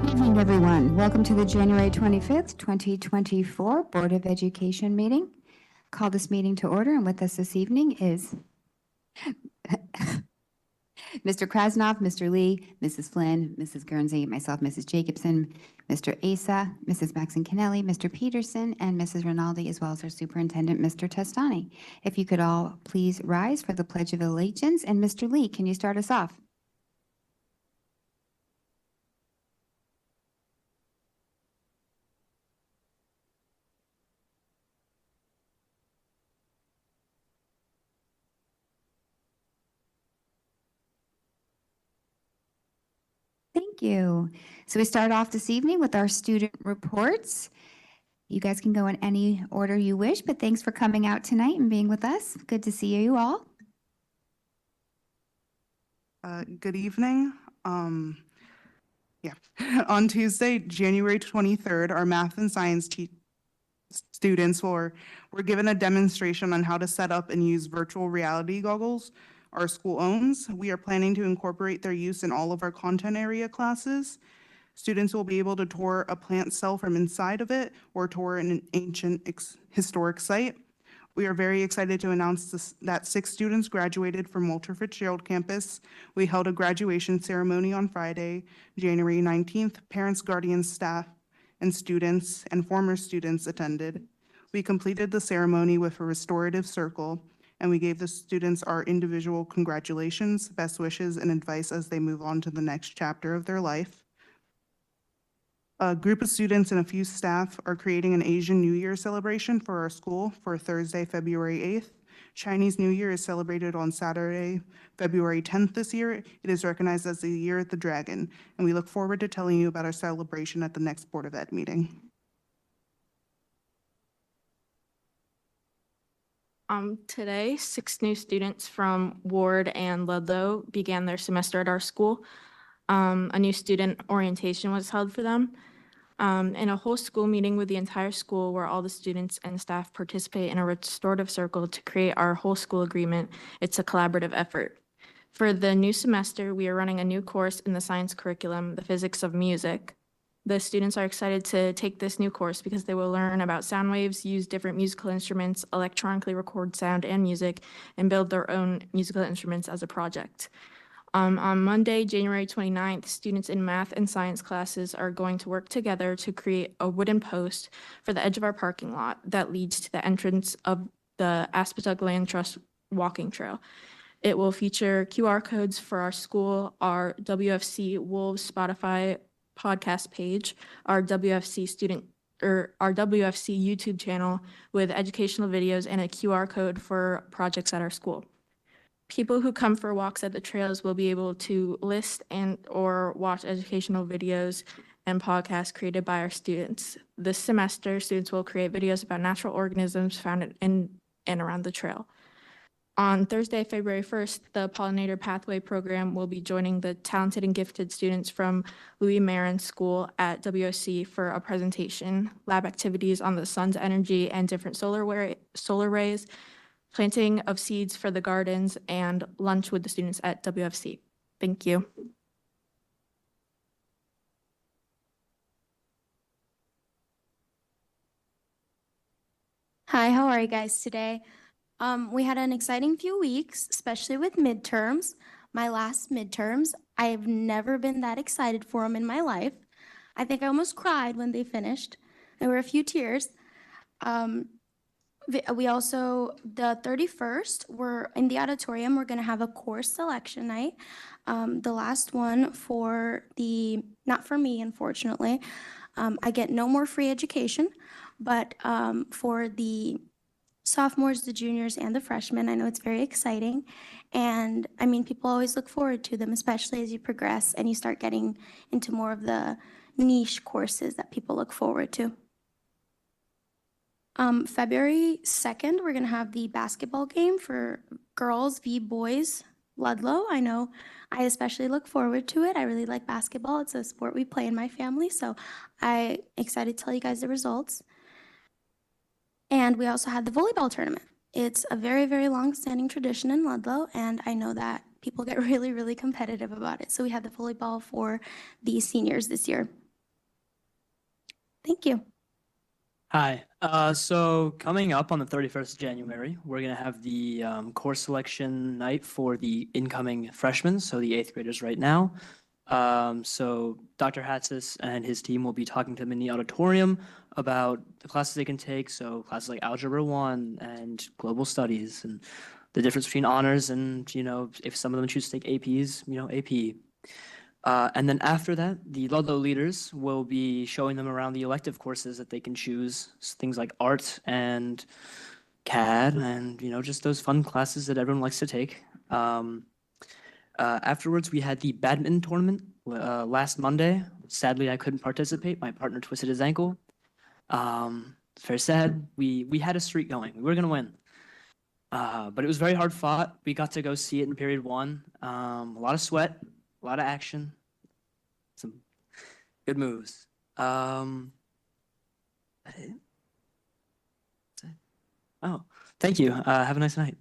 Evening, everyone. Welcome to the January 25th, 2024 Board of Education meeting. Call this meeting to order, and with us this evening is Mr. Krasnov, Mr. Lee, Mrs. Flynn, Mrs. Guernsey, myself, Mrs. Jacobson, Mr. Asa, Mrs. Maxon Kennelly, Mr. Peterson, and Mrs. Rinaldi, as well as our superintendent, Mr. Testani. If you could all please rise for the Pledge of Allegiance. And Mr. Lee, can you start us off? Thank you. So we start off this evening with our student reports. You guys can go in any order you wish, but thanks for coming out tonight and being with us. Good to see you all. Good evening. On Tuesday, January 23rd, our math and science students were given a demonstration on how to set up and use virtual reality goggles our school owns. We are planning to incorporate their use in all of our content area classes. Students will be able to tour a plant cell from inside of it or tour an ancient historic site. We are very excited to announce that 6 students graduated from Walter Fitzgerald campus. We held a graduation ceremony on Friday, January 19th. Parents, guardians, staff, and students and former students attended. We completed the ceremony with a restorative circle, and we gave the students our individual congratulations, best wishes, and advice as they move on to the next chapter of their life. A group of students and a few staff are creating an Asian New Year celebration for our school for Thursday, February 8th. Chinese New Year is celebrated on Saturday, February 10th this year. It is recognized as the Year of the Dragon, and we look forward to telling you about our celebration at the next Board of Ed meeting. Today, 6 new students from Ward and Ludlow began their semester at our school. A new student orientation was held for them, and a whole school meeting with the entire school where all the students and staff participate in a restorative circle to create our whole school agreement. It's a collaborative effort. For the new semester, we are running a new course in the science curriculum, the physics of music. The students are excited to take this new course because they will learn about sound waves, use different musical instruments, electronically record sound and music, and build their own musical instruments as a project. On Monday, January 29th, students in math and science classes are going to work together to create a wooden post for the edge of our parking lot that leads to the entrance of the Aspatuck Land Trust walking trail. It will feature QR codes for our school, our WFC Wolves Spotify podcast page, our WFC YouTube channel with educational videos and a QR code for projects at our school. People who come for walks at the trails will be able to list and or watch educational videos and podcasts created by our students. This semester, students will create videos about natural organisms found in and around the trail. On Thursday, February 1st, the Pollinator Pathway program will be joining the talented and gifted students from Louis Marin School at WOC for a presentation, lab activities on the sun's energy and different solar rays, planting of seeds for the gardens, and lunch with the students at WFC. Thank you. Hi, how are you guys today? We had an exciting few weeks, especially with midterms. My last midterms, I've never been that excited for them in my life. I think I almost cried when they finished. There were a few tears. We also, the 31st, we're in the auditorium, we're gonna have a course selection night. The last one for not for me, unfortunately. I get no more free education, but for the sophomores, the juniors, and the freshmen, I know it's very exciting. And I mean, people always look forward to them, especially as you progress and you start getting into more of the niche courses that people look forward to. February 2nd, we're gonna have the basketball game for girls v. boys Ludlow. I know I especially look forward to it. I really like basketball. It's a sport we play in my family, so I'm excited to tell you guys the results. And we also had the volleyball tournament. It's a very, very long-standing tradition in Ludlow, and I know that people get really, really competitive about it. So we had the volleyball for the seniors this year. Thank you. Hi. So coming up on the 31st of January, we're going to have the course selection night for the incoming freshmen, so the 8th graders right now. So Dr. Hatzis and his team will be talking to them in the auditorium about the classes they can take. So classes like Algebra 1 and Global Studies and the difference between honors and, if some of them choose to take APs, AP. And then after that, the Ludlow leaders will be showing them around the elective courses that they can choose, things like art and CAD and, just those fun classes that everyone likes to take. Afterwards, we had the badminton tournament last Monday. Sadly, I couldn't participate. My partner twisted his ankle. It's very sad. We had a streak going. We were going to win. But it was very hard fought. We got to go see it in period 1. A lot of sweat, a lot of action, some good moves. That it? That's it. Oh, thank you. Have a nice night.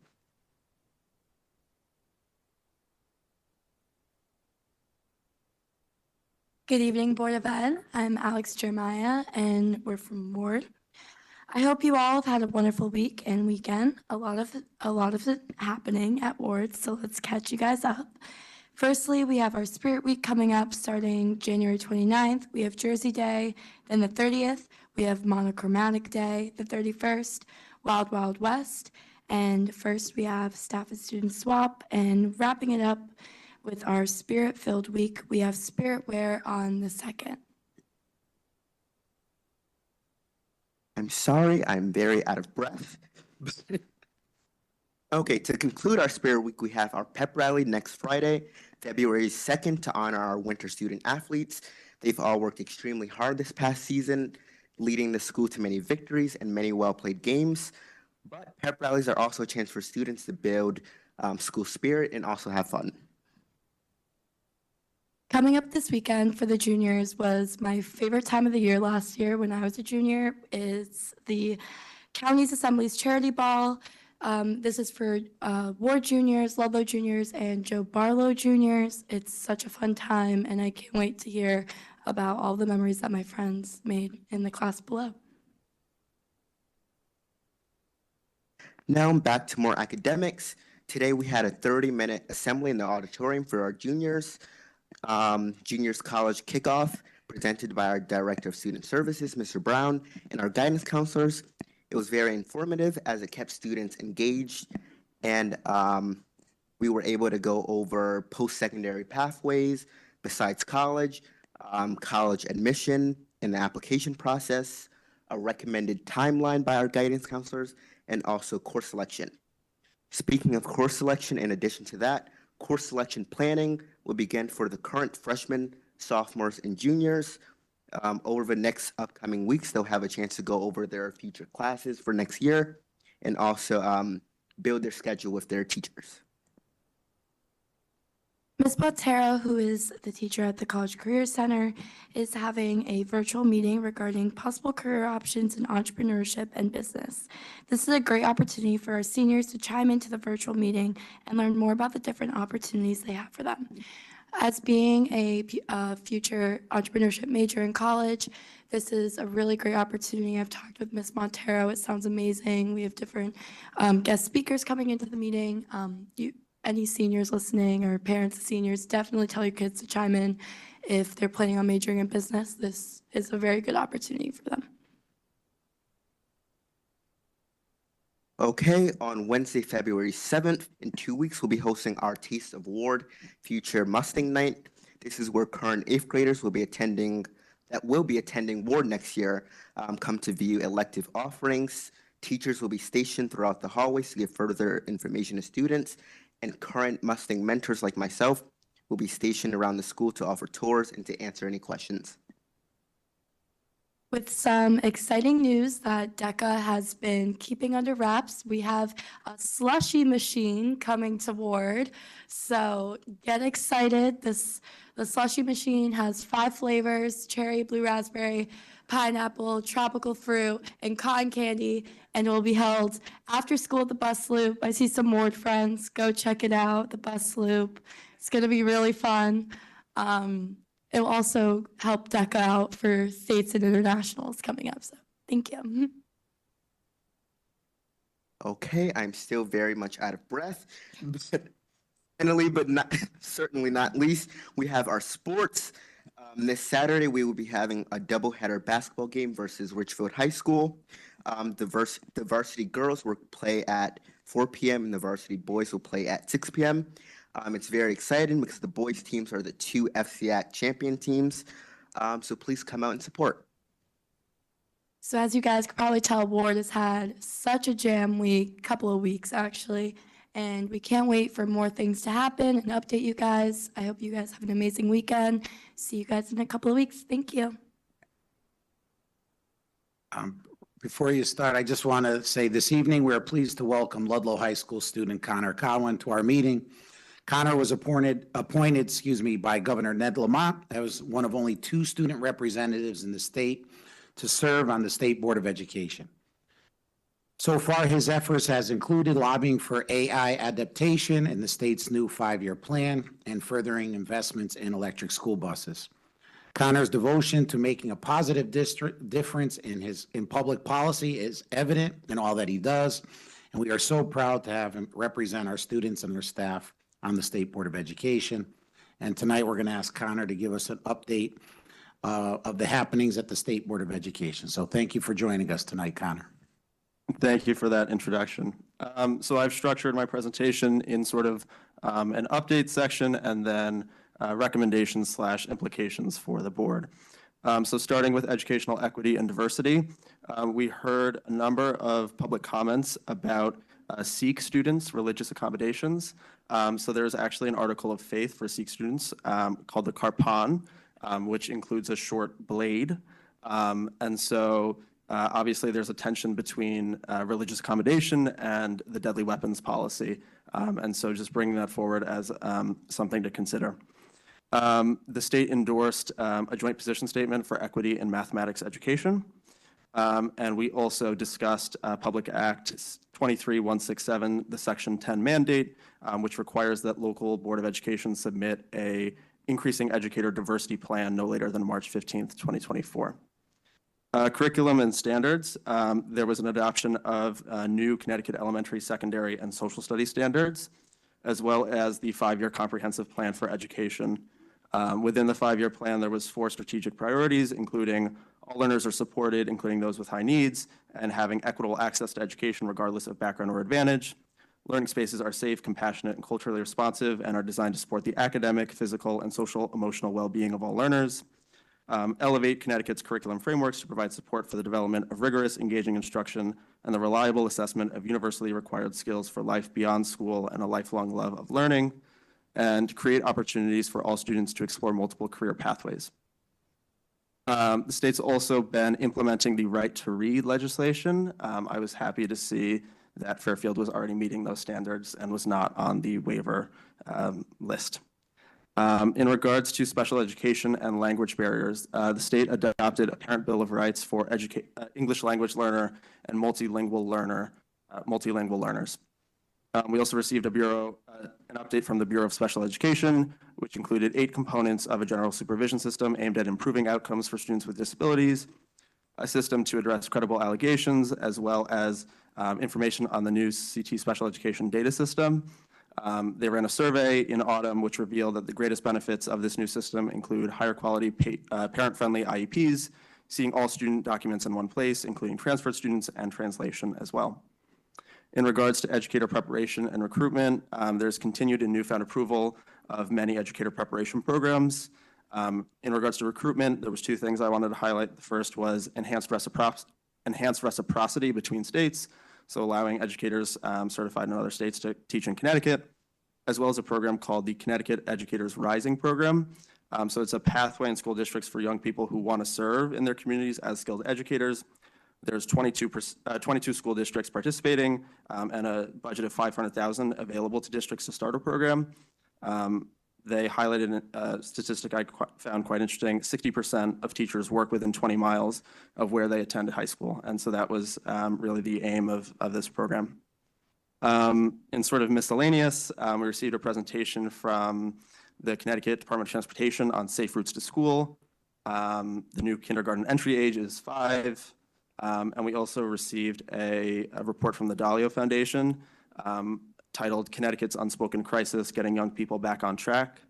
Good evening, Board of Ed. I'm Alex Jeremiah, and we're from Ward. I hope you all have had a wonderful week and weekend. A lot of it happening at Ward, so let's catch you guys up. Firstly, we have our Spirit Week coming up starting January 29th. We have Jersey Day, then the 30th. We have Monochromatic Day, the 31st, Wild Wild West, and first we have Staff and Student Swap, and wrapping it up with our Spirit-Filled Week, we have Spirit Wear on the 2nd. I'm sorry, I'm very out of breath. Okay, to conclude our Spirit Week, we have our pep rally next Friday, February 2nd, to honor our winter student athletes. They've all worked extremely hard this past season, leading the school to many victories and many well-played games. But pep rallies are also a chance for students to build school spirit and also have fun. Coming up this weekend for the juniors was my favorite time of the year last year when I was a junior. It's the County's Assembly's Charity Ball. This is for Ward juniors, Ludlow juniors, and Joe Barlow juniors. It's such a fun time, and I can't wait to hear about all the memories that my friends made in the class below. Now back to more academics. Today we had a 30-minute assembly in the auditorium for our juniors. Juniors College Kickoff presented by our Director of Student Services, Mr. Brown, and our guidance counselors. It was very informative as it kept students engaged, and we were able to go over post-secondary pathways besides college, college admission and the application process, a recommended timeline by our guidance counselors, and also course selection. Speaking of course selection, in addition to that, course selection planning will begin for the current freshmen, sophomores, and juniors. Over the next upcoming weeks, they'll have a chance to go over their future classes for next year and also build their schedule with their teachers. Ms. Botero, who is the teacher at the College Career Center, is having a virtual meeting regarding possible career options in entrepreneurship and business. This is a great opportunity for our seniors to chime into the virtual meeting and learn more about the different opportunities they have for them. As being a future entrepreneurship major in college, this is a really great opportunity. I've talked with Ms. Montero. It sounds amazing. We have different guest speakers coming into the meeting. Any seniors listening or parents of seniors, definitely tell your kids to chime in if they're planning on majoring in business. This is a very good opportunity for them. Okay, on Wednesday, February 7th, in 2 weeks, we'll be hosting our Taste of Ward Future Mustang Night. This is where current 8th graders will be attending Ward next year, come to view elective offerings. Teachers will be stationed throughout the hallways to give further information to students, and current Mustang mentors like myself will be stationed around the school to offer tours and to answer any questions. With some exciting news that DECA has been keeping under wraps, we have a slushy machine coming to Ward. So get excited. The slushy machine has 5 flavors: cherry, blue raspberry, pineapple, tropical fruit, and cotton candy, and it will be held after school at the bus loop. I see some Ward friends. Go check it out, the bus loop. It's going to be really fun. it will also help DECA out for states and internationals coming up. So thank you. Okay, I'm still very much out of breath. But finally, but not certainly not least, we have our sports. This Saturday, we will be having a doubleheader basketball game versus Richfield High School. The varsity girls will play at 4 p.m. and the varsity boys will play at 6 p.m. It's very exciting because the boys teams are the two FCAC champion teams. So please come out and support. So as you guys could probably tell, Ward has had such a jam week, couple of weeks actually, and we can't wait for more things to happen and update you guys. I hope you guys have an amazing weekend. See you guys in a couple of weeks. Thank you. Before you start, I just want to say this evening, we are pleased to welcome Ludlow High School student Connor Cowan to our meeting. Connor was appointed, by Governor Ned Lamont as one of only 2 student representatives in the state to serve on the State Board of Education. So far, his efforts has included lobbying for AI adaptation in the state's new 5-year plan and furthering investments in electric school buses. Connor's devotion to making a positive difference in public policy is evident in all that he does, and we are so proud to have him represent our students and their staff on the State Board of Education. And tonight, we're going to ask Connor to give us an update of the happenings at the State Board of Education. So thank you for joining us tonight, Connor. Thank you for that introduction. So I've structured my presentation in sort of an update section and then recommendations / implications for the board. So starting with educational equity and diversity, we heard a number of public comments about Sikh students' religious accommodations. So there's actually an article of faith for Sikh students called the Karpan, which includes a short blade. And so obviously there's a tension between religious accommodation and the deadly weapons policy. And so just bringing that forward as something to consider. The state endorsed a joint position statement for equity in mathematics education. And we also discussed Public Act 23167, the Section 10 mandate, which requires that local Board of Education submit a increasing educator diversity plan no later than March 15th, 2024. Curriculum and standards, there was an adoption of new Connecticut elementary, secondary, and social studies standards, as well as the 5-year comprehensive plan for education. Within the 5-year plan, there was 4 strategic priorities, including all learners are supported, including those with high needs, and having equitable access to education regardless of background or advantage. Learning spaces are safe, compassionate, and culturally responsive, and are designed to support the academic, physical, and social emotional well-being of all learners. Elevate Connecticut's curriculum frameworks to provide support for the development of rigorous, engaging instruction and the reliable assessment of universally required skills for life beyond school and a lifelong love of learning, and create opportunities for all students to explore multiple career pathways. The state's also been implementing the right to read legislation. I was happy to see that Fairfield was already meeting those standards and was not on the waiver list. In regards to special education and language barriers, the state adopted a Parent Bill of Rights for English language learner and multilingual learners. We also received an update from the Bureau of Special Education, which included 8 components of a general supervision system aimed at improving outcomes for students with disabilities, a system to address credible allegations, as well as information on the new CT special education data system. They ran a survey in autumn which revealed that the greatest benefits of this new system include higher quality parent-friendly IEPs, seeing all student documents in one place, including transferred students and translation as well. In regards to educator preparation and recruitment, there's continued and newfound approval of many educator preparation programs. In regards to recruitment, there was 2 things I wanted to highlight. The first was enhanced reciprocity between states, so allowing educators certified in other states to teach in Connecticut, as well as a program called the Connecticut Educators Rising Program. So it's a pathway in school districts for young people who want to serve in their communities as skilled educators. There's 22 school districts participating and a budget of $500,000 available to districts to start a program. They highlighted a statistic I found quite interesting. 60% of teachers work within 20 miles of where they attended high school. And so that was really the aim of this program. In sort of miscellaneous, we received a presentation from the Connecticut Department of Transportation on safe routes to school. The new kindergarten entry age is 5. And we also received a report from the Dalio Foundation titled Connecticut's Unspoken Crisis, Getting Young People Back on Track.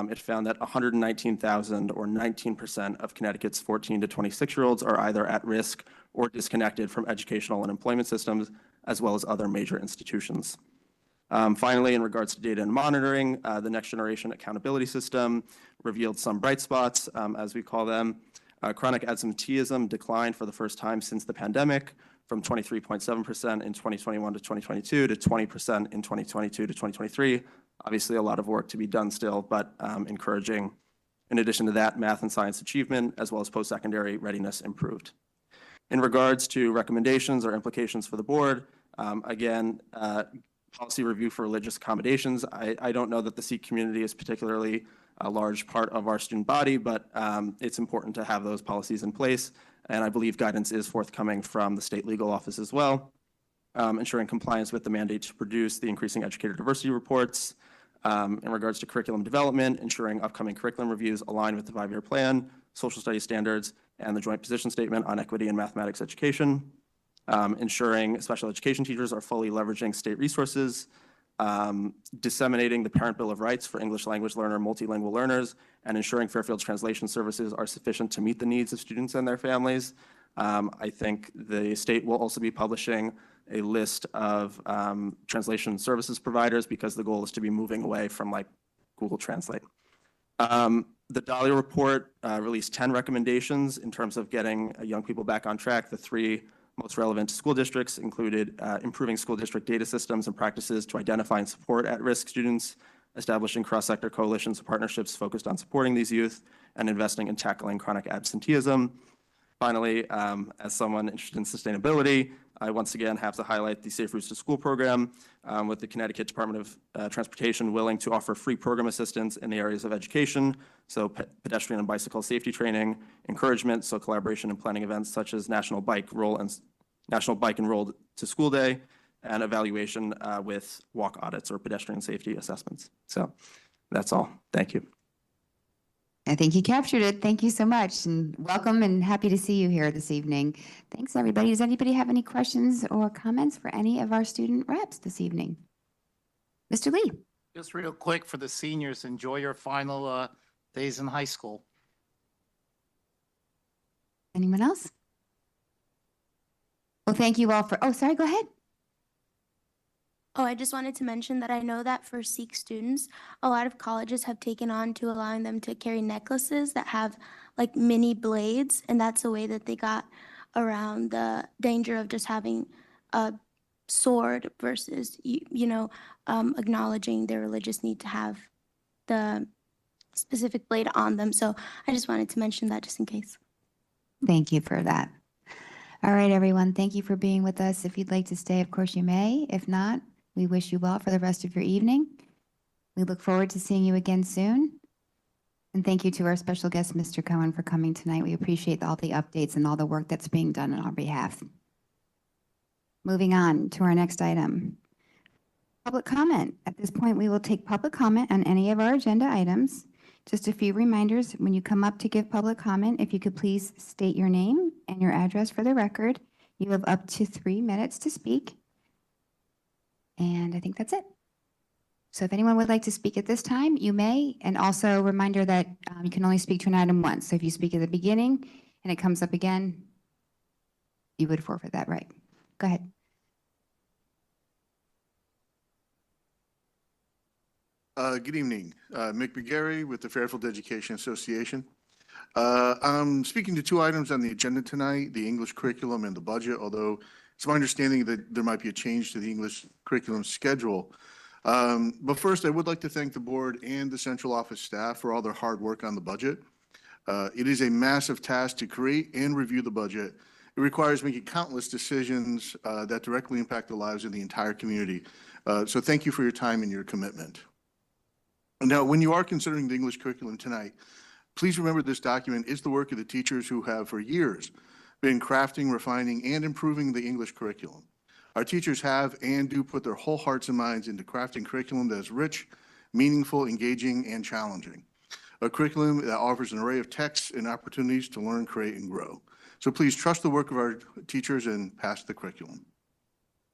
It found that 119,000 or 19% of Connecticut's 14 to 26-year-olds are either at risk or disconnected from educational and employment systems, as well as other major institutions. Finally, in regards to data and monitoring, the Next Generation Accountability System revealed some bright spots, as we call them. Chronic absenteeism declined for the first time since the pandemic, from 23.7% in 2021 to 2022 to 20% in 2022 to 2023. Obviously, a lot of work to be done still, but encouraging. In addition to that, math and science achievement, as well as post-secondary readiness improved. In regards to recommendations or implications for the board, again, policy review for religious accommodations. I don't know that the Sikh community is particularly a large part of our student body, but it's important to have those policies in place. And I believe guidance is forthcoming from the state legal office as well, ensuring compliance with the mandate to produce the increasing educator diversity reports. In regards to curriculum development, ensuring upcoming curriculum reviews align with the 5-year plan, social studies standards, and the joint position statement on equity in mathematics education. Ensuring special education teachers are fully leveraging state resources, disseminating the Parent Bill of Rights for English language learner, multilingual learners, and ensuring Fairfield's translation services are sufficient to meet the needs of students and their families. I think the state will also be publishing a list of translation services providers because the goal is to be moving away from like Google Translate. The Dalio report released 10 recommendations in terms of getting young people back on track. The 3 most relevant to school districts included improving school district data systems and practices to identify and support at-risk students, establishing cross-sector coalitions and partnerships focused on supporting these youth, and investing in tackling chronic absenteeism. Finally, as someone interested in sustainability, I once again have to highlight the Safe Routes to School program with the Connecticut Department of Transportation willing to offer free program assistance in the areas of education, so pedestrian and bicycle safety training, encouragement, so collaboration and planning events such as National Bike and Roll to School Day, and evaluation with walk audits or pedestrian safety assessments. So that's all. Thank you. I think you captured it. Thank you so much, and welcome and happy to see you here this evening. Thanks, everybody. Does anybody have any questions or comments for any of our student reps this evening? Mr. Lee. Just real quick for the seniors, enjoy your final days in high school. Anyone else? Well, thank you all for, oh, sorry, go ahead. Oh, I just wanted to mention that I know that for Sikh students, a lot of colleges have taken on to allowing them to carry necklaces that have like mini blades, and that's a way that they got around the danger of just having a sword versus, acknowledging their religious need to have the specific blade on them. So I just wanted to mention that just in case. Thank you for that. All right, everyone, thank you for being with us. If you'd like to stay, of course you may. If not, we wish you well for the rest of your evening. We look forward to seeing you again soon. And thank you to our special guest, Mr. Cohen, for coming tonight. We appreciate all the updates and all the work that's being done on our behalf. Moving on to our next item. Public comment. At this point, we will take public comment on any of our agenda items. Just a few reminders, when you come up to give public comment, if you could please state your name and your address for the record. You have up to 3 minutes to speak. And I think that's it. So if anyone would like to speak at this time, you may. And also a reminder that you can only speak to an item once. So if you speak at the beginning and it comes up again, you would forfeit that right. Go ahead. Good evening. Mick McGarry with the Fairfield Education Association. I'm speaking to 2 items on the agenda tonight, the English curriculum and the budget, although it's my understanding that there might be a change to the English curriculum schedule. But first, I would like to thank the board and the central office staff for all their hard work on the budget. It is a massive task to create and review the budget. It requires making countless decisions that directly impact the lives of the entire community. So thank you for your time and your commitment. Now, when you are considering the English curriculum tonight, please remember this document is the work of the teachers who have for years been crafting, refining, and improving the English curriculum. Our teachers have and do put their whole hearts and minds into crafting curriculum that is rich, meaningful, engaging, and challenging. A curriculum that offers an array of texts and opportunities to learn, create, and grow. So please trust the work of our teachers and pass the curriculum.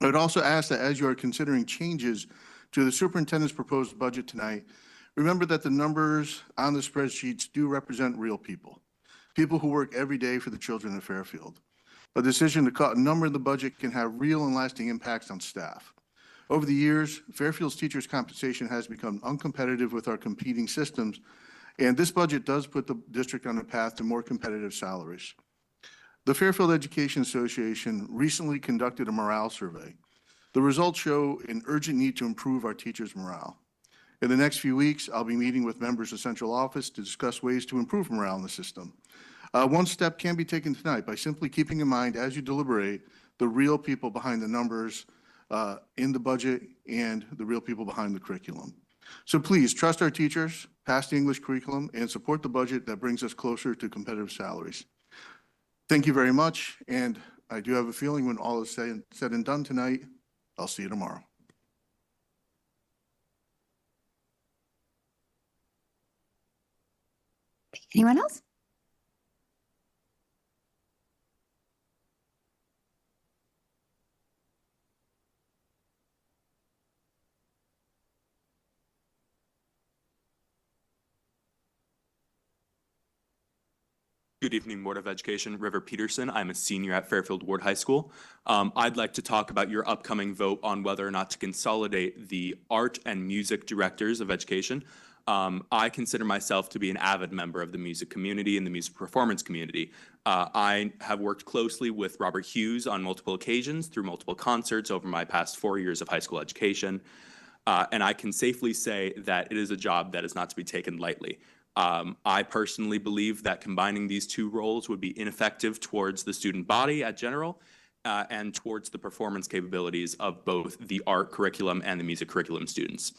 I would also ask that as you are considering changes to the superintendent's proposed budget tonight, remember that the numbers on the spreadsheets do represent real people, people who work every day for the children of Fairfield. A decision to cut a number in the budget can have real and lasting impacts on staff. Over the years, Fairfield's teachers' compensation has become uncompetitive with our competing systems, and this budget does put the district on a path to more competitive salaries. The Fairfield Education Association recently conducted a morale survey. The results show an urgent need to improve our teachers' morale. In the next few weeks, I'll be meeting with members of central office to discuss ways to improve morale in the system. One step can be taken tonight by simply keeping in mind as you deliberate the real people behind the numbers in the budget and the real people behind the curriculum. So please trust our teachers, pass the English curriculum, and support the budget that brings us closer to competitive salaries. Thank you very much, and I do have a feeling when all is said and done tonight, I'll see you tomorrow. Anyone else? Good evening, Board of Education. River Peterson. I'm a senior at Fairfield Ward High School. I'd like to talk about your upcoming vote on whether or not to consolidate the art and music directors of education. I consider myself to be an avid member of the music community and the music performance community. I have worked closely with Robert Hughes on multiple occasions through multiple concerts over my past 4 years of high school education. And I can safely say that it is a job that is not to be taken lightly. I personally believe that combining these two roles would be ineffective towards the student body at general and towards the performance capabilities of both the art curriculum and the music curriculum students.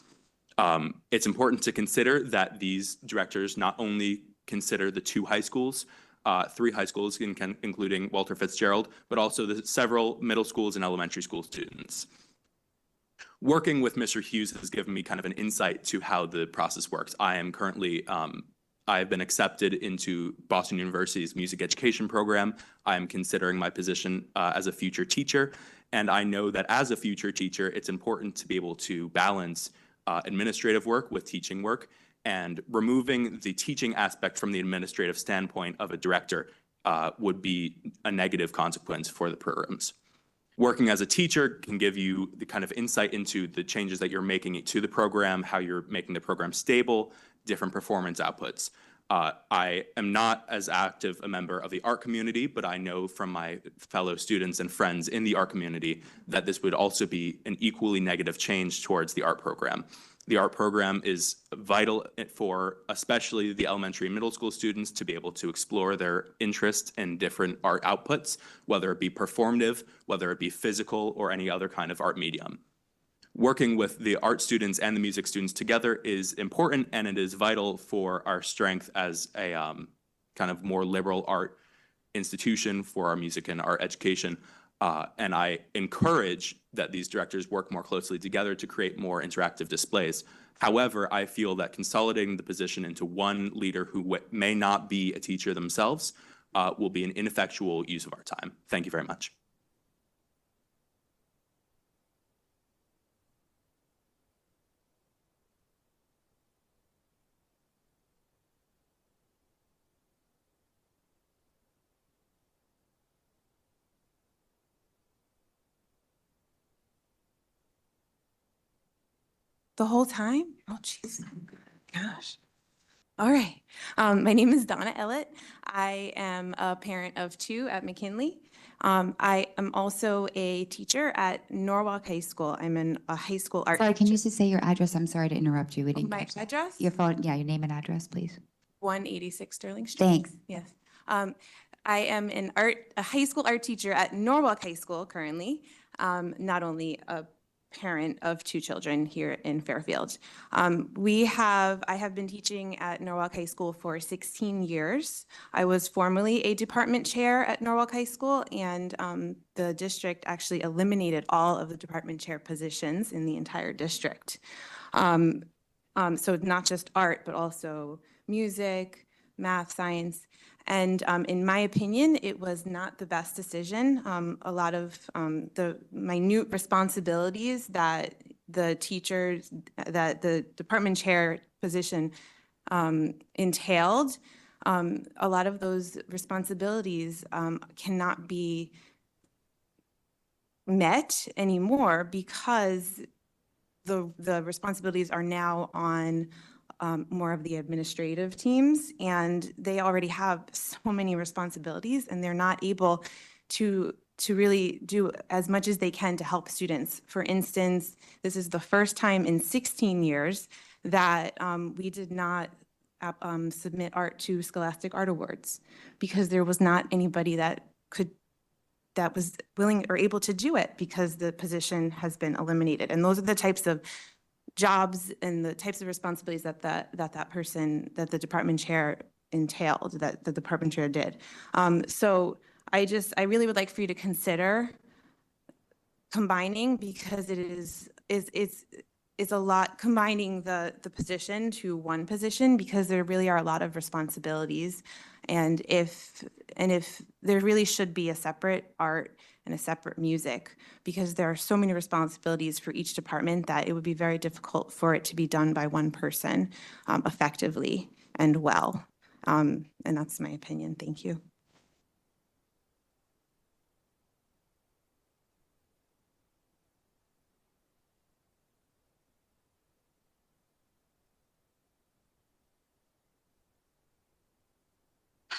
It's important to consider that these directors not only consider the 2 high schools, 3 high schools, including Walter Fitzgerald, but also the several middle schools and elementary school students. Working with Mr. Hughes has given me kind of an insight to how the process works. I am currently, I have been accepted into Boston University's music education program. I am considering my position as a future teacher. And I know that as a future teacher, it's important to be able to balance administrative work with teaching work, and removing the teaching aspect from the administrative standpoint of a director would be a negative consequence for the programs. Working as a teacher can give you the kind of insight into the changes that you're making to the program, how you're making the program stable, different performance outputs. I am not as active a member of the art community, but I know from my fellow students and friends in the art community that this would also be an equally negative change towards the art program. The art program is vital for especially the elementary and middle school students to be able to explore their interest in different art outputs, whether it be performative, whether it be physical, or any other kind of art medium. Working with the art students and the music students together is important, and it is vital for our strength as a kind of more liberal art institution for our music and art education. And I encourage that these directors work more closely together to create more interactive displays. However, I feel that consolidating the position into one leader who may not be a teacher themselves will be an ineffectual use of our time. Thank you very much. The whole time? Oh, jeez. Gosh. All right. My name is Donna Ellett. I am a parent of 2 at McKinley. I am also a teacher at Norwalk High School. I'm in a high school art. Sorry, can you just say your address? I'm sorry to interrupt you. We didn't My catch that. address? Your phone, yeah, your name and address, please. 186 Sterling Street. Thanks. Yes. I am a high school art teacher at Norwalk High School currently, not only a parent of 2 children here in Fairfield. I have been teaching at Norwalk High School for 16 years. I was formerly a department chair at Norwalk High School, and the district actually eliminated all of the department chair positions in the entire district. So not just art, but also music, math, science. And in my opinion, it was not the best decision. A lot of the minute responsibilities that the teachers, that the department chair position entailed, a lot of those responsibilities cannot be met anymore because the responsibilities are now on more of the administrative teams, and they already have so many responsibilities, and they're not able to really do as much as they can to help students. For instance, this is the first time in 16 years that we did not submit art to Scholastic Art Awards because there was not anybody that was willing or able to do it because the position has been eliminated. And those are the types of jobs and the types of responsibilities that the department chair entailed, that the department chair did. So I really would like for you to consider combining, because it's a lot, combining the position to one position, because there really are a lot of responsibilities. And if there really should be a separate art and a separate music, because there are so many responsibilities for each department that it would be very difficult for it to be done by one person effectively and well. And that's my opinion. Thank you.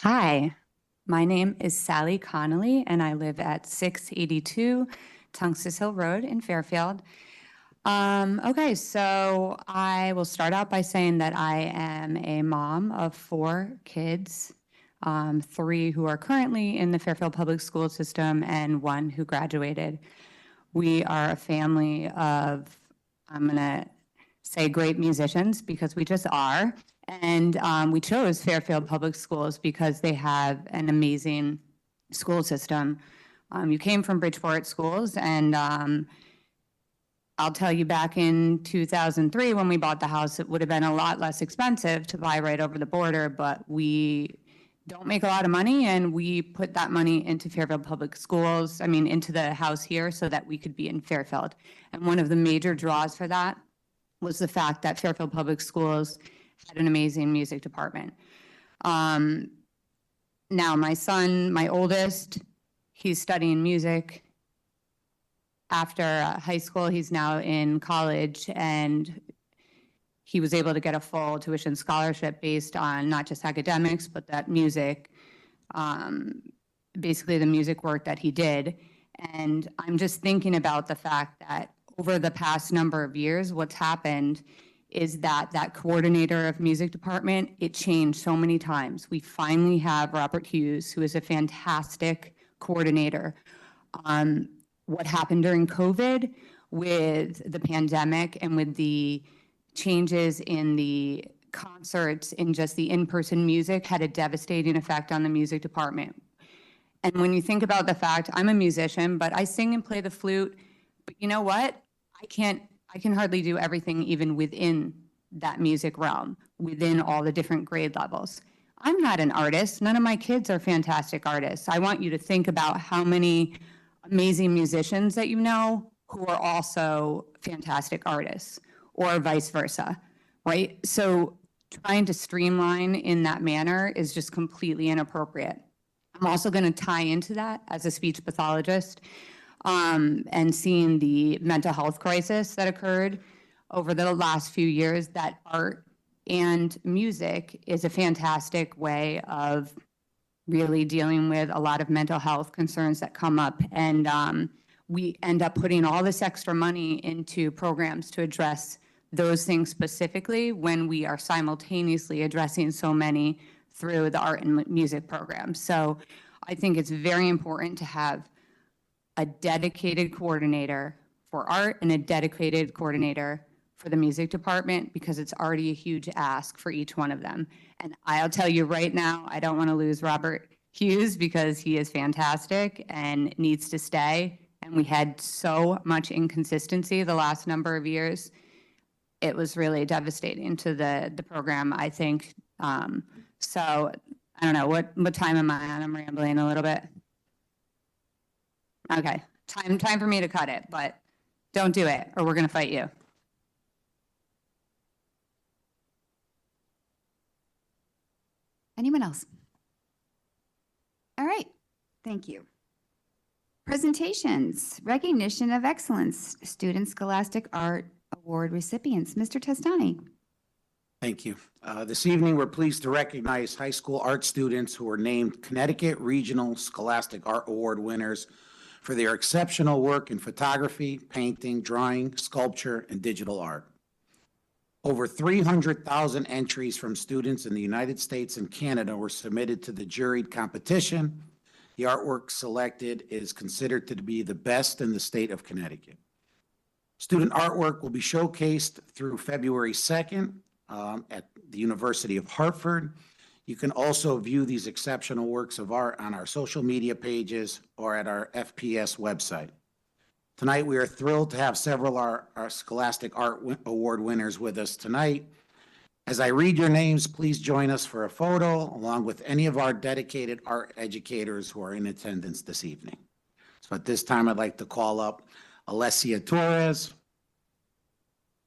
Hi, my name is Sally Connolly, and I live at 682 Tungus Hill Road in Fairfield. Okay, so I will start out by saying that I am a mom of 4 kids, 3 who are currently in the Fairfield Public School System and 1 who graduated. We are a family of, I'm gonna say, great musicians, because we just are. And we chose Fairfield Public Schools because they have an amazing school system. You came from Bridgeport Schools, and I'll tell you, back in 2003, when we bought the house, it would have been a lot less expensive to buy right over the border, but we don't make a lot of money, and we put that money into Fairfield Public Schools, into the house here, so that we could be in Fairfield. And one of the major draws for that was the fact that Fairfield Public Schools had an amazing music department. Now, my son, my oldest, he's studying music. After high school, he's now in college, and he was able to get a full tuition scholarship based on not just academics, but that music, basically the music work that he did. And I'm just thinking about the fact that over the past number of years, what's happened is that coordinator of music department, it changed so many times. We finally have Robert Hughes, who is a fantastic coordinator. What happened during COVID with the pandemic and with the changes in the concerts and just the in-person music had a devastating effect on the music department. And when you think about the fact, I'm a musician, but I sing and play the flute, but you know what? I can hardly do everything even within that music realm, within all the different grade levels. I'm not an artist. None of my kids are fantastic artists. I want you to think about how many amazing musicians that you know who are also fantastic artists, or vice versa, right? So trying to streamline in that manner is just completely inappropriate. I'm also going to tie into that as a speech pathologist, and seeing the mental health crisis that occurred over the last few years, that art and music is a fantastic way of really dealing with a lot of mental health concerns that come up. And we end up putting all this extra money into programs to address those things specifically, when we are simultaneously addressing so many through the art and music program. So I think it's very important to have a dedicated coordinator for art and a dedicated coordinator for the music department, because it's already a huge ask for each one of them. And I'll tell you right now, I don't want to lose Robert Hughes, because he is fantastic and needs to stay. And we had so much inconsistency the last number of years. it was really devastating to the program, I think. So I don't know, what time am I on? I'm rambling a little bit. Okay, time for me to cut it, but don't do it or we're gonna fight you. Anyone else? All right, thank you. Presentations, recognition of excellence, student scholastic art award recipients. Mr. Testani. Thank you. This evening, we're pleased to recognize high school art students who were named Connecticut Regional Scholastic Art Award winners for their exceptional work in photography, painting, drawing, sculpture, and digital art. Over 300,000 entries from students in the United States and Canada were submitted to the juried competition. The artwork selected is considered to be the best in the state of Connecticut. Student artwork will be showcased through February 2nd at the University of Hartford. You can also view these exceptional works of art on our social media pages or at our FPS website. Tonight, we are thrilled to have several of our Scholastic Art Award winners with us tonight. As I read your names, please join us for a photo along with any of our dedicated art educators who are in attendance this evening. So at this time, I'd like to call up Alessia Torres,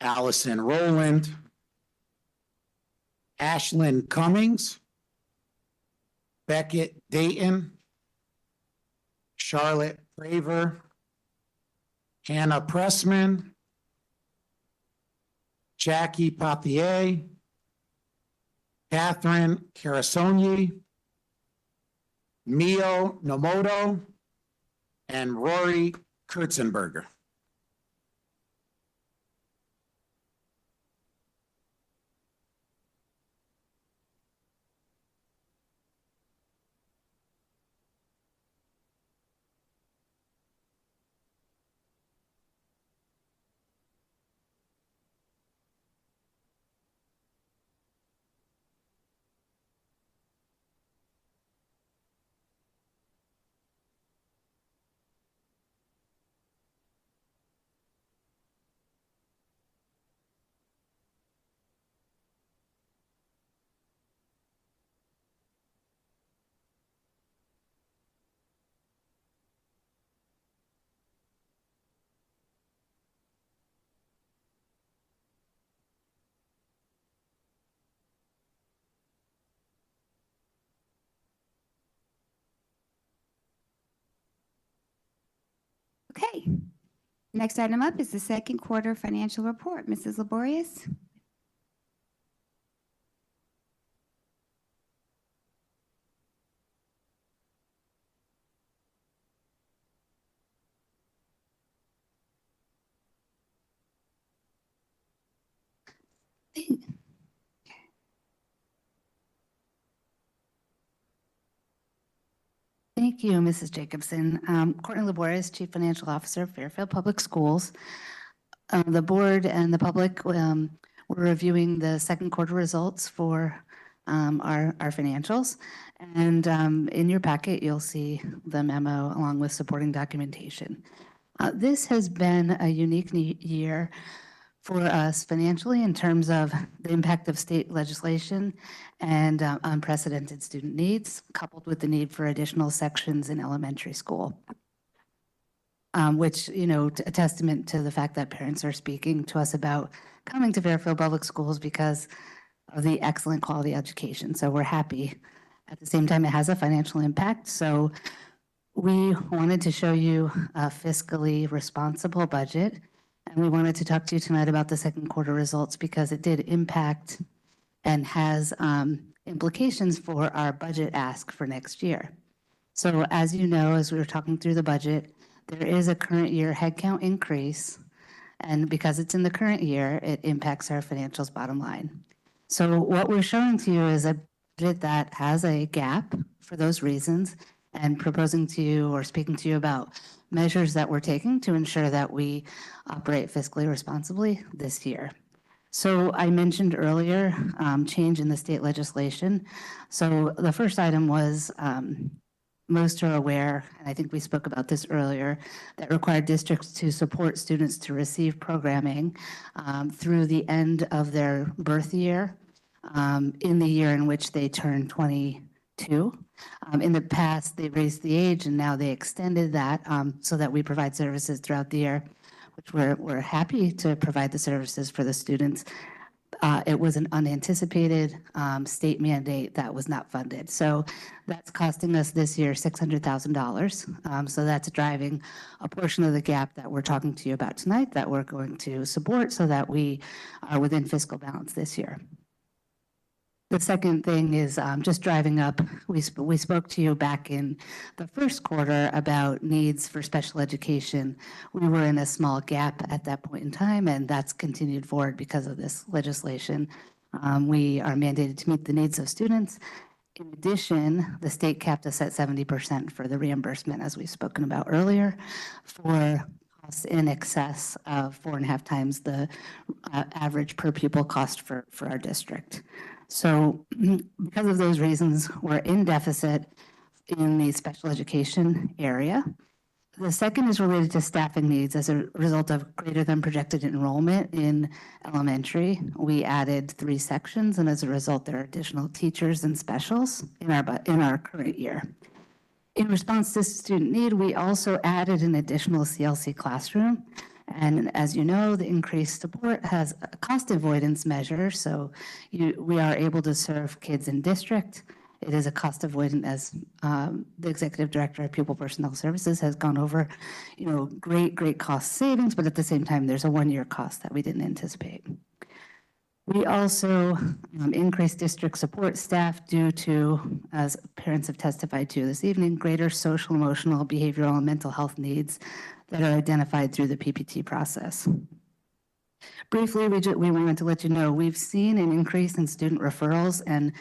Allison Rowland, Ashlyn Cummings, Beckett Dayton, Charlotte Praver, Hannah Pressman, Jackie Papier, Catherine Carasoni, Mio Nomoto, and Rory Kurtzenberger. Okay. Next item up is the second quarter financial report. Mrs. Laborious. Thank you, Mrs. Jacobson. Courtney Laborious, Chief Financial Officer, Fairfield Public Schools. The board and the public were reviewing the second quarter results for our financials. And in your packet, you'll see the memo along with supporting documentation. This has been a unique year for us financially in terms of the impact of state legislation and unprecedented student needs, coupled with the need for additional sections in elementary school. Which, you know, a testament to the fact that parents are speaking to us about coming to Fairfield Public Schools because of the excellent quality education. So we're happy. At the same time, it has a financial impact. So we wanted to show you a fiscally responsible budget. And we wanted to talk to you tonight about the second quarter results because it did impact and has implications for our budget ask for next year. So as you know, as we were talking through the budget, there is a current year headcount increase. And because it's in the current year, it impacts our financials bottom line. So what we're showing to you is a budget that has a gap for those reasons and proposing to you or speaking to you about measures that we're taking to ensure that we operate fiscally responsibly this year. So I mentioned earlier change in the state legislation. So the first item was most are aware, and I think we spoke about this earlier, that require districts to support students to receive programming through the end of their birth year in the year in which they turn 22. In the past, they raised the age and now they extended that so that we provide services throughout the year, which we're happy to provide the services for the students. It was an unanticipated state mandate that was not funded. So that's costing us this year $600,000. So that's driving a portion of the gap that we're talking to you about tonight that we're going to support so that we are within fiscal balance this year. The second thing is just driving up. We spoke to you back in the first quarter about needs for special education. We were in a small gap at that point in time, and that's continued forward because of this legislation. We are mandated to meet the needs of students. In addition, the state capped us at 70% for the reimbursement, as we've spoken about earlier, for costs in excess of 4.5 times the average per pupil cost for our district. So because of those reasons, we're in deficit in the special education area. The second is related to staffing needs as a result of greater than projected enrollment in elementary. We added 3 sections, and as a result, there are additional teachers and specials in our current year. In response to student need, we also added an additional CLC classroom. And as you know, the increased support has a cost avoidance measure, so we are able to serve kids in district. It is a cost avoidant, as the Executive Director of Pupil Personnel Services has gone over, great cost savings, but at the same time, there's a 1-year cost that we didn't anticipate. We also increased district support staff due to, as parents have testified to this evening, greater social, emotional, behavioral, and mental health needs that are identified through the PPT process. Briefly, we wanted to let you know we've seen an increase in student referrals and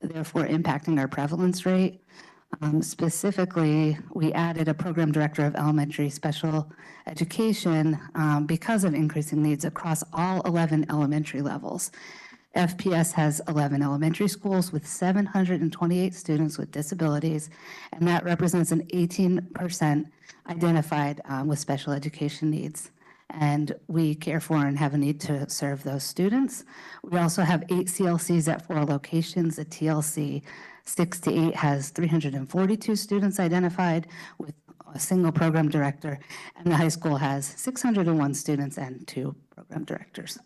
therefore impacting our prevalence rate. Specifically, we added a program director of elementary special education because of increasing needs across all 11 elementary levels. FPS has 11 elementary schools with 728 students with disabilities, and that represents an 18% identified with special education needs. And we care for and have a need to serve those students. We also have 8 CLCs at 4 locations. The TLC 6 to 8 has 342 students identified with a single program director, and the high school has 601 students and 2 program directors.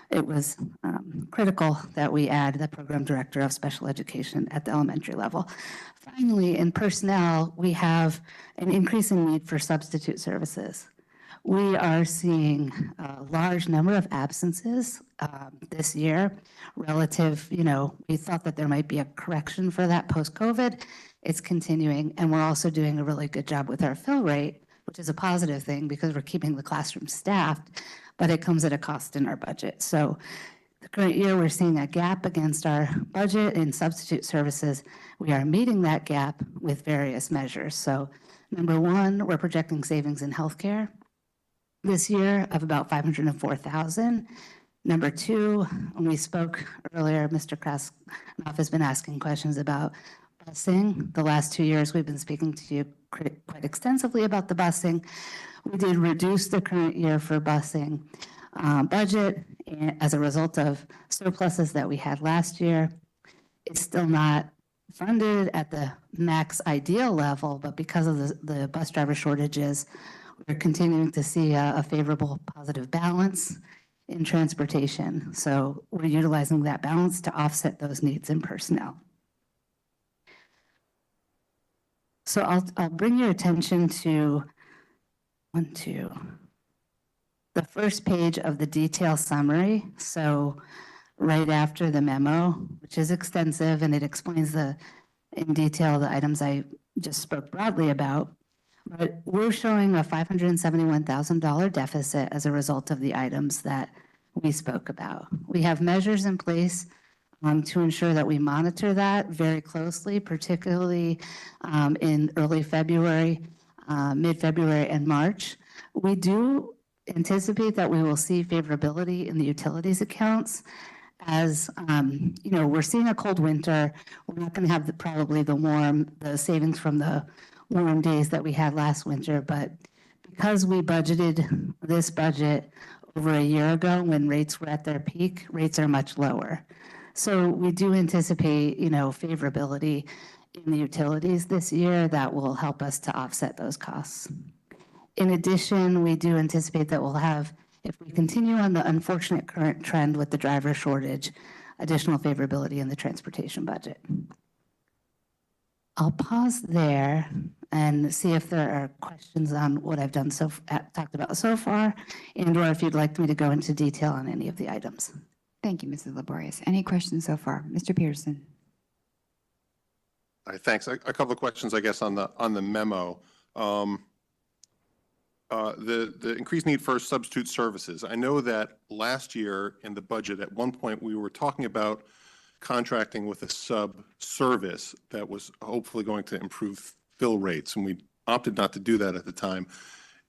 It was critical that we add the program director of special education at the elementary level. Finally, in personnel, we have an increasing need for substitute services. We are seeing a large number of absences this year relative, we thought that there might be a correction for that post-COVID. It's continuing, and we're also doing a really good job with our fill rate, which is a positive thing because we're keeping the classroom staffed, but it comes at a cost in our budget. So the current year, we're seeing a gap against our budget in substitute services. We are meeting that gap with various measures. So number one, we're projecting savings in healthcare this year of about $504,000. Number two, when we spoke earlier, Mr. Krasnoff has been asking questions about busing. The last 2 years, we've been speaking to you quite extensively about the busing. We did reduce the current year for busing budget as a result of surpluses that we had last year. It's still not funded at the max ideal level, but because of the bus driver shortages, we're continuing to see a favorable positive balance in transportation. So we're utilizing that balance to offset those needs in personnel. So I'll bring your attention to the first page of the detail summary. So right after the memo, which is extensive and it explains in detail the items I just spoke broadly about, but we're showing a $571,000 deficit as a result of the items that we spoke about. We have measures in place to ensure that we monitor that very closely, particularly in early February, mid-February, and March. We do anticipate that we will see favorability in the utilities accounts as, we're seeing a cold winter. We're not going to have probably the savings from the warm days that we had last winter, but because we budgeted this budget over a year ago when rates were at their peak, rates are much lower. So we do anticipate, favorability in the utilities this year that will help us to offset those costs. In addition, we do anticipate that we'll have, if we continue on the unfortunate current trend with the driver shortage, additional favorability in the transportation budget. I'll pause there and see if there are questions on what I've done talked about so far, and or if you'd like me to go into detail on any of the items. Thank you, Mrs. Laborious. Any questions so far? Mr. Peterson. All right, thanks. A couple of questions, I guess, on the memo. The increased need for substitute services. I know that last year in the budget, at one point, we were talking about contracting with a sub-service that was hopefully going to improve fill rates, and we opted not to do that at the time.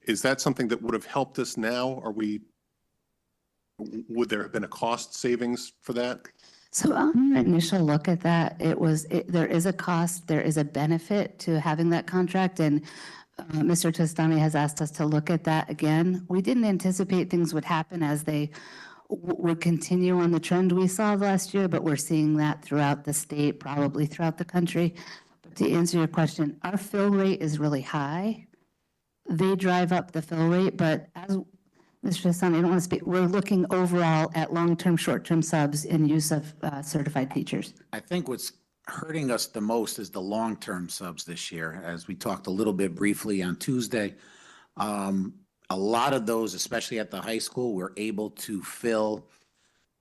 Is that something that would have helped us now? Would there have been a cost savings for that? So on our initial look at that, there is a cost, there is a benefit to having that contract, and Mr. Tostani has asked us to look at that again. We didn't anticipate things would happen as they would continue on the trend we saw last year, but we're seeing that throughout the state, probably throughout the country. But to answer your question, our fill rate is really high. They drive up the fill rate, but as Mr. Tostani, I don't want to speak, we're looking overall at long-term, short-term subs in use of certified teachers. I think what's hurting us the most is the long-term subs this year. As we talked a little bit briefly on Tuesday, a lot of those, especially at the high school, we're able to fill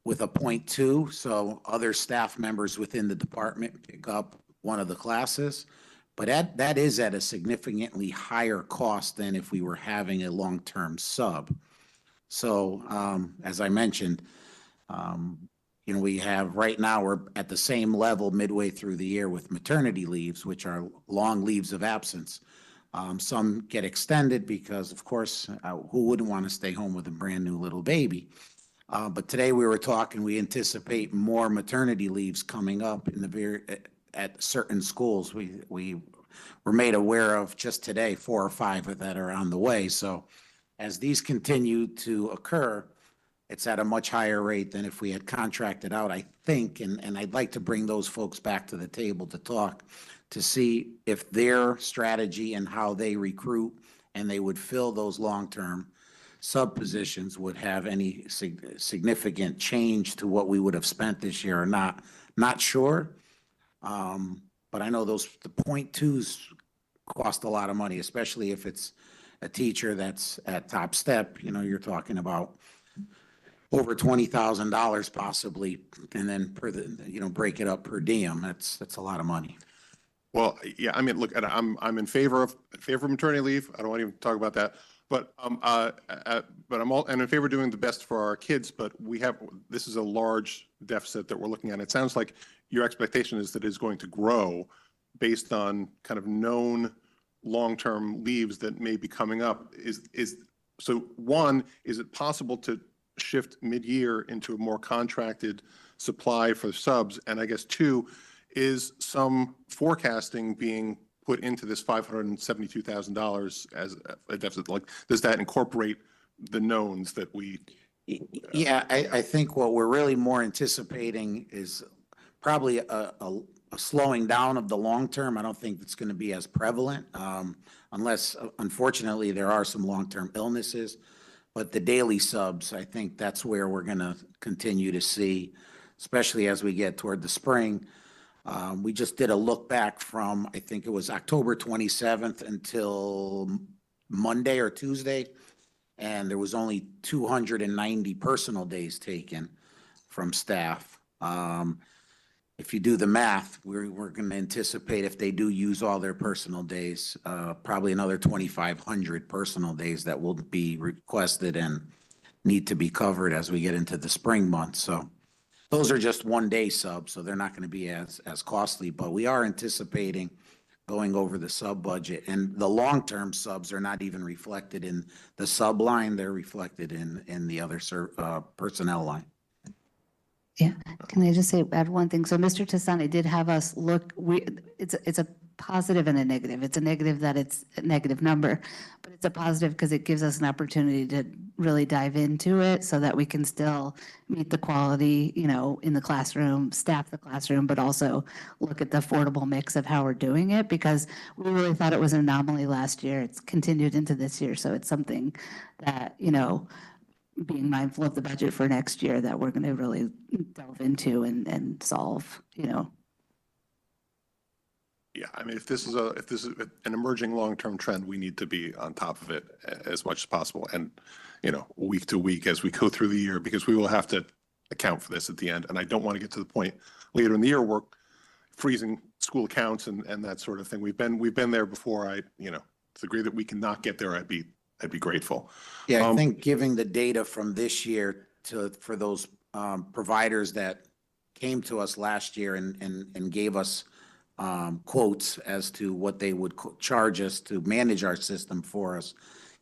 with a 0.2. So other staff members within the department pick up one of the classes. But that is at a significantly higher cost than if we were having a long-term sub. So as I mentioned, we have right now, we're at the same level midway through the year with maternity leaves, which are long leaves of absence. Some get extended because, of course, who wouldn't want to stay home with a brand new little baby? But today we were talking, we anticipate more maternity leaves coming up at certain schools. We were made aware of just today 4 or 5 that are on the way. So as these continue to occur, it's at a much higher rate than if we had contracted out, I think, and I'd like to bring those folks back to the table to talk, to see if their strategy and how they recruit and they would fill those long-term sub positions would have any significant change to what we would have spent this year or not. Not sure, but I know the 0.2s cost a lot of money, especially if it's a teacher that's at top step. You're talking about over $20,000 possibly, and then break it up per diem. That's a lot of money. Well, yeah, I mean, look, I'm in favor of maternity leave. I don't want to even talk about that. But I'm in favor of doing the best for our kids. But this is a large deficit that we're looking at. It sounds like your expectation is that it's going to grow based on kind of known long-term leaves that may be coming up. So one, is it possible to shift mid-year into a more contracted supply for subs? And I guess 2, is some forecasting being put into this $572,000 as a deficit? Like, does that incorporate the knowns that we? Yeah, I think what we're really more anticipating is probably a slowing down of the long term. I don't think it's going to be as prevalent unless, unfortunately, there are some long-term illnesses. But the daily subs, I think that's where we're going to continue to see, especially as we get toward the spring. We just did a look back from, I think it was October 27th until Monday or Tuesday, and there was only 290 personal days taken from staff. If you do the math, we're going to anticipate, if they do use all their personal days, probably another 2,500 personal days that will be requested and need to be covered as we get into the spring months. So those are just one-day subs, so they're not going to be as costly, but we are anticipating going over the sub budget. And the long-term subs are not even reflected in the sub line, they're reflected in the other personnel line. Yeah, can I just say, add one thing? So Mr. Tassani did have us look, it's a positive and a negative. It's a negative that it's a negative number, but it's a positive because it gives us an opportunity to really dive into it so that we can still meet the quality, in the classroom, staff the classroom, but also look at the affordable mix of how we're doing it, because we really thought it was an anomaly last year. It's continued into this year, so it's something that, being mindful of the budget for next year, that we're going to really delve into and solve, Yeah, I mean, if this is an emerging long-term trend, we need to be on top of it as much as possible, and week to week as we go through the year, because we will have to account for this at the end. And I don't want to get to the point later in the year where freezing school accounts and that sort of thing. We've been there before. To the degree that we cannot get there, I'd be grateful. Yeah, I think giving the data from this year for those providers that came to us last year and gave us quotes as to what they would charge us to manage our system for us,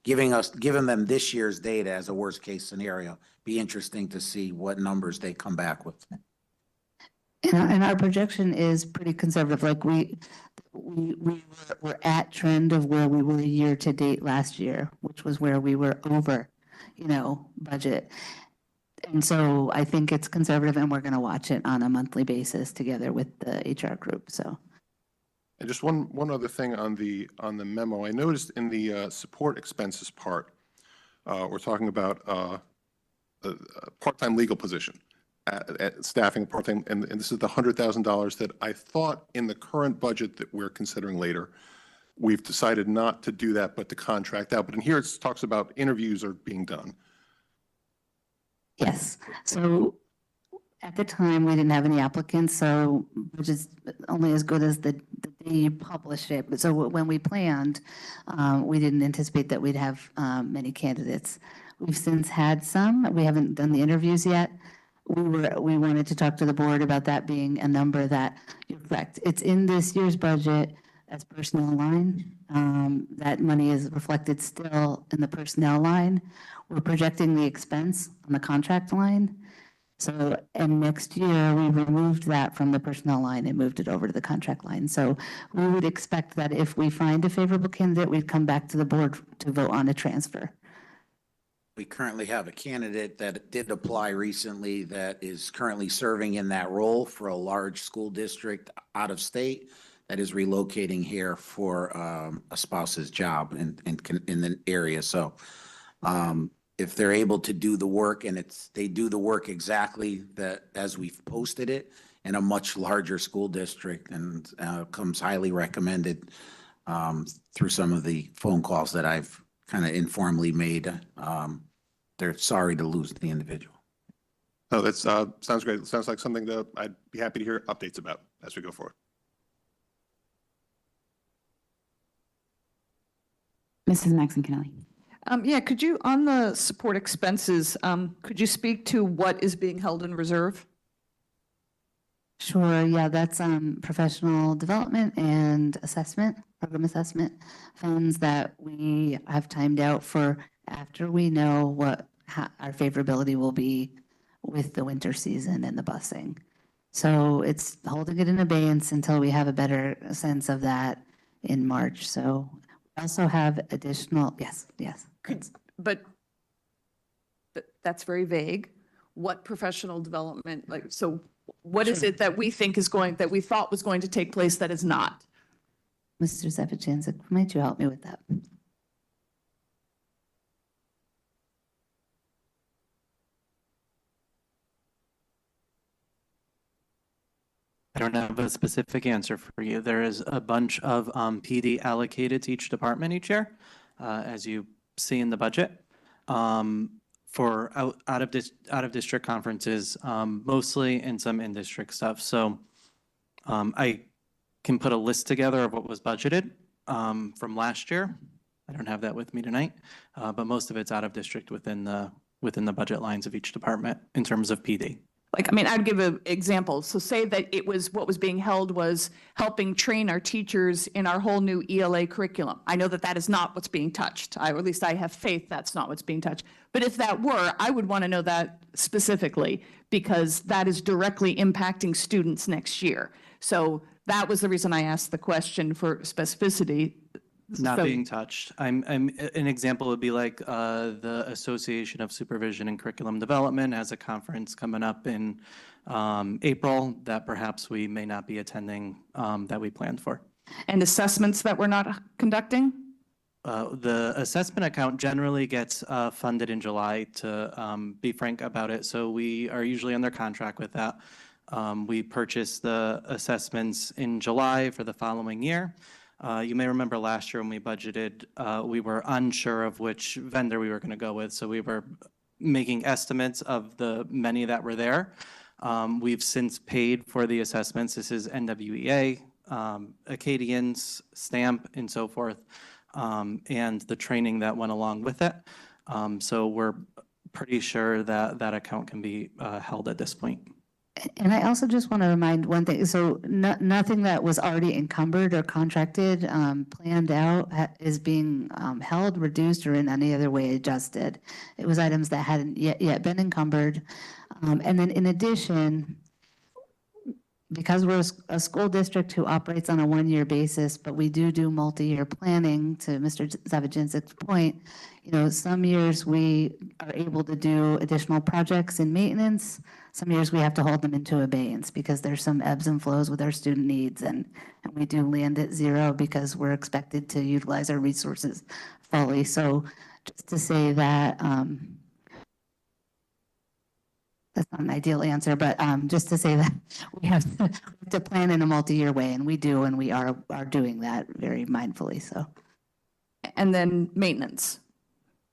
giving them this year's data as a worst case scenario, be interesting to see what numbers they come back with. And our projection is pretty conservative. Like we're at trend of where we were year to date last year, which was where we were over, budget. And so I think it's conservative, and we're going to watch it on a monthly basis together with the HR group. So. And just one other thing on the memo, I noticed in the support expenses part, we're talking about a part-time legal position. At staffing part-time, and this is the $100,000 that I thought in the current budget that we're considering later, we've decided not to do that, but to contract out. But in here, it talks about interviews are being done. Yes. So at the time, we didn't have any applicants, so which is only as good as the day you publish it. But so when we planned, we didn't anticipate that we'd have many candidates. We've since had some. We haven't done the interviews yet. We wanted to talk to the board about that being a number that, you're correct, it's in this year's budget as personnel line. That money is reflected still in the personnel line. We're projecting the expense on the contract line. So, and next year, we removed that from the personnel line and moved it over to the contract line. So we would expect that if we find a favorable candidate, we'd come back to the board to vote on a transfer. We currently have a candidate that did apply recently that is currently serving in that role for a large school district out of state that is relocating here for a spouse's job in the area. So if they're able to do the work, and they do the work exactly that as we've posted it in a much larger school district, and comes highly recommended through some of the phone calls that I've kind of informally made, they're sorry to lose the individual. No, that sounds great. It sounds like something that I'd be happy to hear updates about as we go forward. Mrs. Maxon Kennelly. Yeah, could you, on the support expenses, could you speak to what is being held in reserve? Sure, yeah, that's professional development and assessment, program assessment funds that we have timed out for after we know what our favorability will be with the winter season and the busing. So it's holding it in abeyance until we have a better sense of that in March. So we also have additional, yes. But that's very vague. What professional development, so what is it that we think that we thought was going to take place that is not? Mr. Zevichansik, might you help me with that? I don't have a specific answer for you. There is a bunch of PD allocated to each department each year, as you see in the budget. For out of district conferences, mostly, and some in-district stuff. So I can put a list together of what was budgeted from last year. I don't have that with me tonight, but most of it's out of district within the budget lines of each department in terms of PD. Like, I mean, I'd give an example. So say that it was, what was being held was helping train our teachers in our whole new ELA curriculum. I know that that is not what's being touched, or at least I have faith that's not what's being touched. But if that were, I would want to know that specifically, because that is directly impacting students next year. So that was the reason I asked the question for specificity. Not So- being touched. An example would be like the Association of Supervision and Curriculum Development has a conference coming up in April that perhaps we may not be attending that we planned for. And assessments that we're not conducting? The assessment account generally gets funded in July, to be frank about it. So we are usually under contract with that. We purchase the assessments in July for the following year. You may remember last year when we budgeted, we were unsure of which vendor we were going to go with. So we were making estimates of the many that were there. We've since paid for the assessments. This is NWEA, Acadians, STAMP, and so forth, and the training that went along with it. So we're pretty sure that that account can be held at this point. And I also just want to remind one thing, so nothing that was already encumbered or contracted, planned out is being held, reduced, or in any other way adjusted. It was items that hadn't yet been encumbered. And then in addition, because we're a school district who operates on a one-year basis, but we do multi-year planning, to Mr. Zavajinsic's point, you know, some years we are able to do additional projects in maintenance. Some years we have to hold them into abeyance because there's some ebbs and flows with our student needs, and we do land at zero because we're expected to utilize our resources fully. So just to say that, that's not an ideal answer, but just to say that we have to plan in a multi-year way, and we do, and we are doing that very mindfully, so. And then maintenance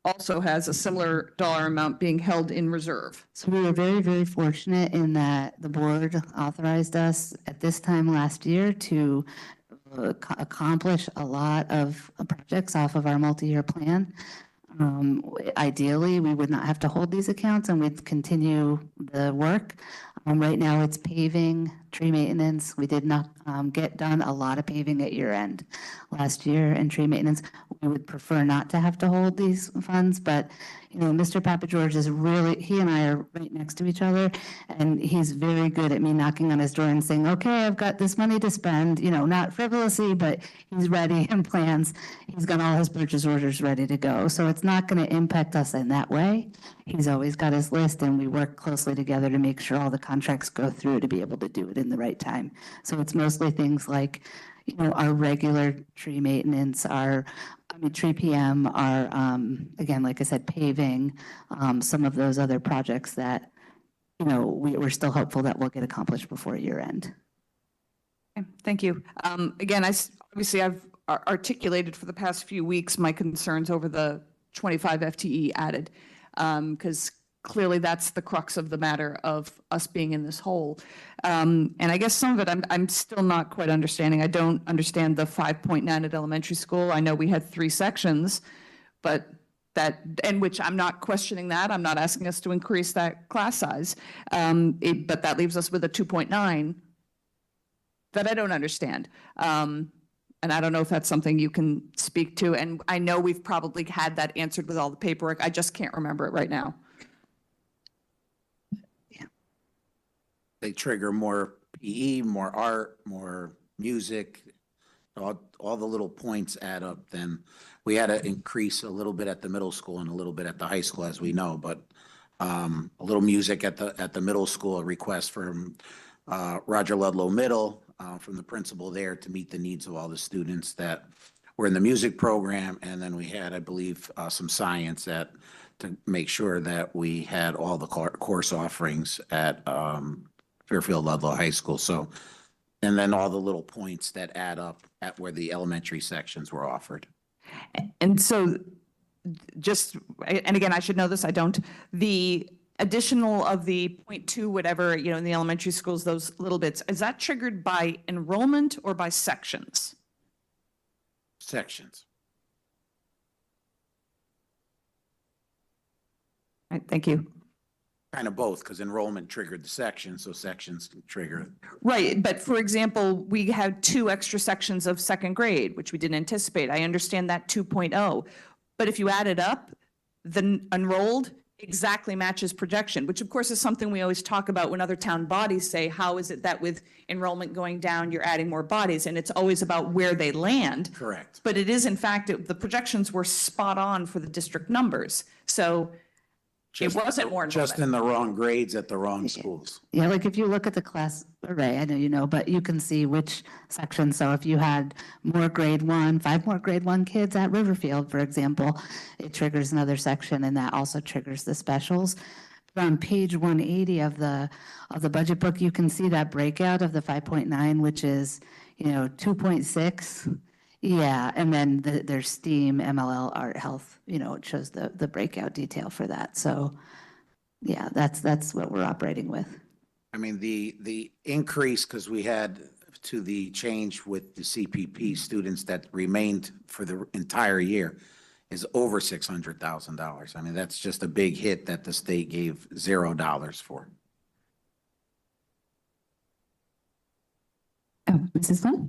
also has a similar dollar amount being held in reserve. So we were very, very fortunate in that the board authorized us at this time last year to accomplish a lot of projects off of our multi-year plan. Ideally, we would not have to hold these accounts and we'd continue the work. Right now it's paving, tree maintenance. We did not get done a lot of paving at year end last year, and tree maintenance. We would prefer not to have to hold these funds, but you know, Mr. Papageorge is really, he and I are right next to each other, and he's very good at me knocking on his door and saying, okay, I've got this money to spend, you know, not frivolously, but he's ready and plans. He's got all his purchase orders ready to go. So it's not going to impact us in that way. He's always got his list, and we work closely together to make sure all the contracts go through to be able to do it in the right time. So it's mostly things like, you know, our regular tree maintenance, tree PM, our, again, like I said, paving, some of those other projects that, you know, we're still hopeful that we'll get accomplished before year end. Okay, thank you. Again, obviously I've articulated for the past few weeks my concerns over the 25 FTE added, because clearly that's the crux of the matter of us being in this hole. And I guess some of it I'm still not quite understanding. I don't understand the 5.9 at elementary school. I know we had 3 sections, but and which I'm not questioning that. I'm not asking us to increase that class size. But that leaves us with a 2.9 that I don't understand. And I don't know if that's something you can speak to. And I know we've probably had that answered with all the paperwork. I just can't remember it right now. They trigger more PE, more art, more music. All the little points add up. Then we had to increase a little bit at the middle school and a little bit at the high school, as we know. But a little music at the middle school, a request from Roger Ludlow Middle, from the principal there, to meet the needs of all the students that were in the music program. And then we had, I believe, some science to make sure that we had all the course offerings at Fairfield Ludlow High School. So, and then all the little points that add up at where the elementary sections were offered. And so just, and again, I should know this, I don't, the additional of the 0.2, whatever, you know, in the elementary schools, those little bits, is that triggered by enrollment or by sections? Sections. All right, thank you. Kind of both, because enrollment triggered the section, so sections trigger. Right, but for example, we had 2 extra sections of second grade, which we didn't anticipate. I understand that 2.0. But if you add it up, the enrolled exactly matches projection, which of course is something we always talk about when other town bodies say, how is it that with enrollment going down, you're adding more bodies? And it's always about where they land. Correct. But it is, in fact, the projections were spot on for the district numbers. So it wasn't more Just enrollment. in the wrong grades at the wrong schools. Yeah, like if you look at the class array, I know you know, but you can see which section. So if you had more grade 1, 5 more grade 1 kids at Riverfield, for example, it triggers another section, and that also triggers the specials. On page 180 of the budget book, you can see that breakout of the 5.9, which is, 2.6. Yeah, and then there's STEAM, MLL, art, health, it shows the breakout detail for that. So yeah, that's what we're operating with. I mean, the increase, because we had to the change with the CPP students that remained for the entire year, is over $600,000. I mean, that's just a big hit that the state gave $0 for. Oh, Mrs. Flynn?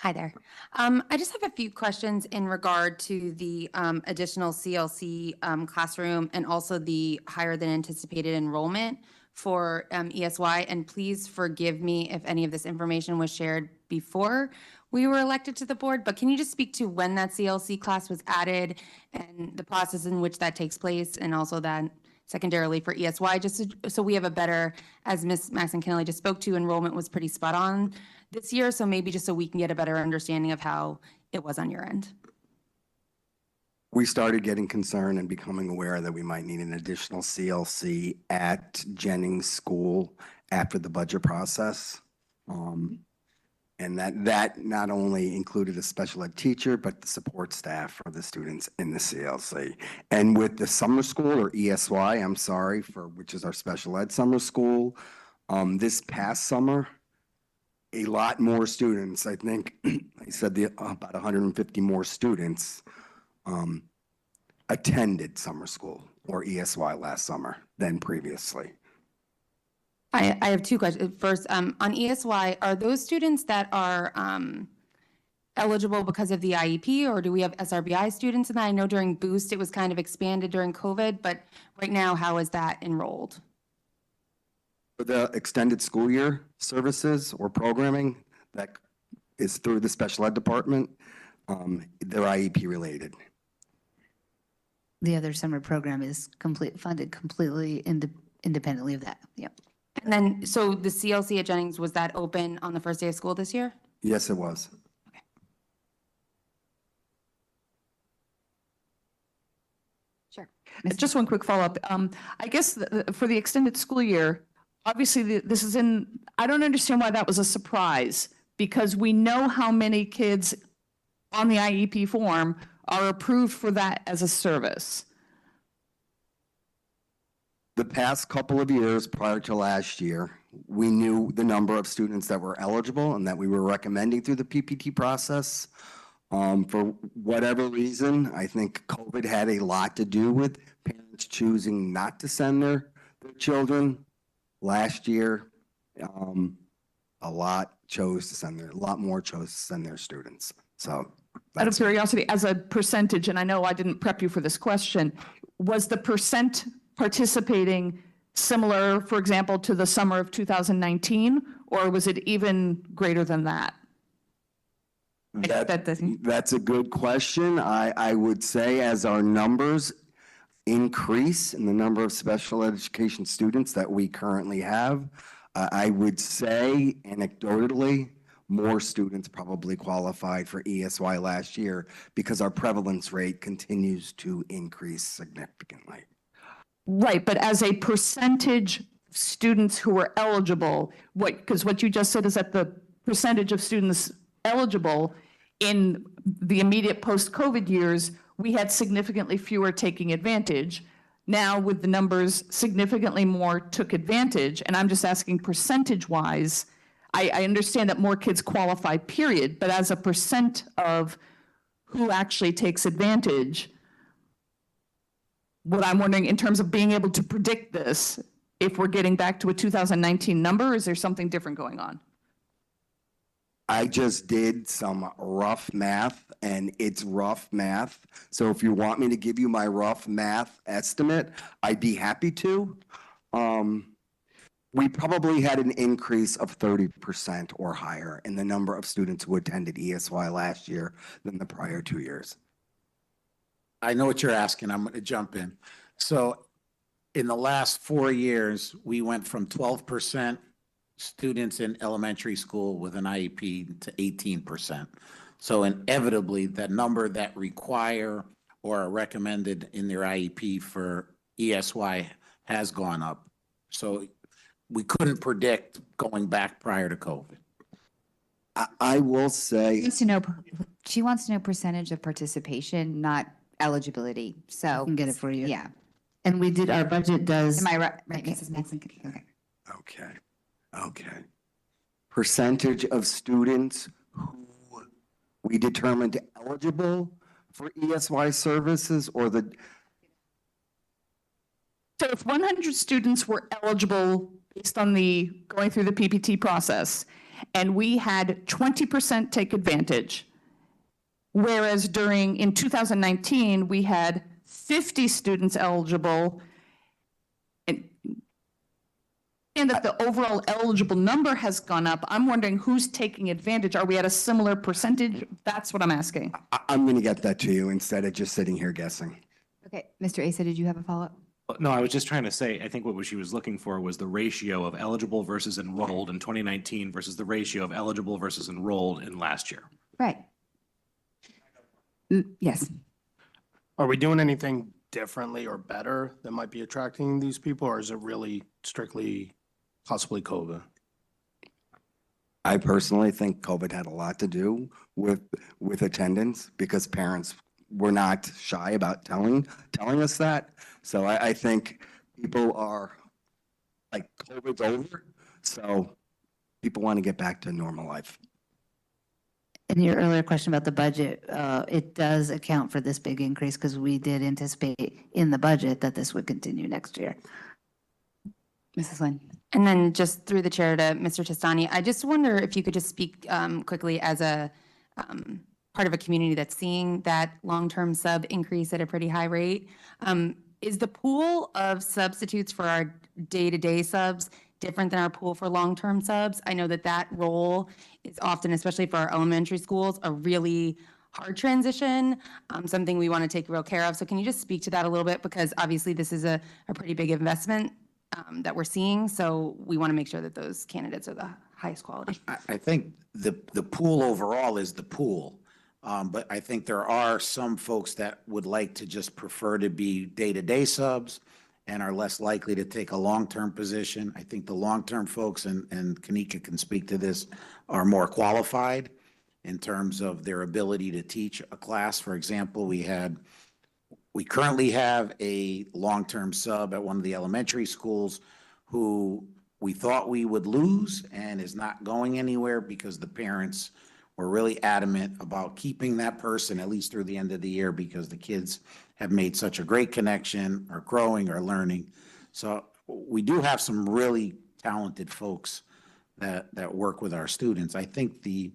Hi there. I just have a few questions in regard to the additional CLC classroom and also the higher than anticipated enrollment for ESY. And please forgive me if any of this information was shared before we were elected to the board, but can you just speak to when that CLC class was added and the process in which that takes place, and also then secondarily for ESY, just so we have a better, as Ms. Maxon-Kennelly just spoke to, enrollment was pretty spot on this year, so maybe just so we can get a better understanding of how it was on your end. We started getting concerned and becoming aware that we might need an additional CLC at Jennings School after the budget process. And that not only included a special ed teacher, but the support staff for the students in the CLC. And with the summer school, or ESY, I'm sorry, which is our special ed summer school, this past summer, a lot more students, I think, I said about 150 more students attended summer school or ESY last summer than previously. I have 2 questions. First, on ESY, are those students that are eligible because of the IEP, or do we have SRBI students in that? I know during Boost, it was kind of expanded during COVID, but right now, how is that enrolled? For the extended school year services or programming that is through the special ed department, they're IEP related. The other summer program is funded completely independently of that. Yep. And then, so the CLC at Jennings, was that open on the first day of school this year? Yes, it was. Sure. Just one quick follow-up. I guess for the extended school year, obviously this is I don't understand why that was a surprise, because we know how many kids on the IEP form are approved for that as a service. The past couple of years prior to last year, we knew the number of students that were eligible and that we were recommending through the PPT process. For whatever reason, I think COVID had a lot to do with parents choosing not to send their children. Last year, a lot more chose to send their students. So out of curiosity, as a percentage, and I know I didn't prep you for this question, was the percent participating similar, for example, to the summer of 2019, or was it even greater than that? That's a good question. I would say as our numbers increase in the number of special education students that we currently have, I would say anecdotally, more students probably qualified for ESY last year because our prevalence rate continues to increase significantly. Right, but as a percentage of students who were eligible, because what you just said is that the percentage of students eligible in the immediate post-COVID years, we had significantly fewer taking advantage. Now with the numbers, significantly more took advantage, and I'm just asking percentage-wise, I understand that more kids qualify, period, but as a percent of who actually takes advantage, what I'm wondering in terms of being able to predict this, if we're getting back to a 2019 number, is there something different going on? I just did some rough math, and it's rough math. So if you want me to give you my rough math estimate, I'd be happy to. We probably had an increase of 30% or higher in the number of students who attended ESY last year than the prior 2 years. I know what you're asking. I'm going to jump in. So in the last 4 years, we went from 12% students in elementary school with an IEP to 18%. So inevitably, that number that require or are recommended in their IEP for ESY has gone up. So we couldn't predict going back prior to COVID. I will say, She wants to know percentage of participation, not eligibility. So. I can get it for you. Yeah. And we did, our budget does. Am I right, Okay. Mrs. Maxon? Okay. okay. Percentage of students who we determined eligible for ESY services, or the, So if 100 students were eligible based on the, going through the PPT process, and we had 20% take advantage, whereas in 2019, we had 50 students eligible, and that the overall eligible number has gone up, I'm wondering who's taking advantage? Are we at a similar percentage? That's what I'm asking. I'm going to get that to you instead of just sitting here guessing. Okay, Mr. Asa, did you have a follow-up? No, I was just trying to say, I think what she was looking for was the ratio of eligible versus enrolled in 2019 versus the ratio of eligible versus enrolled in last year. Right. Yes. Are we doing anything differently or better that might be attracting these people, or is it really strictly possibly COVID? I personally think COVID had a lot to do with attendance, because parents were not shy about telling us that. So I think people are like, COVID's over, so people want to get back to normal life. In your earlier question about the budget, it does account for this big increase because we did anticipate in the budget that this would continue next year. Mrs. Lynn. And then just through the chair to Mr. Testani, I just wonder if you could just speak quickly as a part of a community that's seeing that long-term sub increase at a pretty high rate. Is the pool of substitutes for our day-to-day subs different than our pool for long-term subs? I know that role is often, especially for our elementary schools, a really hard transition, something we want to take real care of. So can you just speak to that a little bit? Because obviously this is a pretty big investment that we're seeing. So we want to make sure that those candidates are the highest quality. I think the pool overall is the pool. But I think there are some folks that would like to just prefer to be day-to-day subs and are less likely to take a long-term position. I think the long-term folks, and Kanika can speak to this, are more qualified in terms of their ability to teach a class. For example, we currently have a long-term sub at one of the elementary schools who we thought we would lose and is not going anywhere because the parents were really adamant about keeping that person at least through the end of the year because the kids have made such a great connection, are growing, are learning. So we do have some really talented folks that work with our students. I think the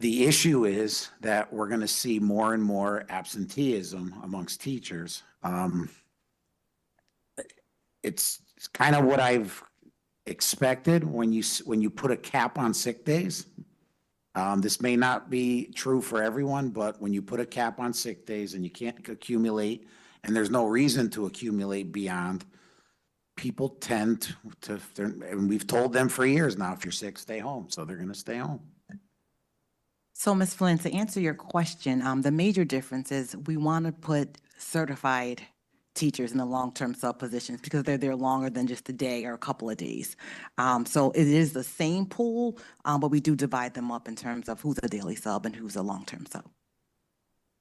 issue is that we're going to see more and more absenteeism amongst teachers. It's kind of what I've expected when you put a cap on sick days. This may not be true for everyone, but when you put a cap on sick days and you can't accumulate, and there's no reason to accumulate beyond, people tend to, and we've told them for years now, if you're sick, stay home. So they're going to stay home. So, Ms. Flynn, to answer your question, the major difference is we want to put certified teachers in the long-term sub positions because they're there longer than just a day or a couple of days. So it is the same pool, but we do divide them up in terms of who's a daily sub and who's a long-term sub.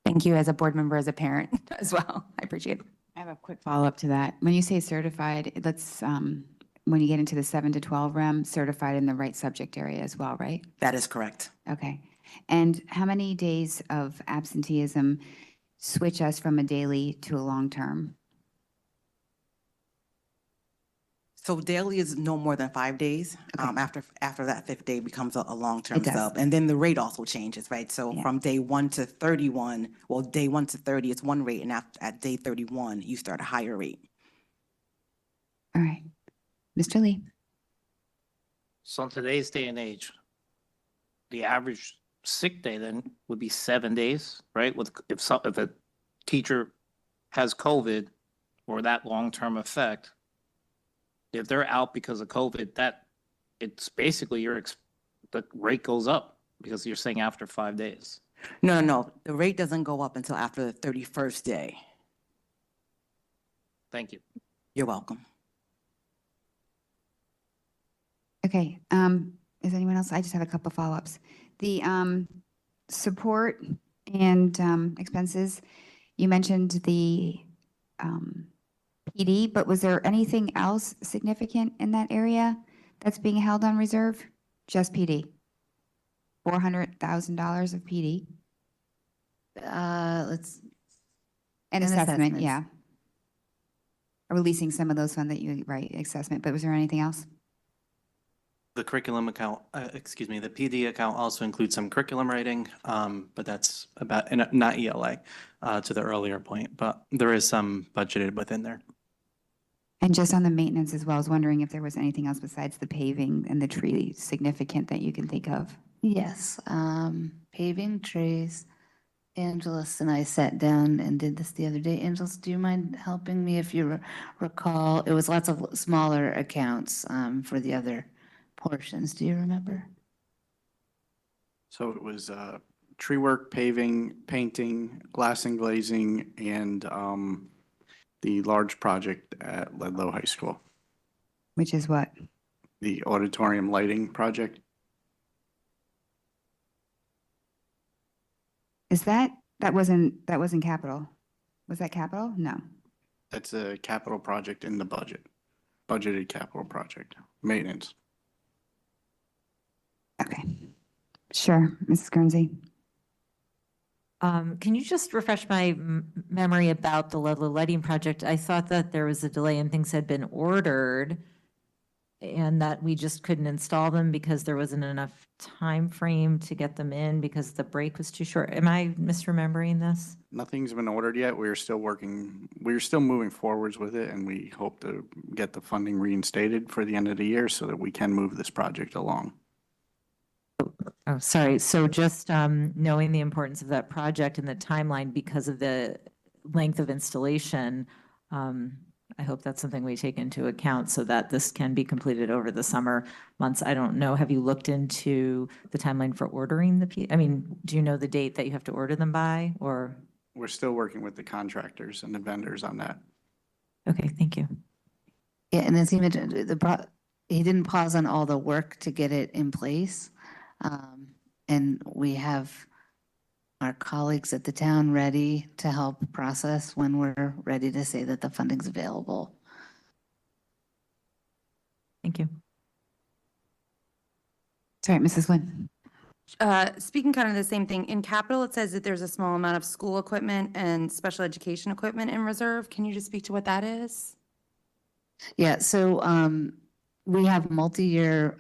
Thank you as a board member, as a parent as well. I appreciate it. I have a quick follow-up to that. When you say certified, when you get into the 7 to 12 realm, certified in the right subject area as well, right? That is correct. Okay. And how many days of absenteeism switch us from a daily to a long-term? So daily is no more than 5 days. Okay. After that fifth day becomes a long-term It does. sub. And then the rate also changes, right? So Yeah. from day 1 to 31, well, day 1 to 30, it's one rate, and at day 31, you start a higher rate. All right. Mr. Lee? So in today's day and age, the average sick day then would be 7 days, right? If a teacher has COVID or that long-term effect, if they're out because of COVID, it's basically the rate goes up because you're saying after 5 days. No. The rate doesn't go up until after the 31st day. Thank you. You're welcome. Okay, is anyone else? I just have a couple follow-ups. The support and expenses, you mentioned the PD, but was there anything else significant in that area that's being held on reserve? Just PD? $400,000 of PD? Let's. And And assessment, assessments. yeah. Releasing some of those funds that you, right, assessment, but was there anything else? The curriculum account, the PD account also includes some curriculum writing, but that's about, and not ELA, to the earlier point, but there is some budgeted within there. And just on the maintenance as well, I was wondering if there was anything else besides the paving and the tree significant that you can think of? Yes, paving trees. Angeles and I sat down and did this the other day. Angeles, do you mind helping me if you recall? It was lots of smaller accounts for the other portions. Do you remember? So it was tree work, paving, painting, glass and glazing, and the large project at Ludlow High School, Which is what? the auditorium lighting project. Is that wasn't capital? Was that capital? No. That's a capital project in the budget, budgeted capital project, maintenance. Okay. Sure, Mrs. Guernsey. Can you just refresh my memory about the Ludlow lighting project? I thought that there was a delay and things had been ordered and that we just couldn't install them because there wasn't enough time frame to get them in because the break was too short. Am I misremembering this? Nothing's been ordered yet. We're still moving forwards with it, and we hope to get the funding reinstated for the end of the year so that we can move this project along. Oh, sorry. So just knowing the importance of that project and the timeline because of the length of installation, I hope that's something we take into account so that this can be completed over the summer months. I don't know. Have you looked into the timeline for ordering do you know the date that you have to order them by, or? We're still working with the contractors and the vendors on that. Okay, thank you. Yeah, and as he mentioned, he didn't pause on all the work to get it in place. And we have our colleagues at the town ready to help process when we're ready to say that the funding's available. Thank you. Sorry, Mrs. Lynn. Speaking kind of the same thing, in capital, it says that there's a small amount of school equipment and special education equipment in reserve. Can you just speak to what that is? Yeah, so we have multi-year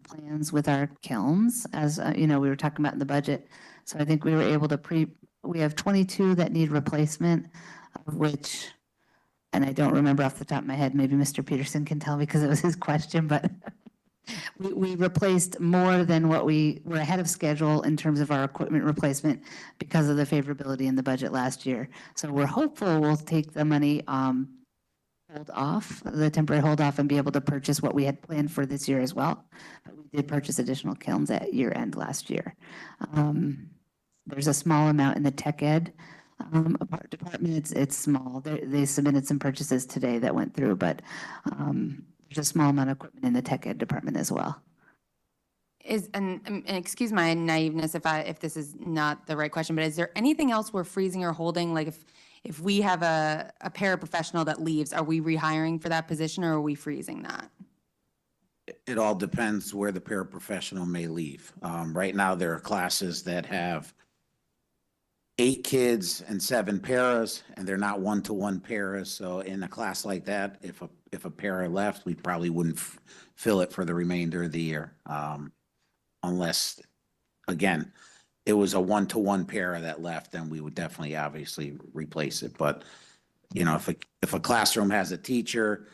plans with our kilns, as we were talking about in the budget. So I think we were able to we have 22 that need replacement, of which, and I don't remember off the top of my head, maybe Mr. Peterson can tell me because it was his question, but we replaced more than what we were ahead of schedule in terms of our equipment replacement because of the favorability in the budget last year. So we're hopeful we'll take the money the temporary hold off and be able to purchase what we had planned for this year as well. But we did purchase additional kilns at year end last year. There's a small amount in the tech ed department. It's small. They submitted some purchases today that went through, but there's a small amount of equipment in the tech ed department as well. And excuse my naiveness if this is not the right question, but is there anything else we're freezing or holding? Like if we have a paraprofessional that leaves, are we rehiring for that position or are we freezing that? It all depends where the paraprofessional may leave. Right now, there are classes that have 8 kids and 7 paras, and they're not one-to-one paras. So in a class like that, if a para left, we probably wouldn't fill it for the remainder of the year. Unless, again, it was a one-to-one para that left, then we would definitely obviously replace it. But, you know, if a classroom has a teacher,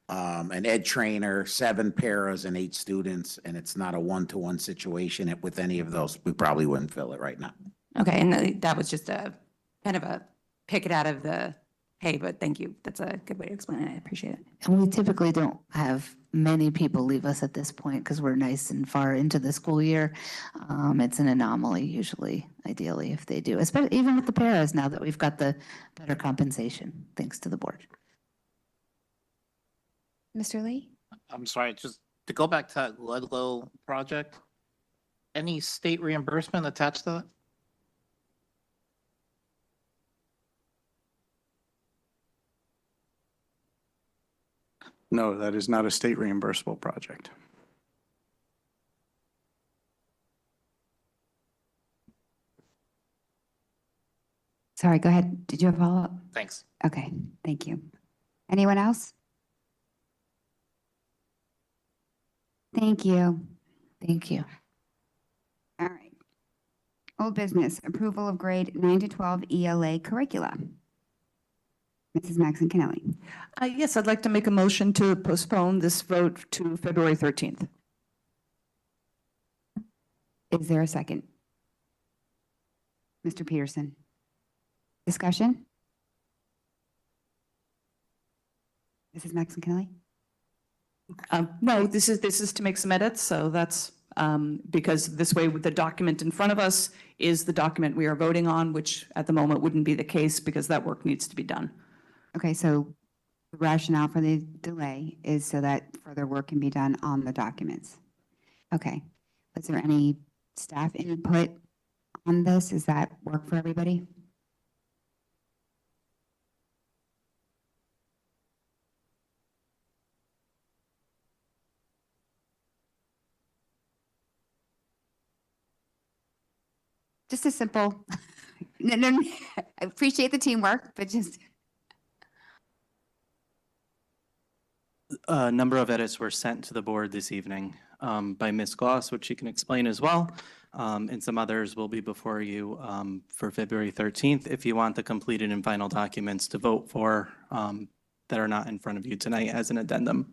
an ed trainer, 7 paras and 8 students, and it's not a one-to-one situation with any of those, we probably wouldn't fill it right now. Okay, and that was just a kind of a pick it out of the hay, but thank you. That's a good way to explain it. I appreciate it. And we typically don't have many people leave us at this point because we're nice and far into the school year. It's an anomaly usually, ideally, if they do, especially even with the paras now that we've got the better compensation, thanks to the board. Mr. Lee? I'm sorry, just to go back to that Ludlow project, any state reimbursement attached to that? No, that is not a state reimbursable project. Sorry, go ahead. Did you have a follow-up? Thanks. Okay, thank you. Anyone else? Thank you. Thank you. All right. Old business, approval of grade 9 to 12 ELA curricula. Mrs. Maxon Kennelly. Yes, I'd like to make a motion to postpone this vote to February 13th. Is there a second? Mr. Peterson. Discussion? Mrs. Maxon Kennelly? No, this is to make some edits, so that's because this way the document in front of us is the document we are voting on, which at the moment wouldn't be the case because that work needs to be done. Okay, so the rationale for the delay is so that further work can be done on the documents. Okay. Is there any staff input on this? Does that work for everybody? Just a simple, no, I appreciate the teamwork, but just. A number of edits were sent to the board this evening by Ms. Goss, which she can explain as well. And some others will be before you for February 13th if you want the completed and final documents to vote for that are not in front of you tonight as an addendum.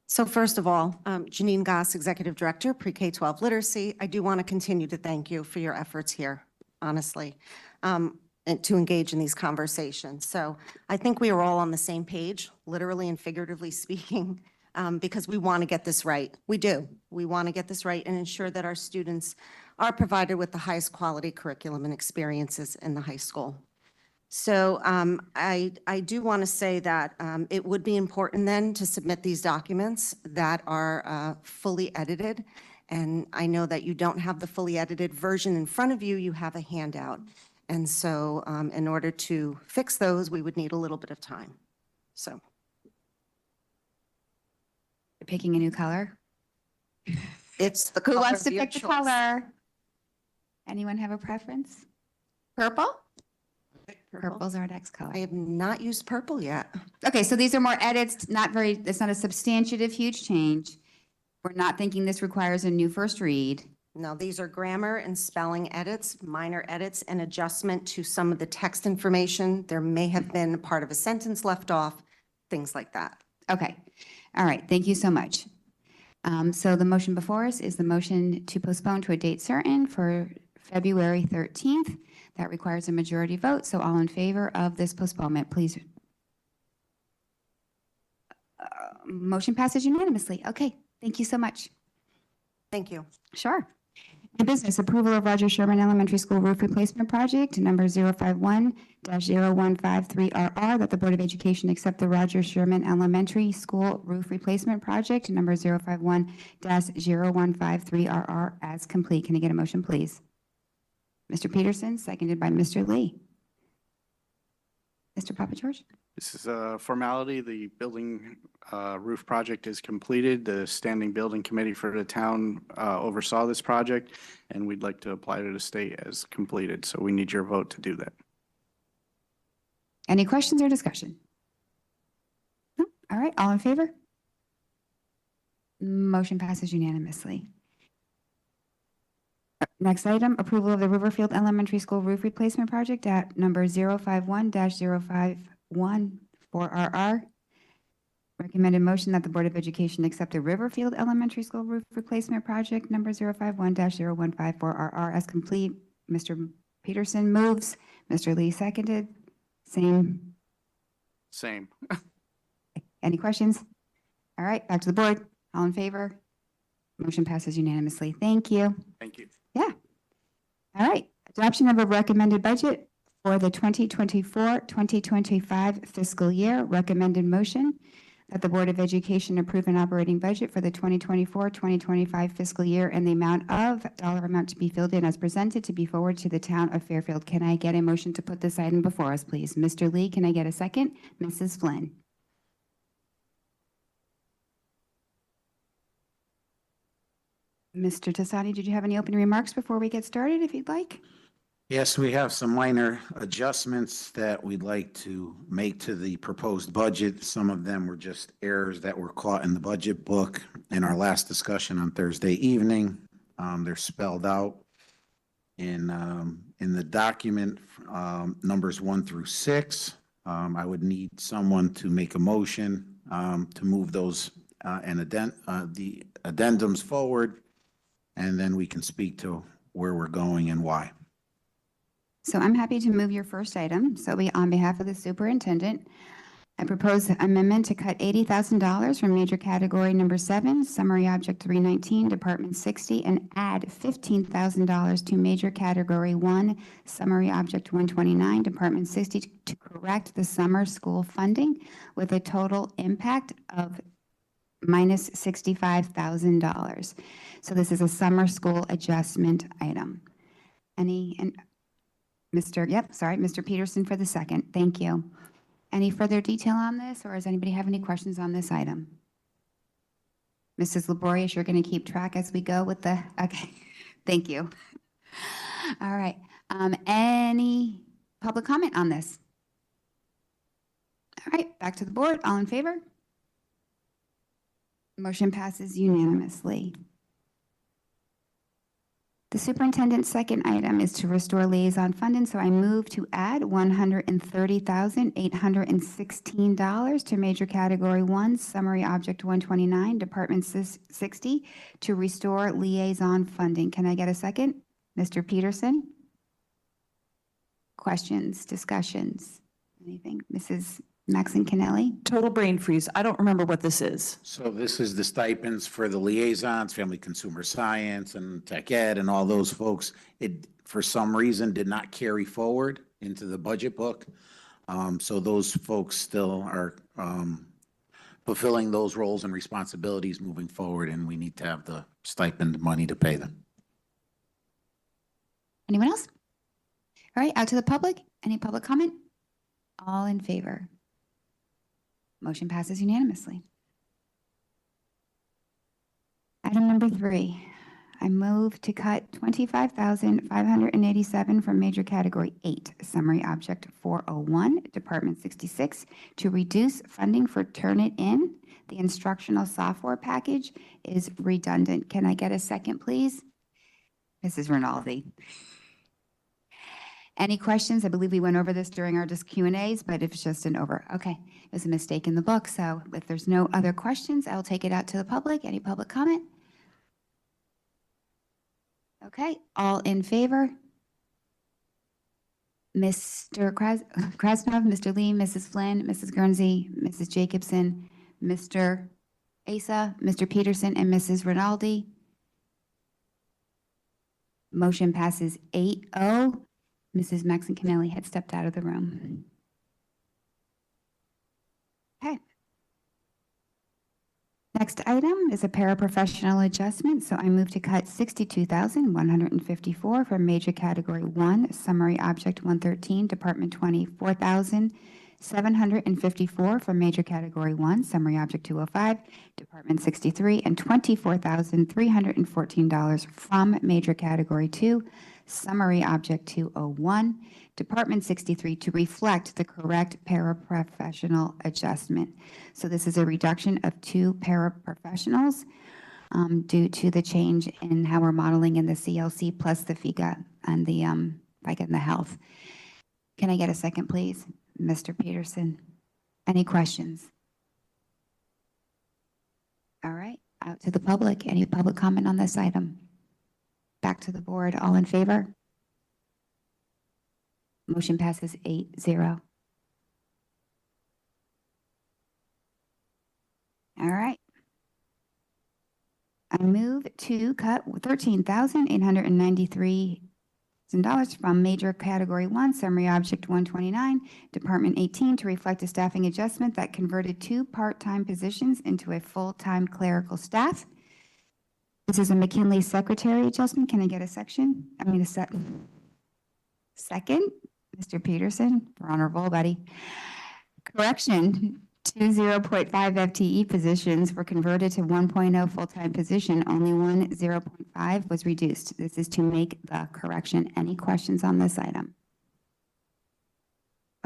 So first of all, Janine Goss, Executive Director, Pre-K-12 Literacy. I do want to continue to thank you for your efforts here, honestly, and to engage in these conversations. So I think we are all on the same page, literally and figuratively speaking, because we want to get this right. We do. We want to get this right and ensure that our students are provided with the highest quality curriculum and experiences in the high school. So I do want to say that it would be important then to submit these documents that are fully edited. And I know that you don't have the fully edited version in front of you, you have a handout. And so in order to fix those, we would need a little bit of time. So. You're picking a new color? It's the Who color wants to of your pick the choice. color? Anyone have a preference? Purple? Purple's our next color. I have not used purple yet. Okay, so these are more edits, it's not a substantive, huge change. We're not thinking this requires a new first read. No, these are grammar and spelling edits, minor edits, and adjustment to some of the text information. There may have been part of a sentence left off, things like that. Okay, all right, thank you so much. So the motion before us is the motion to postpone to a date certain for February 13th. That requires a majority vote, so all in favor of this postponement, please. Motion passes unanimously. Okay, thank you so much. Thank you. Sure. New business, approval of Roger Sherman Elementary School roof replacement project number 051-0153RR, that the Board of Education accept the Roger Sherman Elementary School roof replacement project number 051-0153RR as complete. Can I get a motion, please? Mr. Peterson, seconded by Mr. Lee. Mr. Papa George? This is a formality. The building roof project is completed. The standing building committee for the town oversaw this project, and we'd like to apply to the state as completed. So we need your vote to do that. Any questions or discussion? No? All right, all in favor? Motion passes unanimously. Next item, approval of the Riverfield Elementary School roof replacement project at number 051-051 4RR. Recommended motion that the Board of Education accept the Riverfield Elementary School roof replacement project number 051-015 4RR as complete. Mr. Peterson moves. Mr. Lee seconded. Same. Same. Any questions? All right, back to the board. All in favor? Motion passes unanimously. Thank you. Thank you. Yeah. All right. Adoption of a recommended budget for the 2024-2025 fiscal year. Recommended motion that the Board of Education approve an operating budget for the 2024-2025 fiscal year in the dollar amount to be filled in as presented to be forwarded to the town of Fairfield. Can I get a motion to put this item before us, please? Mr. Lee, can I get a second? Mrs. Flynn? Mr. Tassani, did you have any opening remarks before we get started, if you'd like? Yes, we have some minor adjustments that we'd like to make to the proposed budget. Some of them were just errors that were caught in the budget book in our last discussion on Thursday evening. They're spelled out in the document, numbers 1 through 6. I would need someone to make a motion to move those the addendums forward, and then we can speak to where we're going and why. So I'm happy to move your first item. So on behalf of the superintendent, I propose amendment to cut $80,000 from major category number 7, summary object 319, department 60, and add $15,000 to major category 1, summary object 129, department 60 to correct the summer school funding with a total impact of minus $65,000. So this is a summer school adjustment item. Mr. Peterson for the second. Thank you. Any further detail on this, or does anybody have any questions on this item? Mrs. Laborious, you're going to keep track as we go with the, okay, thank you. All right. Any public comment on this? All right, back to the board. All in favor? Motion passes unanimously. The superintendent's second item is to restore liaison funding, so I move to add $130,816 to major category 1, summary object 129, department 60 to restore liaison funding. Can I get a second? Mr. Peterson? Questions, discussions, anything? Mrs. Maxon Kennelly? Total brain freeze. I don't remember what this is. So this is the stipends for the liaisons, family consumer science and tech ed and all those folks. It, for some reason, did not carry forward into the budget book. So those folks still are fulfilling those roles and responsibilities moving forward, and we need to have the stipend money to pay them. Anyone else? All right, out to the public. Any public comment? All in favor? Motion passes unanimously. Item number 3, I move to cut $25,587 from major category 8, summary object 401, department 66, to reduce funding for Turnitin. The instructional software package is redundant. Can I get a second, please? Mrs. Rinaldi. Any questions? I believe we went over this during our Q&As, but it's just okay. It was a mistake in the book. So if there's no other questions, I'll take it out to the public. Any public comment? Okay, all in favor? Mr. Krasnov, Mr. Lee, Mrs. Flynn, Mrs. Guernsey, Mrs. Jacobson, Mr. Asa, Mr. Peterson, and Mrs. Rinaldi. Motion passes 8-0. Mrs. Maxon Kennelly had stepped out of the room. Okay. Next item is a paraprofessional adjustment. So I move to cut $62,154 from major category 1, summary object 113, department 20, $4,000 $754 from Major Category 1, Summary Object 205, Department 63, and $24,314 from Major Category 2, Summary Object 201, Department 63, to reflect the correct paraprofessional adjustment. So this is a reduction of 2 paraprofessionals due to the change in how we're modeling in the CLC plus the FICA and the FICA and the health. Can I get a second, please? Mr. Peterson, any questions? All right, out to the public. Any public comment on this item? Back to the board. All in favor? Motion passes 8-0. All right. I move to cut $13,893 from Major Category 1, Summary Object 129, Department 18, to reflect a staffing adjustment that converted 2 part-time positions into a full-time clerical staff. This is a McKinley secretary adjustment. Can I get a section? Second, Mr. Peterson, we're on a roll, buddy. Correction. 2 0.5 FTE positions were converted to 1.0 full-time position. Only one 0.5 was reduced. This is to make the correction. Any questions on this item?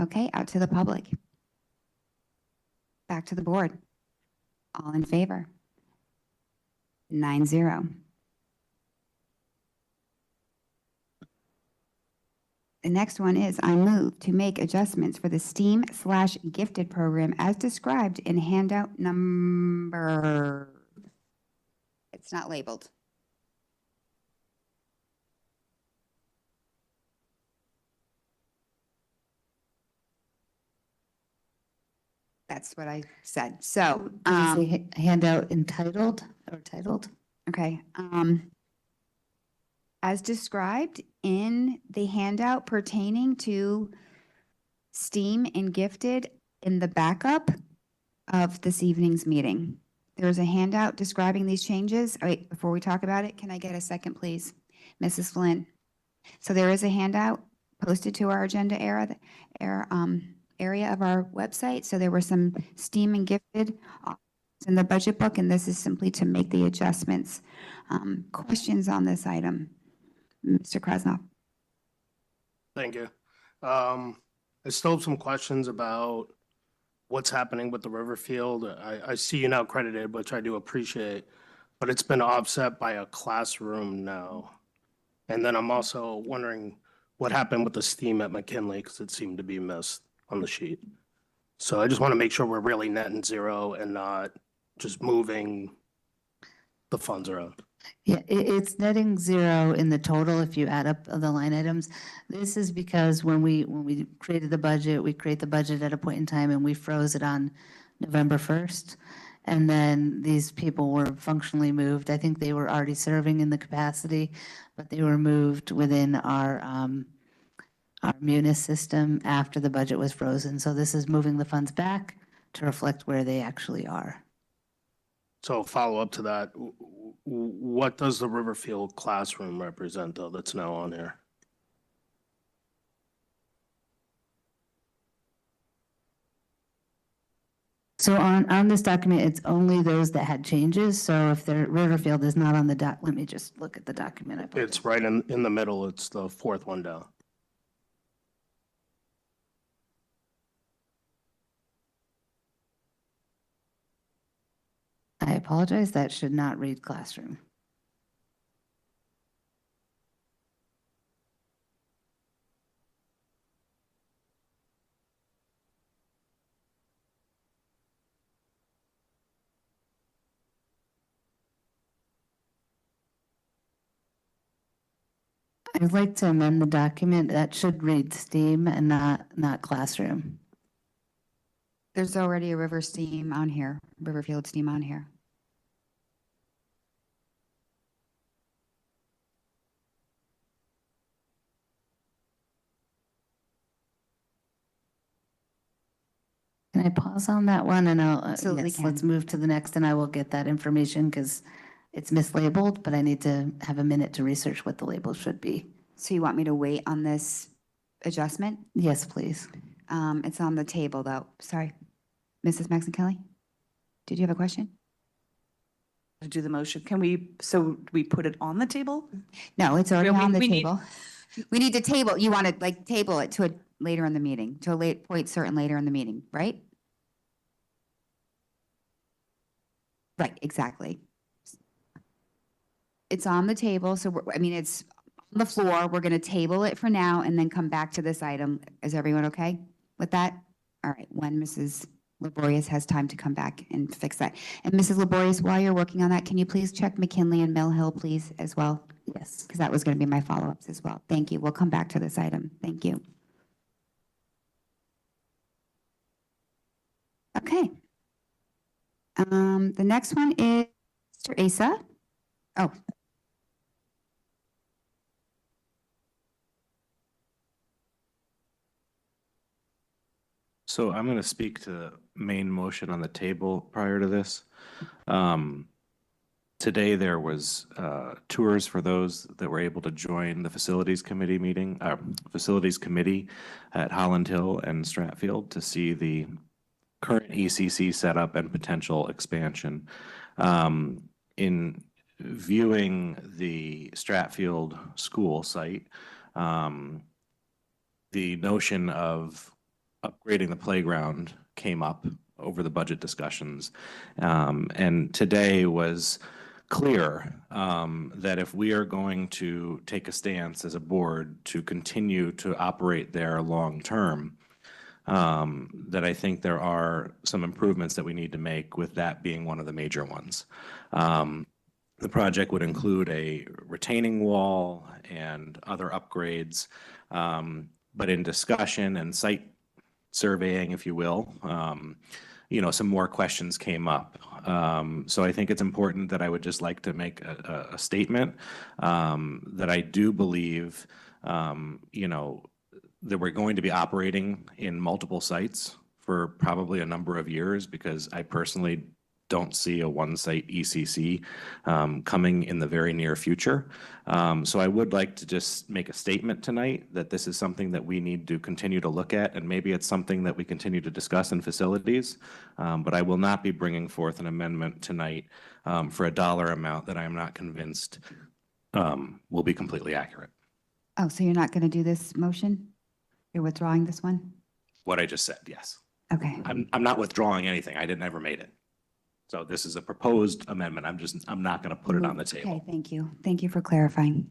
Okay, out to the public. Back to the board. All in favor? 9-0. The next one is I move to make adjustments for the STEAM/gifted program as described in handout number. It's not labeled. That's what I said. So, handout entitled or titled? Okay. As described in the handout pertaining to STEAM and gifted in the backup of this evening's meeting. There's a handout describing these changes. Oh, wait, before we talk about it, can I get a second, please? Mrs. Flynn. So there is a handout posted to our agenda area of our website. So there were some STEAM and gifted in the budget book, and this is simply to make the adjustments. Questions on this item? Mr. Krasnoff. Thank you. I still have some questions about what's happening with the Riverfield. I see you now credited, which I do appreciate, but it's been offset by a classroom now. And then I'm also wondering what happened with the STEAM at McKinley, because it seemed to be missed on the sheet. So I just want to make sure we're really netting zero and not just moving the funds around. Yeah, it's netting zero in the total if you add up the line items. This is because when we created the budget, we create the budget at a point in time and we froze it on November 1st. And then these people were functionally moved. I think they were already serving in the capacity, but they were moved within our Munis system after the budget was frozen. So this is moving the funds back to reflect where they actually are. So follow up to that, what does the Riverfield classroom represent though that's now on here? So on this document, it's only those that had changes. So if the Riverfield is not on the doc, let me just look at the document. It's right in the middle. It's the fourth one down. I apologize, that should not read classroom. I'd like to amend the document. That should read STEAM and not classroom. There's already a Riverfield STEAM on here. Can I pause on that one and I'll, Absolutely yes, can. let's move to the next and I will get that information because it's mislabeled, but I need to have a minute to research what the label should be. So you want me to wait on this adjustment? Yes, please. It's on the table, though. Sorry. Mrs. Maxon Kelly? Did you have a question? To do the motion, so we put it on the table? No, it's already We- on the we need- table. We need to table, you want to like table it to a later in the meeting, to a late point certain later in the meeting, right? Right, exactly. It's on the table, so I mean, it's on the floor. We're going to table it for now and then come back to this item. Is everyone okay with that? All right, when Mrs. Laborious has time to come back and fix that. And Mrs. Laborious, while you're working on that, can you please check McKinley and Mill Hill, please, as well? Yes. Because that was going to be my follow-ups as well. Thank you. We'll come back to this item. Thank you. Okay. The next one is Mr. Asa. Oh. So I'm going to speak to the main motion on the table prior to this. Today, there was tours for those that were able to join the facilities committee meeting, facilities committee at Holland Hill and Stratfield to see the current ECC setup and potential expansion. In viewing the Stratfield school site, the notion of upgrading the playground came up over the budget discussions. And today was clear that if we are going to take a stance as a board to continue to operate there long-term, that I think there are some improvements that we need to make, with that being one of the major ones. The project would include a retaining wall and other upgrades, but in discussion and site surveying, if you will, some more questions came up. So I think it's important that I would just like to make a statement that I do believe, that we're going to be operating in multiple sites for probably a number of years, because I personally don't see a one-site ECC coming in the very near future. So I would like to just make a statement tonight that this is something that we need to continue to look at, and maybe it's something that we continue to discuss in facilities, but I will not be bringing forth an amendment tonight for a dollar amount that I am not convinced will be completely accurate. Oh, so you're not going to do this motion? You're withdrawing this one? What I just said, yes. Okay. I'm not withdrawing anything. I never made it. So this is a proposed amendment. I'm not going to put it on the table. Okay, thank you. Thank you for clarifying.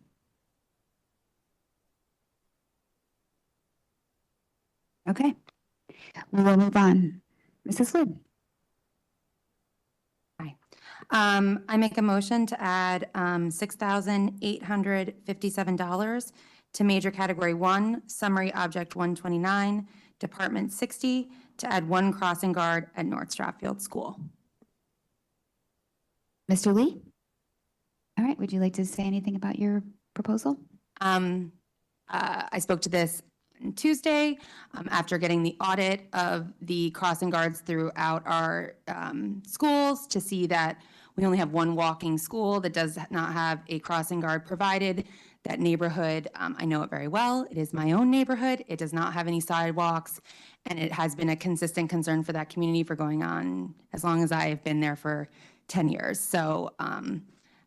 Okay, we will move on. Mrs. Lynn? I make a motion to add $6,857 to major category 1, summary object 129, department 60, to add 1 crossing guard at North Stratfield School. Mr. Lee? All right, would you like to say anything about your proposal? I spoke to this on Tuesday after getting the audit of the crossing guards throughout our schools to see that we only have 1 walking school that does not have a crossing guard provided. That neighborhood, I know it very well. It is my own neighborhood. It does not have any sidewalks, and it has been a consistent concern for that community for going on as long as I have been there, for 10 years. So I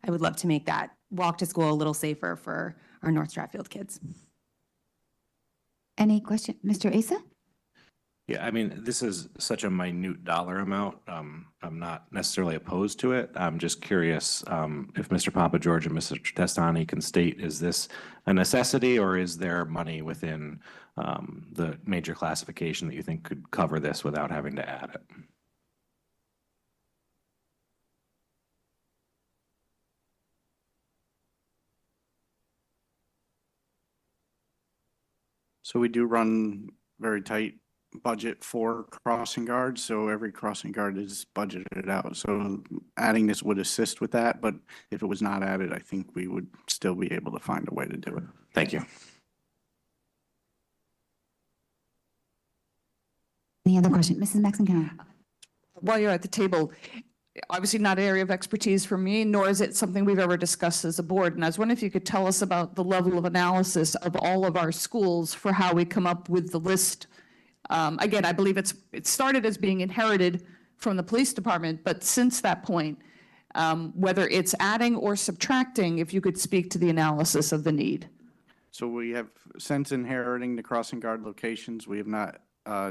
would love to make that walk to school a little safer for our North Stratfield kids. Any question? Mr. Asa? Yeah, I mean, this is such a minute dollar amount. I'm not necessarily opposed to it. I'm just curious if Mr. Papageorge and Mr. Testani can state, is this a necessity, or is there money within the major classification that you think could cover this without having to add it? So we do run very tight budget for crossing guards, so every crossing guard is budgeted out. So adding this would assist with that, but if it was not added, I think we would still be able to find a way to do it. Thank you. Any other question? Mrs. Maxon-Kelly? While you're at the table, obviously not an area of expertise for me, nor is it something we've ever discussed as a board. And I was wondering if you could tell us about the level of analysis of all of our schools for how we come up with the list Again, I believe it started as being inherited from the police department, but since that point, whether it's adding or subtracting, if you could speak to the analysis of the need. So we have, since inheriting the crossing guard locations, we have not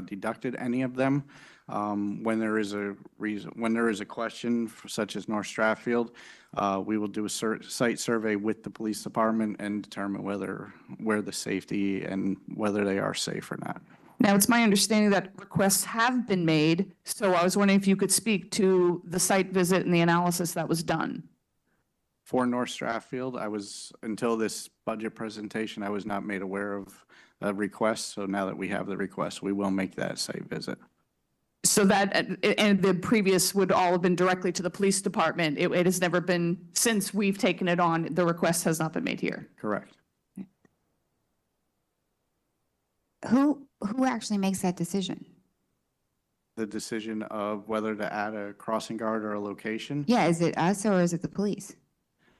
deducted any of them. When there is a reason, when there is a question such as North Stratfield, we will do a site survey with the police department and determine where the safety and whether they are safe or not. Now, it's my understanding that requests have been made, so I was wondering if you could speak to the site visit and the analysis that was done. For North Stratfield, until this budget presentation, I was not made aware of a request. So now that we have the request, we will make that site visit. So that, and the previous would all have been directly to the police department. It has never been, since we've taken it on, the request has not been made here. Correct. Who actually makes that decision? The decision of whether to add a crossing guard or a location. Yeah, is it us or is it the police?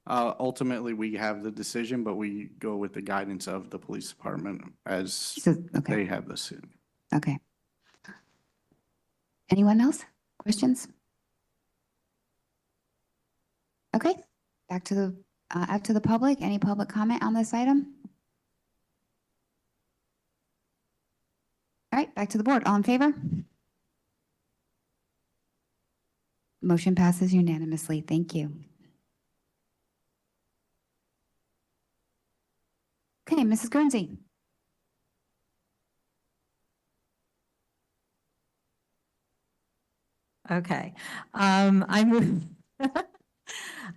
Ultimately, we have the decision, but we go with the guidance of the police department as they have the suit. Okay. Anyone else? Questions? Okay, back to the public. Any public comment on this item? All right, back to the board. All in favor? Motion passes unanimously. Thank you. Okay, Mrs. Guernsey. Okay. I move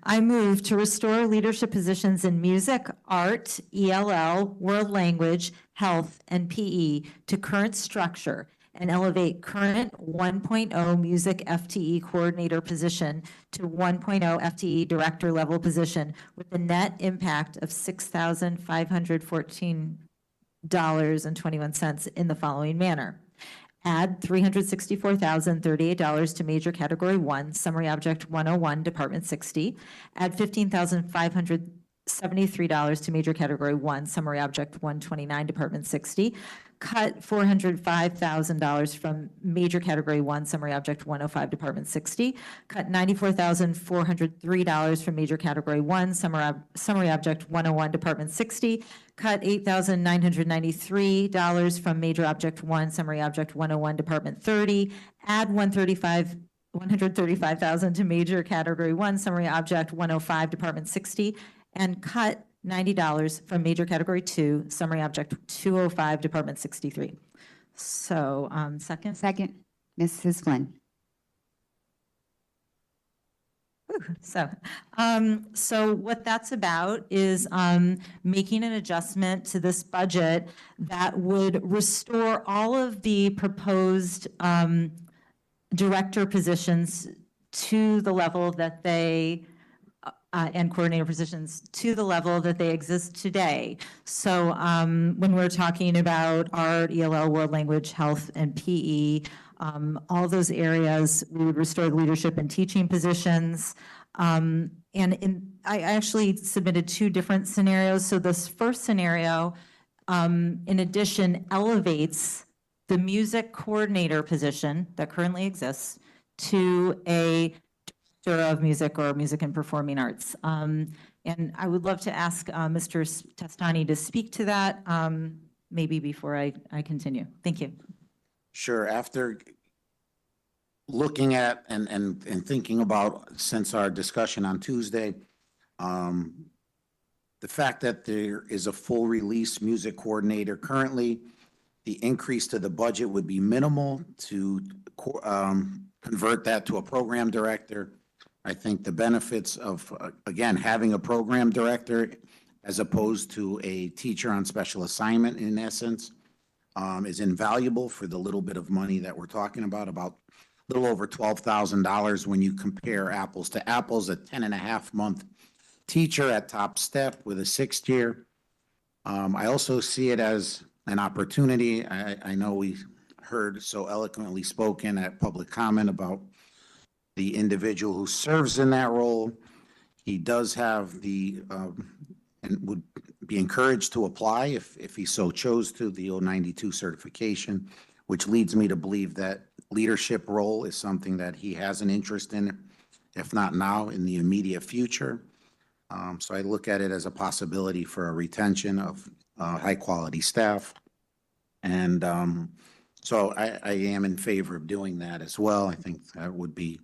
I move to restore leadership positions in music, art, ELL, world language, health, and PE to current structure and elevate current 1.0 music FTE coordinator position to 1.0 FTE director level position with a net impact of $6,514.21 in the following manner. Add $364,038 to major category 1, summary object 101, department 60. Add $15,573 to major category 1, summary object 129, department 60. Cut $405,000 from major category 1, summary object 105, department 60. Cut $94,403 from major category 1, summary object 101, department 60. Cut $8,993 from major object 1, summary object 101, department 30. Add $135,000 to major category 1, summary object 105, department 60, and cut $90 from major category 2, summary object 205, department 63. So, second? Second, Mrs. Flynn. So what that's about is making an adjustment to this budget that would restore all of the proposed director positions to the level that they and coordinator positions to the level that they exist today. So when we're talking about art, ELL, world language, health, and PE, all those areas, we would restore the leadership and teaching positions. I actually submitted 2 different scenarios. So this first scenario, in addition, elevates the music coordinator position that currently exists to a director of music or music and performing arts. And I would love to ask Mr. Testani to speak to that, maybe before I continue. Thank you. Sure. After looking at and thinking about, since our discussion on Tuesday, the fact that there is a full release music coordinator currently, the increase to the budget would be minimal to convert that to a program director. I think the benefits of, again, having a program director as opposed to a teacher on special assignment, in essence, is invaluable for the little bit of money that we're talking about a little over $12,000 when you compare apples to apples, a 10.5-month teacher at top step with a 6th year. I also see it as an opportunity. I know we heard so eloquently spoken at public comment about the individual who serves in that role. He does have the, and would be encouraged to apply if he so chose to, the 092 certification, which leads me to believe that leadership role is something that he has an interest in, if not now, in the immediate future. So I look at it as a possibility for a retention of high-quality staff. And so I am in favor of doing that as well. I think that would be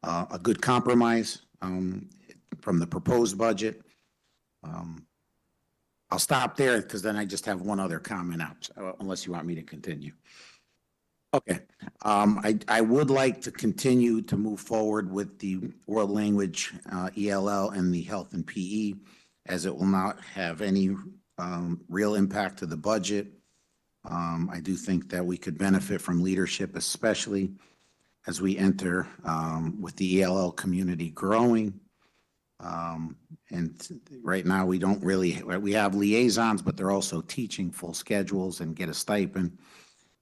a good compromise from the proposed budget. I'll stop there because then I just have one other comment out, unless you want me to continue. Okay. I would like to continue to move forward with the world language, ELL, and the health and PE, as it will not have any real impact to the budget. I do think that we could benefit from leadership, especially as we enter with the ELL community growing. And right now, we don't really, we have liaisons, but they're also teaching full schedules and get a stipend.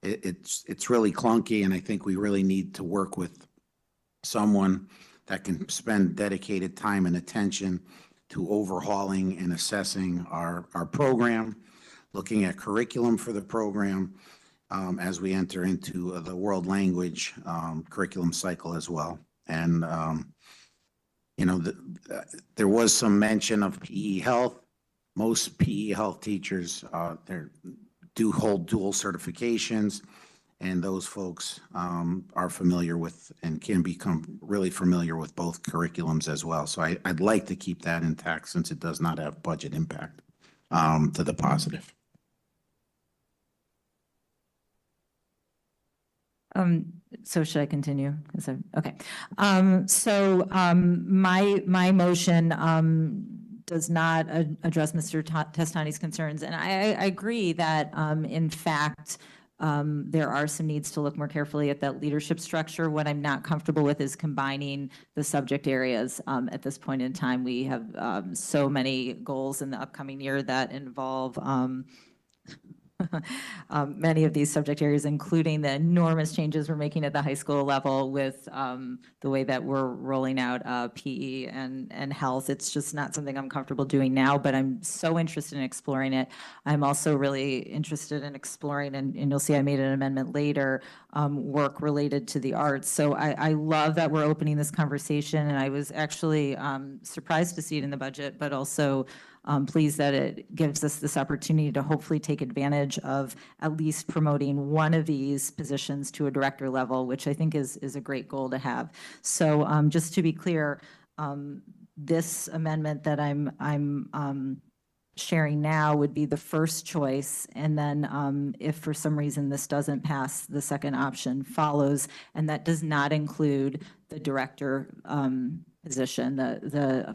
It's really clunky, and I think we really need to work with someone that can spend dedicated time and attention to overhauling and assessing our program, looking at curriculum for the program as we enter into the world language curriculum cycle as well. And you know, there was some mention of PE health. Most PE health teachers do hold dual certifications, and those folks are familiar with and can become really familiar with both curriculums as well. So I'd like to keep that intact since it does not have budget impact to the positive. So should I continue? Okay. My motion does not address Mr. Testani's concerns. And I agree that, in fact, there are some needs to look more carefully at that leadership structure. What I'm not comfortable with is combining the subject areas. At this point in time, we have so many goals in the upcoming year that involve many of these subject areas, including the enormous changes we're making at the high school level with the way that we're rolling out PE and health. It's just not something I'm comfortable doing now, but I'm so interested in exploring it. I'm also really interested in exploring, and you'll see I made an amendment later, work related to the arts. So I love that we're opening this conversation, and I was actually surprised to see it in the budget, but also pleased that it gives us this opportunity to hopefully take advantage of at least promoting one of these positions to a director level, which I think is a great goal to have. So just to be clear, this amendment that I'm sharing now would be the first choice, and then if for some reason this doesn't pass, the second option follows, and that does not include the director position,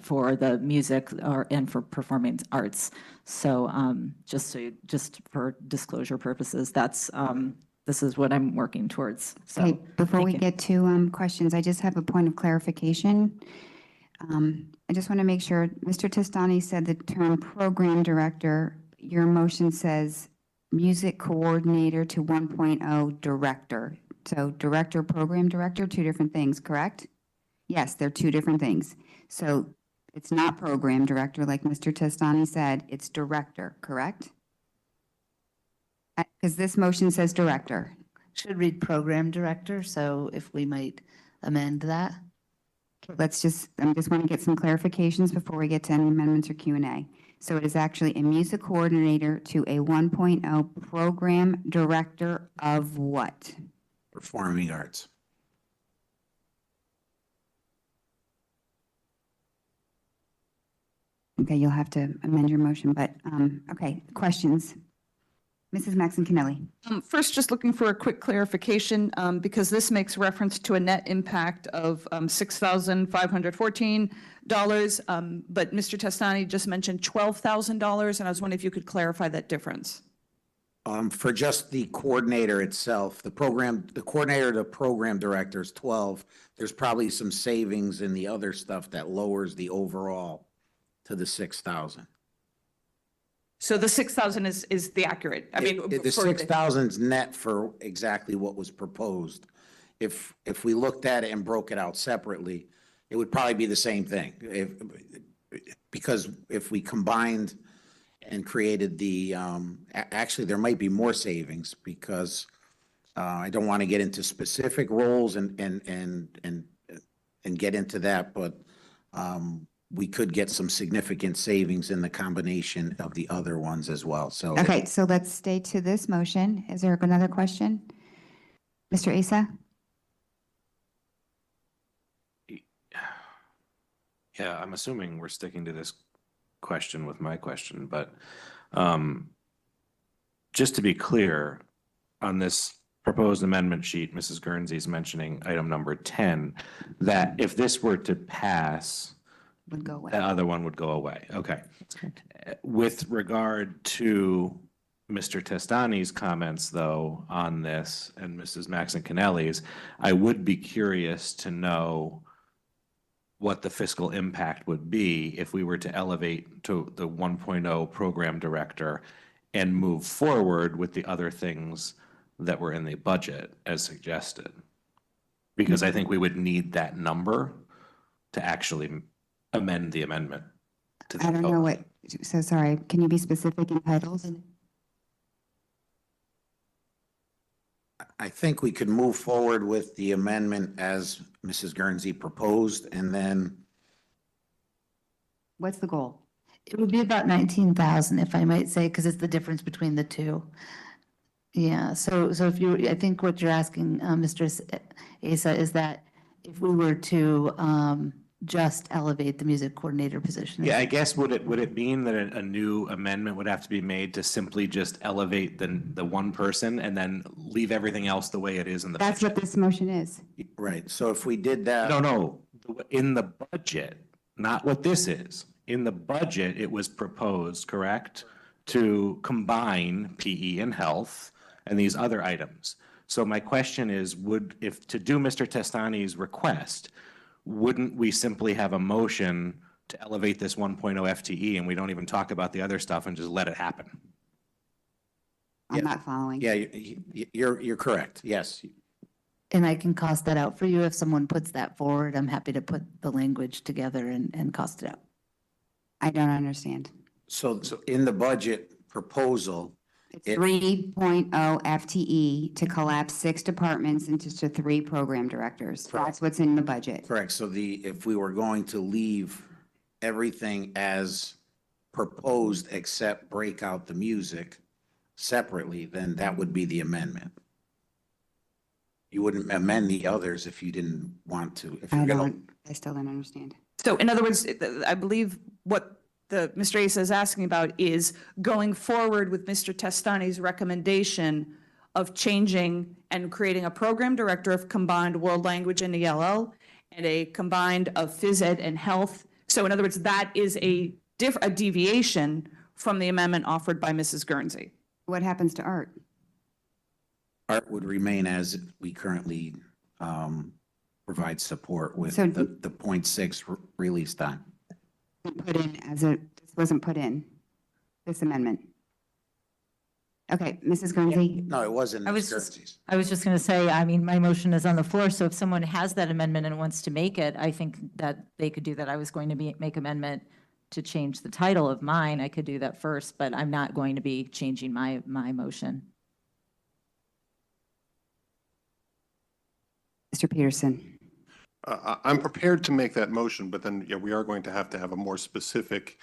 for the music and for performing arts. So just for disclosure purposes, this is what I'm working towards. So Okay, before we you. get to questions, I just have a point of clarification. I just want to make sure, Mr. Testani said the term program director. Your motion says music coordinator to 1.0 director. So director, program director, two different things, correct? Yes, they're two different things. So it's not program director like Mr. Testani said, it's director, correct? Because this motion says director. Should read program director, so if we might amend that. Let's just, I just want to get some clarifications before we get to any amendments or Q&A. So it is actually a music coordinator to a 1.0 program director of what? Performing arts. Okay, you'll have to amend your motion, but, okay, questions? Mrs. Maxon Kennelly. First, just looking for a quick clarification, because this makes reference to a net impact of $6,514, but Mr. Testani just mentioned $12,000, and I was wondering if you could clarify that difference. For just the coordinator itself, the coordinator to program director is 12. There's probably some savings in the other stuff that lowers the overall to the 6,000. So the 6,000 is the accurate, I mean. The 6,000 is net for exactly what was proposed. If we looked at it and broke it out separately, it would probably be the same thing. Because if we combined and created the, actually, there might be more savings because I don't want to get into specific roles and get into that, but we could get some significant savings in the combination of the other ones as well, so. Okay, so let's stay to this motion. Is there another question? Mr. Asa? Yeah, I'm assuming we're sticking to this question with my question, but just to be clear, on this proposed amendment sheet, Mrs. Guernsey's mentioning item number 10, that if this were to pass, Would go away. the other one would go away. Okay. With regard to Mr. Testani's comments, though, on this, and Mrs. Maxon Kennelly's, I would be curious to know what the fiscal impact would be if we were to elevate to the 1.0 program director and move forward with the other things that were in the budget as suggested. Because I think we would need that number to actually amend the amendment. To the I don't know what, so sorry, can you be specific in titles? I think we could move forward with the amendment as Mrs. Guernsey proposed, and then What's the goal? It would be about 19,000, if I might say, because it's the difference between the two. Yeah, so if you, I think what you're asking, Mr. Asa, is that if we were to just elevate the music coordinator position. Yeah, I guess would it mean that a new amendment would have to be made to simply just elevate the one person and then leave everything else the way it is in the That's budget? what this motion is. Right, so if we did that. No, in the budget, not what this is. In the budget, it was proposed, correct, to combine PE and health and these other items. So my question is, if to do Mr. Testani's request, wouldn't we simply have a motion to elevate this 1.0 FTE and we don't even talk about the other stuff and just let it happen? I'm not following. Yeah, you're correct, yes. And I can cost that out for you if someone puts that forward. I'm happy to put the language together and cost it out. I don't understand. So in the budget proposal, It's 3.0 FTE to collapse 6 departments into 3 program directors. That's what's in the budget. correct, so if we were going to leave everything as proposed except break out the music separately, then that would be the amendment. You wouldn't amend the others if you didn't want to. If you're gonna, I still don't understand. So in other words, I believe what Mr. Asa is asking about is going forward with Mr. Testani's recommendation of changing and creating a program director of combined world language and ELL and a combined of phys ed and health. So in other words, that is a deviation from the amendment offered by Mrs. Guernsey. What happens to art? art would remain as we currently provide support with So- the 0.6 release time. Put in this wasn't put in, this amendment. Okay, Mrs. Guernsey? No, it wasn't. I was just going to say, I mean, my motion is on the floor, so if someone has that amendment and wants to make it, I think that they could do that. I was going to make amendment to change the title of mine. I could do that first, but I'm not going to be changing my motion. Mr. Peterson? I'm prepared to make that motion, but then, yeah, we are going to have a more specific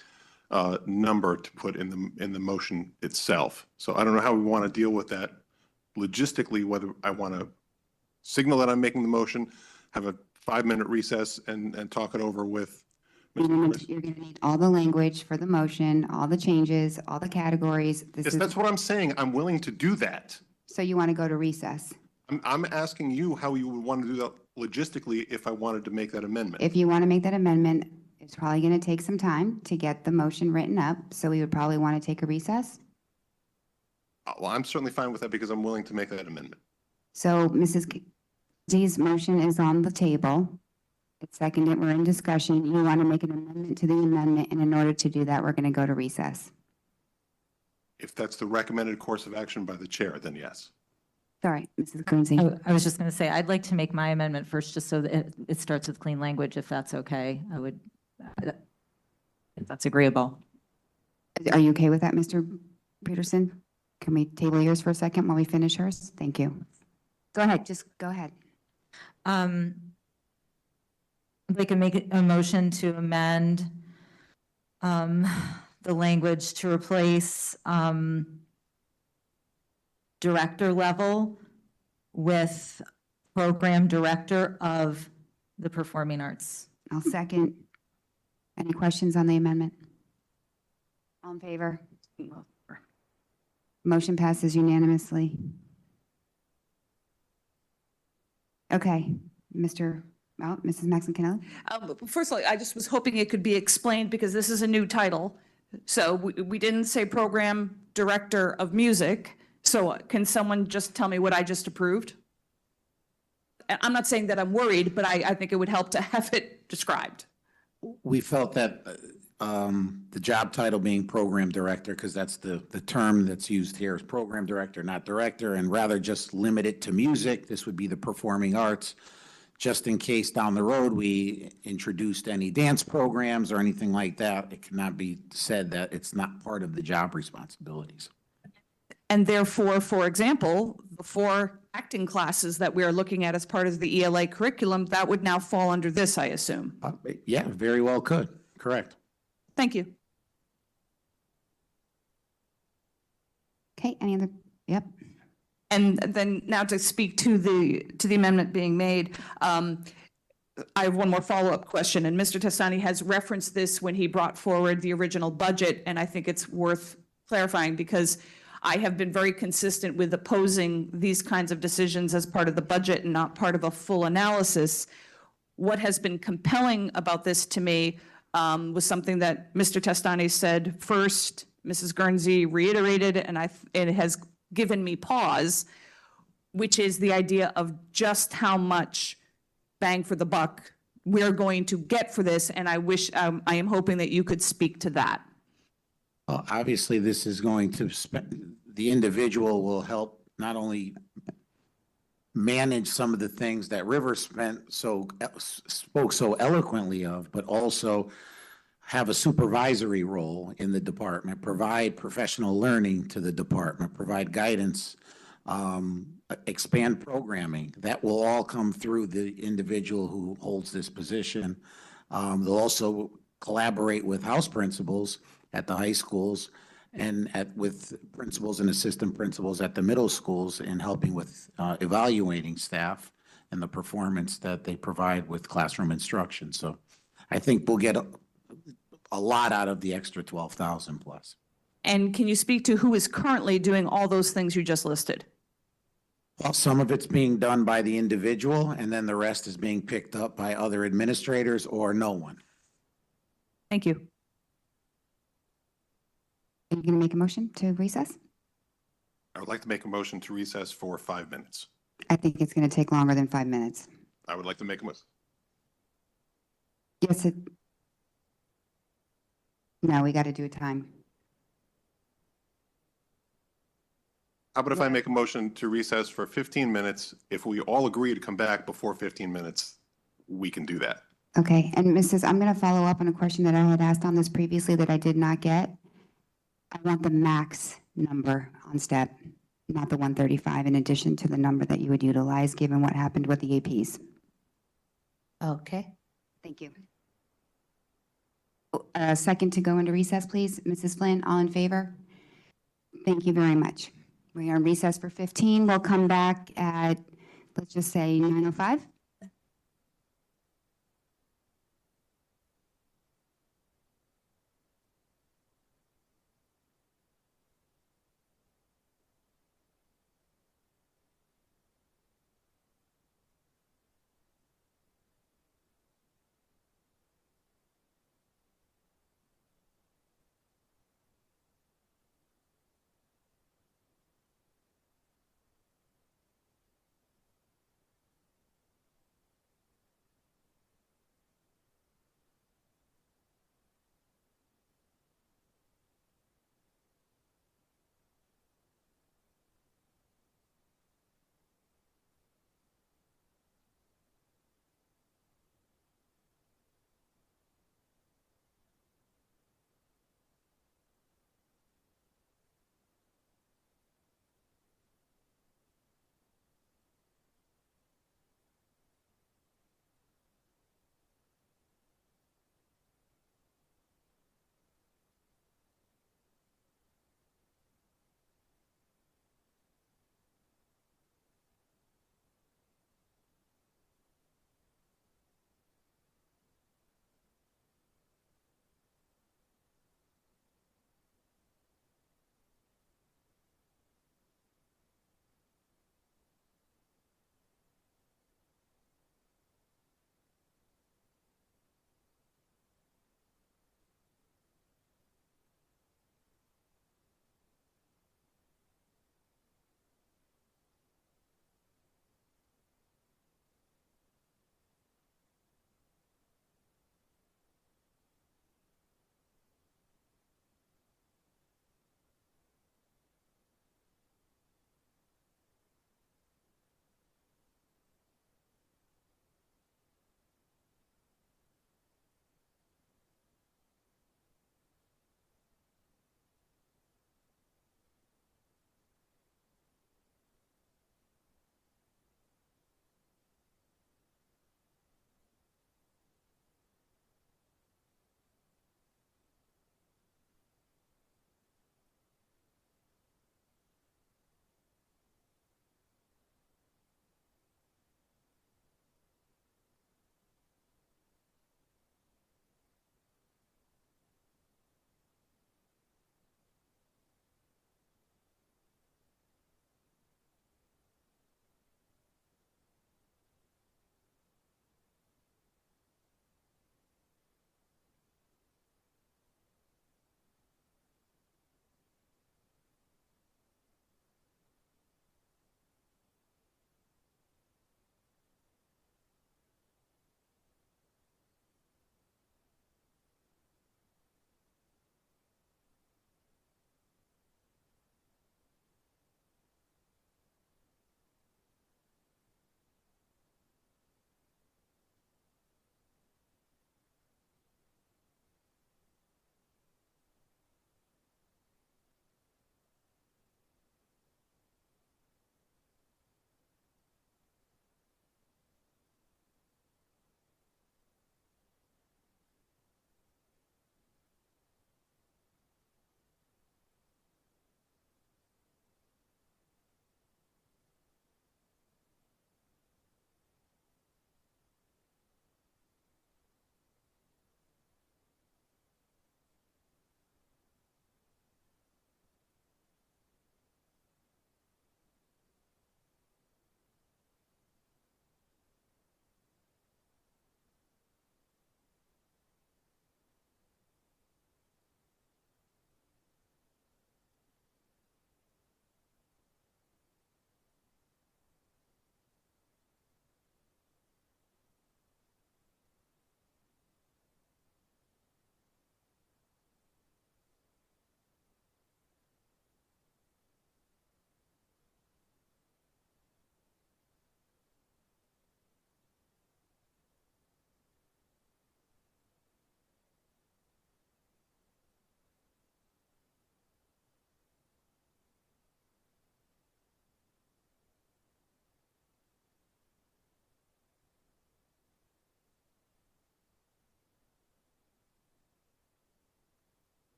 number to put in the motion itself. So I don't know how we want to deal with that logistically, whether I want to signal that I'm making the motion, have a 5-minute recess and talk it over with You're Mr. going Chris. to need all the language for the motion, all the changes, all the categories. Yes, that's what I'm saying. I'm willing to do that. So you want to go to recess? I'm asking you how you would want to do that logistically if I wanted to make that amendment. If you want to make that amendment, it's probably going to take some time to get the motion written up, so we would probably want to take a recess. Well, I'm certainly fine with that because I'm willing to make that amendment. So Mrs. G's motion is on the table. It's seconded, we're in discussion. You want to make an amendment to the amendment, and in order to do that, we're going to go to recess. If that's the recommended course of action by the chair, then yes. Sorry, Mrs. Guernsey. I was just going to say, I'd like to make my amendment first, just so that it starts with clean language, if that's okay. I would, if that's agreeable. Are you okay with that, Mr. Peterson? Can we table yours for a second while we finish hers? Thank you. Go ahead, just go ahead. They can make a motion to amend the language to replace director level with program director of the performing arts. I'll second. Any questions on the amendment? All in favor? Motion passes unanimously. Okay, Mrs. Maxon Kennelly? First of all, I just was hoping it could be explained because this is a new title. So we didn't say program director of music. So can someone just tell me what I just approved? I'm not saying that I'm worried, but I think it would help to have it described. We felt that the job title being program director, because that's the term that's used here is program director, not director, and rather just limit it to music. This would be the performing arts, just in case down the road we introduced any dance programs or anything like that. It cannot be said that it's not part of the job responsibilities. And therefore, for example, the 4 acting classes that we are looking at as part of the ELA curriculum, that would now fall under this, I assume. Yeah, very well could. Correct. Thank you. Okay, any other? Yep. And then now to speak to the amendment being made, I have one more follow-up question, and Mr. Testani has referenced this when he brought forward the original budget, and I think it's worth clarifying because I have been very consistent with opposing these kinds of decisions as part of the budget and not part of a full analysis. What has been compelling about this to me was something that Mr. Testani said first, Mrs. Guernsey reiterated, and it has given me pause, which is the idea of just how much bang for the buck we're going to get for this, and I am hoping that you could speak to that. Well, obviously, this is going to the individual will help not only manage some of the things that River spoke so eloquently of, but also have a supervisory role in the department, provide professional learning to the department, provide guidance, expand programming. That will all come through the individual who holds this position. They'll also collaborate with house principals at the high schools and with principals and assistant principals at the middle schools in helping with evaluating staff and the performance that they provide with classroom instruction. So I think we'll get a lot out of the extra 12,000 plus. And can you speak to who is currently doing all those things you just listed? Well, some of it's being done by the individual, and then the rest is being picked up by other administrators or no one. Thank you. Are you going to make a motion to recess? I would like to make a motion to recess for 5 minutes. I think it's going to take longer than 5 minutes. I would like to make a motion. Yes, no, we got to do a time. How about if I make a motion to recess for 15 minutes? If we all agree to come back before 15 minutes, we can do that. Okay, and I'm going to follow up on a question that I had asked on this previously that I did not get. I want the max number on step, not the 135, in addition to the number that you would utilize, given what happened with the APs. Okay. Thank you. Second to go into recess, please. Mrs. Flynn, all in favor? Thank you very much. We are in recess for 15. We'll come back at, let's just say 9:05.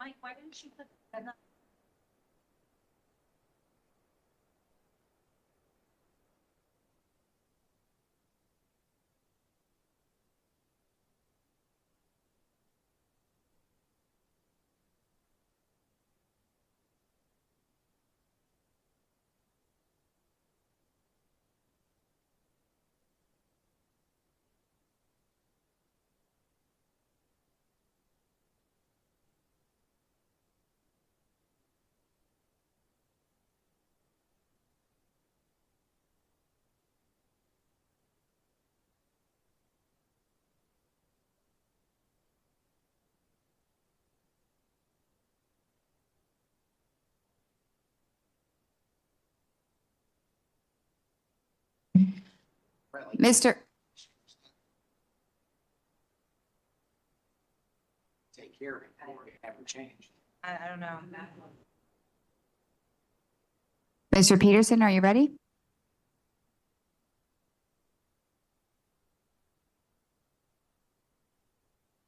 Mike, why didn't you put that up? Mr. Take care of it, or have it changed. I don't know. Mr. Peterson, are you ready?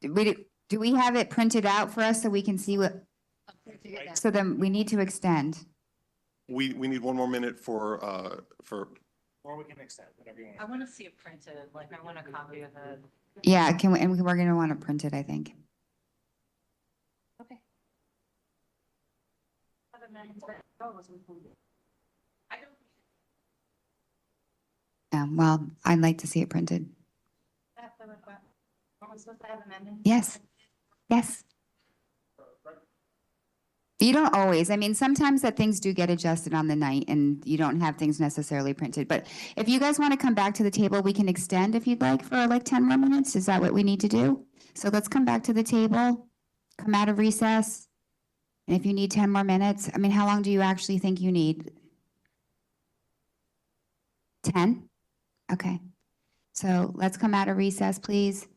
Do we have it printed out for us so we can see what? So then we need to extend. We need one more minute for, Or we can extend, whatever you want. I want to see it printed, like I want a copy of it. Yeah, can we, and we're gonna want to print it, I think. Okay. Well, I'd like to see it printed. Yes, yes. You don't always. I mean, sometimes that things do get adjusted on the night and you don't have things necessarily printed. But if you guys want to come back to the table, we can extend if you'd like for like 10 more minutes. Is that what we need to do? So let's come back to the table, come out of recess. And if you need 10 more minutes, I mean, how long do you actually think you need? 10? Okay. So let's come out of recess, please.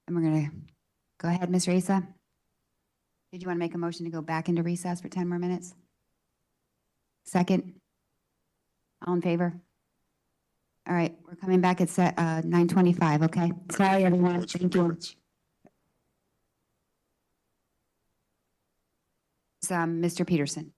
And we're going to go ahead, Ms. Reza. Did you want to make a motion to go back into recess for 10 more minutes? Second? All in favor? All right, we're coming back at 9:25, okay? Sorry, everyone. Thank you. It's, Mr. Peterson.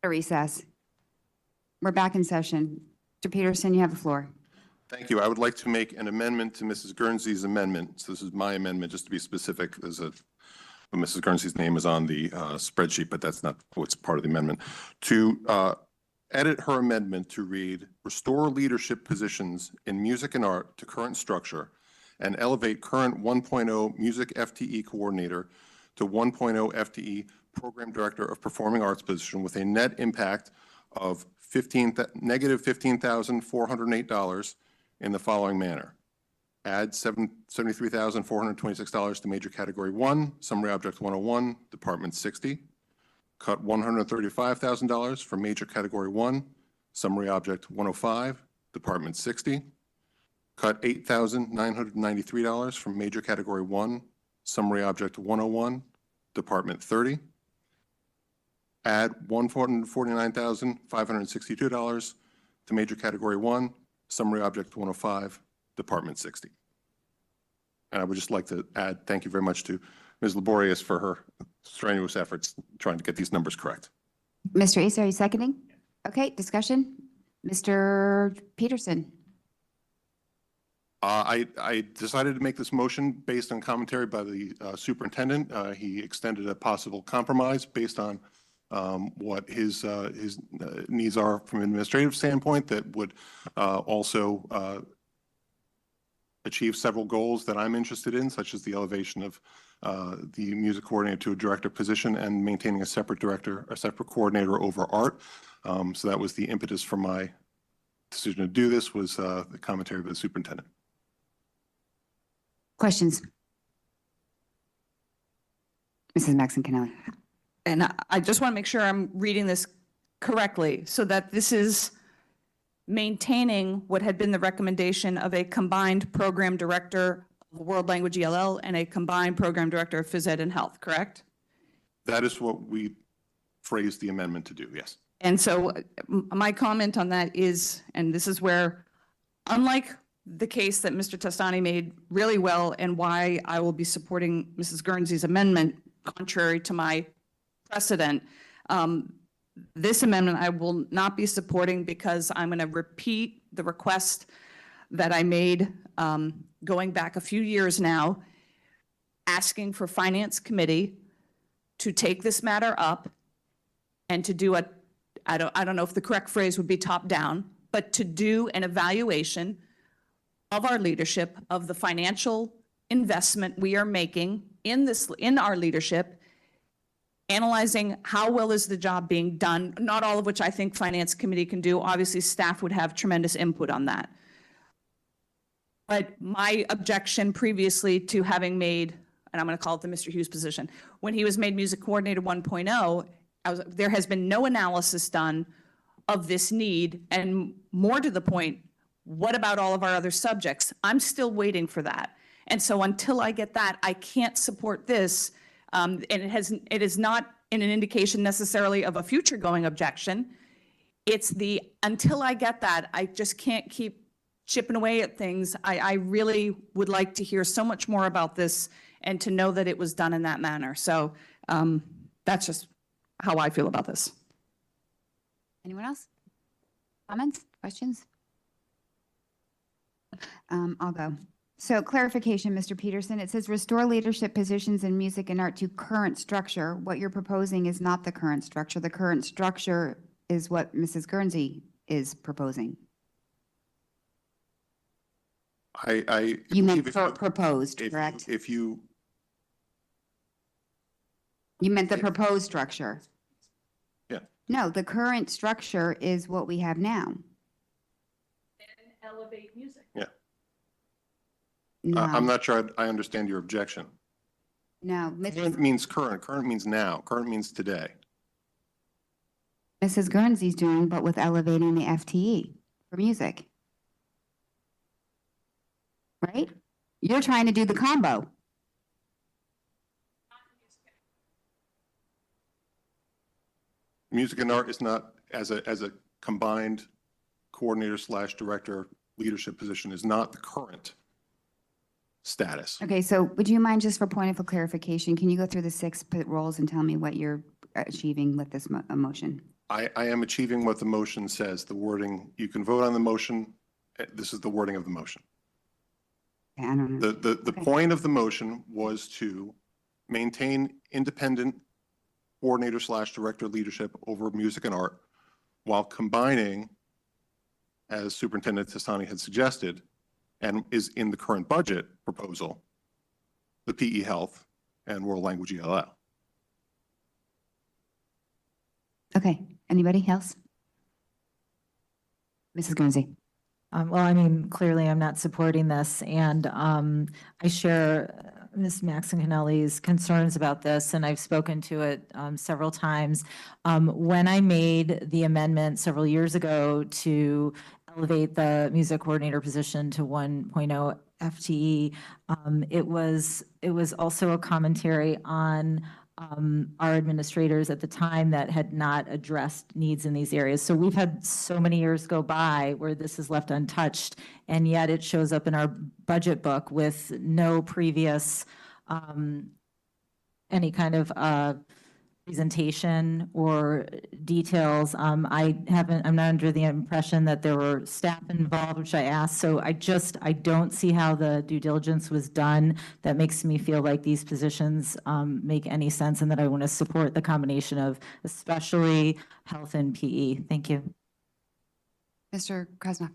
A recess. We're back in session. Mr. Peterson, you have the floor. Thank you. I would like to make an amendment to Mrs. Guernsey's amendment. So this is my amendment, just to be specific. Mrs. Guernsey's name is on the spreadsheet, but that's not what's part of the amendment. To edit her amendment to read, restore leadership positions in music and art to current structure and elevate current 1.0 music FTE coordinator to 1.0 FTE program director of performing arts position with a net impact of negative $15,408 in the following manner. Add $73,426 to major category 1, summary object 101, department 60. Cut $135,000 from major category 1, summary object 105, department 60. Cut $8,993 from major category 1, summary object 101, department 30. Add $149,562 to major category 1, summary object 105, department 60. And I would just like to add, thank you very much to Ms. Laborious for her strenuous efforts trying to get these numbers correct. Mr. Asa, are you seconding? Okay, discussion. Mr. Peterson. I decided to make this motion based on commentary by the superintendent. He extended a possible compromise based on what his needs are from an administrative standpoint that would also achieve several goals that I'm interested in, such as the elevation of the music coordinator to a director position and maintaining a separate coordinator over art. So that was the impetus for my decision to do this, was the commentary by the superintendent. Questions? Mrs. Maxon-Kennelly. And I just want to make sure I'm reading this correctly, so that this is maintaining what had been the recommendation of a combined program director of World Language ELL and a combined program director of Phys Ed and Health, correct? That is what we phrased the amendment to do, yes. And so my comment on that is, and this is where, unlike the case that Mr. Testani made really well and why I will be supporting Mrs. Guernsey's amendment, contrary to my precedent, this amendment I will not be supporting because I'm going to repeat the request that I made going back a few years now, asking for Finance Committee to take this matter up and to do I don't know if the correct phrase would be top down, but to do an evaluation of our leadership, of the financial investment we are making in our leadership, analyzing how well is the job being done, not all of which I think Finance Committee can do. Obviously, staff would have tremendous input on that. But my objection previously to having made, and I'm going to call it the Mr. Hughes position, when he was made Music Coordinator 1.0, there has been no analysis done of this need, and more to the point, what about all of our other subjects? I'm still waiting for that. And so until I get that, I can't support this. And it is not an indication necessarily of a future going objection. It's until I get that, I just can't keep chipping away at things. I really would like to hear so much more about this and to know that it was done in that manner. So that's just how I feel about this. Anyone else? Comments, questions? I'll go. So clarification, Mr. Peterson, it says restore leadership positions in music and art to current structure. What you're proposing is not the current structure. The current structure is what Mrs. Guernsey is proposing. You meant proposed, correct? You meant the proposed structure. Yeah. No, the current structure is what we have now. Elevate music. Yeah. No. I'm not sure I understand your objection. No, Current means current. Current means now. Current means today. Mrs. Guernsey's doing, but with elevating the FTE for music. Right? You're trying to do the combo. Music and art is not, as a combined coordinator / director leadership position, is not the current status. Okay, so would you mind, just for point of clarification, can you go through the 6 roles and tell me what you're achieving with this motion? I am achieving what the motion says, the wording, you can vote on the motion. This is the wording of the motion. I don't know. The point of the motion was to maintain independent coordinator / director leadership over music and art while combining, as Superintendent Testani had suggested, and is in the current budget proposal, the PE Health and World Language ELL. Okay, anybody else? Mrs. Guernsey. Well, I mean, clearly I'm not supporting this, and I share Ms. Maxon-Kennelly's concerns about this, and I've spoken to it several times. When I made the amendment several years ago to elevate the music coordinator position to 1.0 FTE, it was also a commentary on our administrators at the time that had not addressed needs in these areas. So we've had so many years go by where this is left untouched, and yet it shows up in our budget book with no previous any kind of presentation or details. I'm not under the impression that there were staff involved, which I asked. So I don't see how the due diligence was done. That makes me feel like these positions make any sense, and that I want to support the combination of especially health and PE. Thank you. Mr. Krasnoff.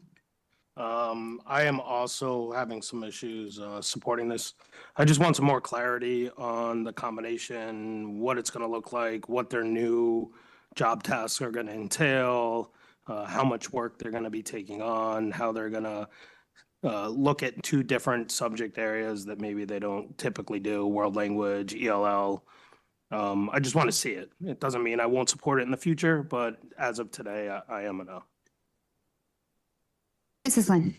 I am also having some issues supporting this. I just want some more clarity on the combination, what it's going to look like, what their new job tasks are going to entail, how much work they're going to be taking on, how they're going to look at two different subject areas that maybe they don't typically do, world language, ELL. I just want to see it. It doesn't mean I won't support it in the future, but as of today, I am a no. Mrs. Lynn.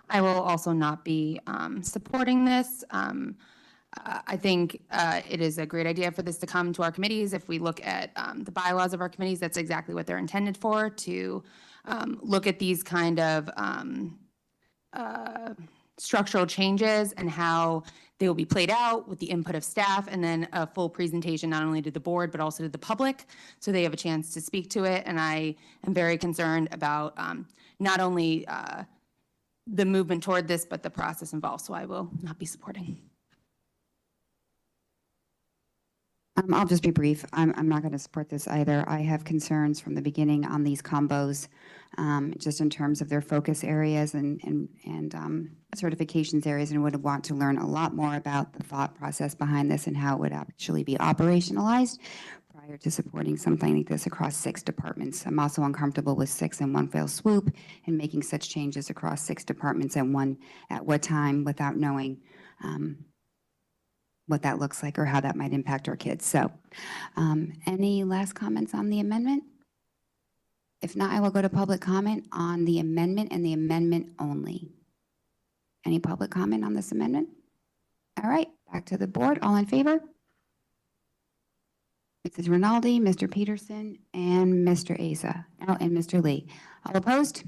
I will also not be supporting this. I think it is a great idea for this to come to our committees. If we look at the bylaws of our committees, that's exactly what they're intended for, to look at these kind of structural changes and how they will be played out with the input of staff, and then a full presentation not only to the board but also to the public, so they have a chance to speak to it. And I am very concerned about not only the movement toward this, but the process involved. So I will not be supporting. I'll just be brief. I'm not going to support this either. I have concerns from the beginning on these combos, just in terms of their focus areas and certifications areas, and would want to learn a lot more about the thought process behind this and how it would actually be operationalized prior to supporting something like this across 6 departments. I'm also uncomfortable with 6 in one fell swoop and making such changes across 6 departments at what time without knowing what that looks like or how that might impact our kids. So any last comments on the amendment? If not, I will go to public comment on the amendment and the amendment only. Any public comment on this amendment? All right, back to the board. All in favor? Mrs. Rinaldi, Mr. Peterson, and Mr. Asa, and Mr. Lee. All opposed?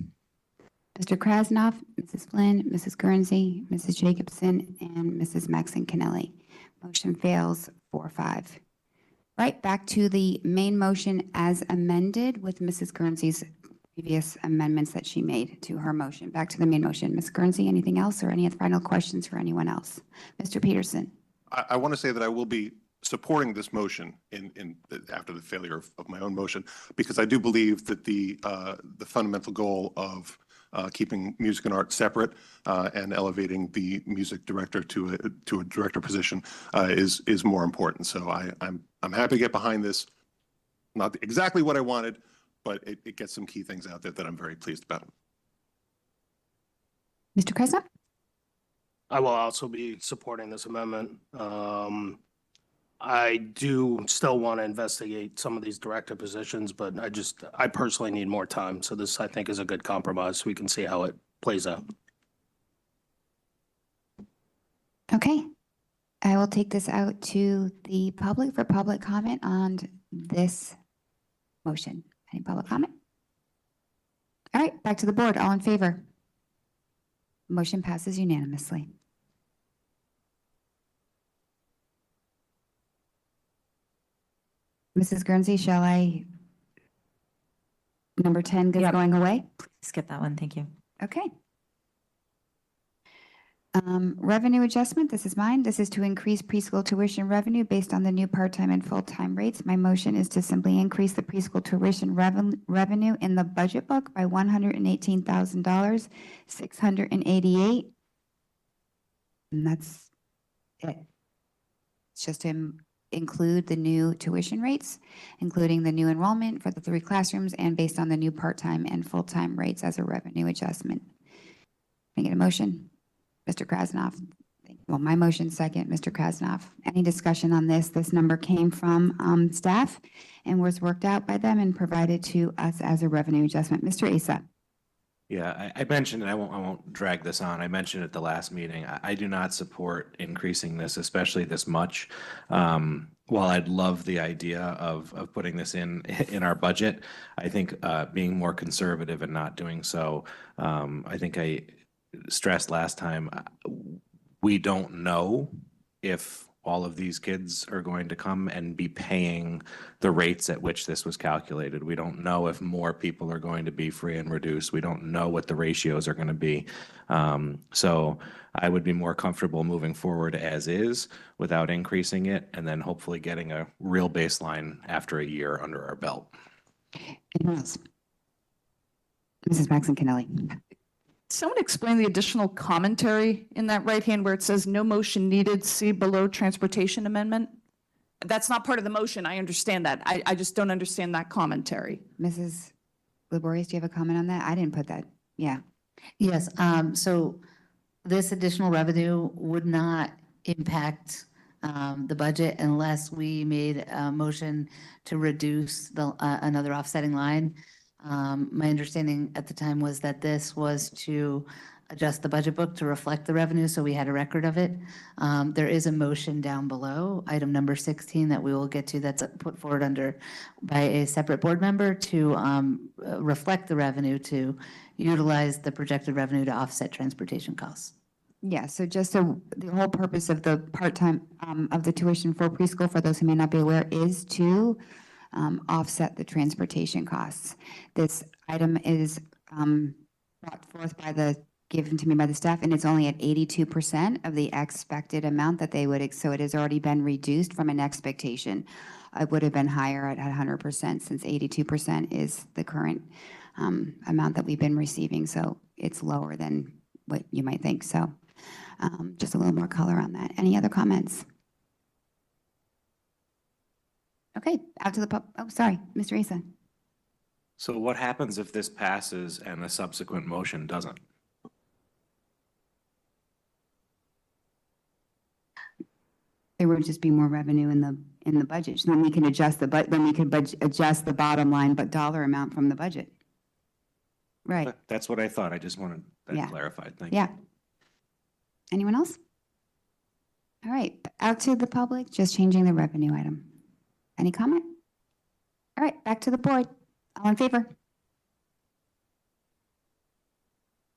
Mr. Krasnoff, Mrs. Flynn, Mrs. Guernsey, Mrs. Jacobson, and Mrs. Maxon-Kennelly. Motion fails 4-5. Right, back to the main motion as amended with Mrs. Guernsey's previous amendments that she made to her motion. Back to the main motion. Ms. Guernsey, anything else or any final questions for anyone else? Mr. Peterson. I want to say that I will be supporting this motion after the failure of my own motion, because I do believe that the fundamental goal of keeping music and art separate and elevating the music director to a director position is more important. So I'm happy to get behind this. Not exactly what I wanted, but it gets some key things out there that I'm very pleased about. Mr. Krasnoff? I will also be supporting this amendment. I do still want to investigate some of these director positions, but I personally need more time. So this, I think, is a good compromise. So we can see how it plays out. Okay. I will take this out to the public for public comment on this motion. Any public comment? All right, back to the board. All in favor? Motion passes unanimously. Mrs. Guernsey, shall I Number 10 is Yep. going away? Skip that one, thank you. Okay. Revenue adjustment, this is mine. This is to increase preschool tuition revenue based on the new part-time and full-time rates. My motion is to simply increase the preschool tuition revenue in the budget book by $118,000, 688. And that's it. It's just to include the new tuition rates, including the new enrollment for the 3 classrooms and based on the new part-time and full-time rates as a revenue adjustment. Can I get a motion? Mr. Krasnoff. Well, my motion second, Mr. Krasnoff. Any discussion on this? This number came from staff and was worked out by them and provided to us as a revenue adjustment. Mr. Asa. Yeah, I mentioned, and I won't drag this on. I mentioned at the last meeting, I do not support increasing this, especially this much. While I'd love the idea of putting this in our budget, I think being more conservative and not doing so, I think I stressed last time, we don't know if all of these kids are going to come and be paying the rates at which this was calculated. We don't know if more people are going to be free and reduced. We don't know what the ratios are going to be. So I would be more comfortable moving forward as is without increasing it, and then hopefully getting a real baseline after a year under our belt. Anyone else? Mrs. Maxon Kennelly. Someone explain the additional commentary in that right hand where it says no motion needed, see below transportation amendment? That's not part of the motion, I understand that. I just don't understand that commentary. Mrs. Laborious, do you have a comment on that? I didn't put that. Yeah. Yes, so this additional revenue would not impact the budget unless we made a motion to reduce the another offsetting line. My understanding at the time was that this was to adjust the budget book to reflect the revenue, so we had a record of it. There is a motion down below, item number 16, that we will get to, that's put forward by a separate board member to reflect the revenue, to utilize the projected revenue to offset transportation costs. Yeah, so just so the whole purpose of the part-time, of the tuition for preschool, for those who may not be aware, is to offset the transportation costs. This item is brought forth given to me by the staff, and it's only at 82% of the expected amount that they would, so it has already been reduced from an expectation. It would have been higher at 100% since 82% is the current amount that we've been receiving, so it's lower than what you might think. So just a little more color on that. Any other comments? Okay, out to the oh, sorry, Mr. Asa. So what happens if this passes and the subsequent motion doesn't? There would just be more revenue in the budget. So then we can adjust adjust the bottom line, but dollar amount from the budget. Right. That's what I thought. I just wanted that Yeah. clarified. Thank you. Yeah. Anyone else? All right, out to the public, just changing the revenue item. Any comment? All right, back to the board. All in favor?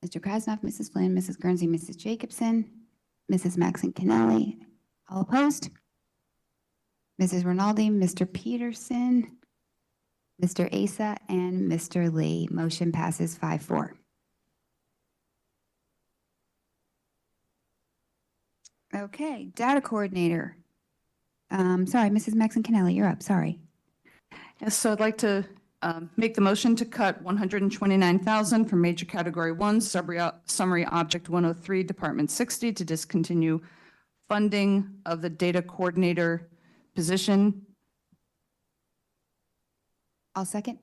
Mr. Krasnoff, Mrs. Flynn, Mrs. Guernsey, Mrs. Jacobson, Mrs. Maxon Kennelly. All opposed? Mrs. Rinaldi, Mr. Peterson, Mr. Asa, and Mr. Lee. Motion passes 5-4. Okay, data coordinator. Sorry, Mrs. Maxon Kennelly, you're up, sorry. Yes, so I'd like to make the motion to cut $129,000 from major category 1, summary object 103, department 60, to discontinue funding of the data coordinator position. I'll second.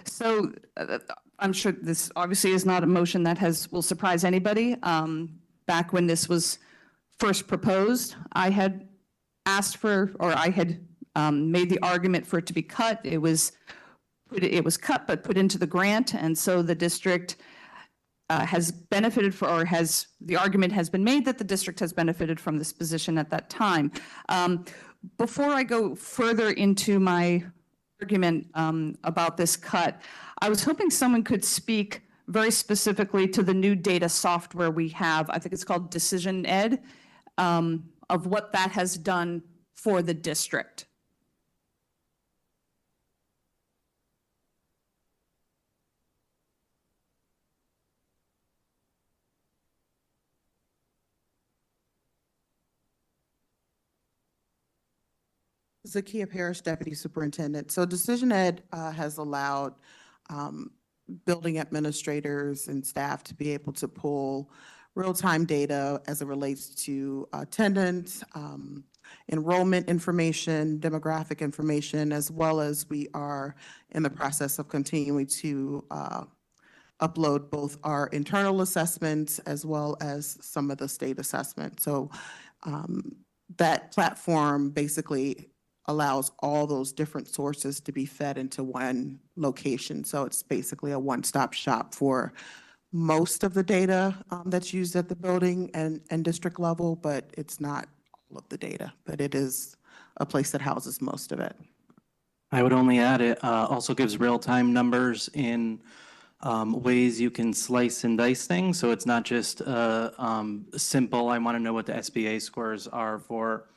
So I'm sure this obviously is not a motion that will surprise anybody. Back when this was first proposed, I had asked for, or I had made the argument for it to be cut. It was cut but put into the grant, and so the district has benefited the argument has been made that the district has benefited from this position at that time. Before I go further into my argument about this cut, I was hoping someone could speak very specifically to the new data software we have. I think it's called Decision Ed, of what that has done for the district. Zakia Parrish, Deputy Superintendent. So Decision Ed has allowed building administrators and staff to be able to pull real-time data as it relates to attendance, enrollment information, demographic information, as well as we are in the process of continuing to upload both our internal assessments as well as some of the state assessment. So that platform basically allows all those different sources to be fed into one location. So it's basically a one-stop shop for most of the data that's used at the building and district level, but it's not all of the data, but it is a place that houses most of it. I would only add it also gives real-time numbers in ways you can slice and dice things. So it's not just simple, I want to know what the SBA scores are for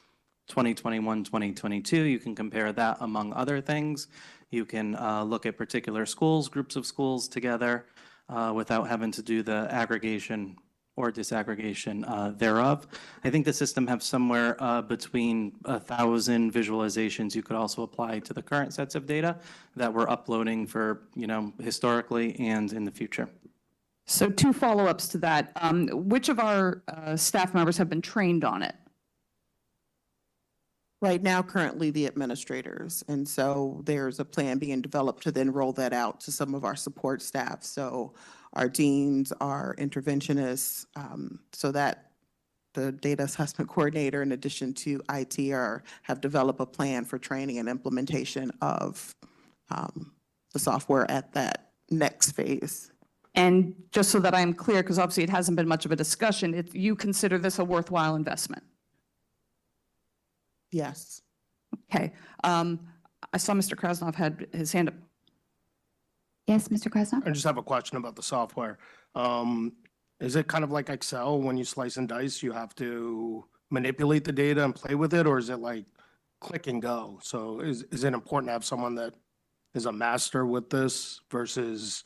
2021, 2022. You can compare that among other things. You can look at particular schools, groups of schools together without having to do the aggregation or disaggregation thereof. I think the system has somewhere between 1,000 visualizations you could also apply to the current sets of data that we're uploading for, historically and in the future. So 2 follow-ups to that. Which of our staff members have been trained on it? Right now, currently the administrators. And so there's a plan being developed to then roll that out to some of our support staff. So our deans, our interventionists, so that the data assessment coordinator, in addition to IT, have developed a plan for training and implementation of the software at that next phase. And just so that I'm clear, because obviously it hasn't been much of a discussion, you consider this a worthwhile investment? Yes. Okay. I saw Mr. Krasnov had his hand up. Yes, Mr. Krasnov? I just have a question about the software. Is it kind of like Excel when you slice and dice, you have to manipulate the data and play with it, or is it like click and go? So is it important to have someone that is a master with this versus,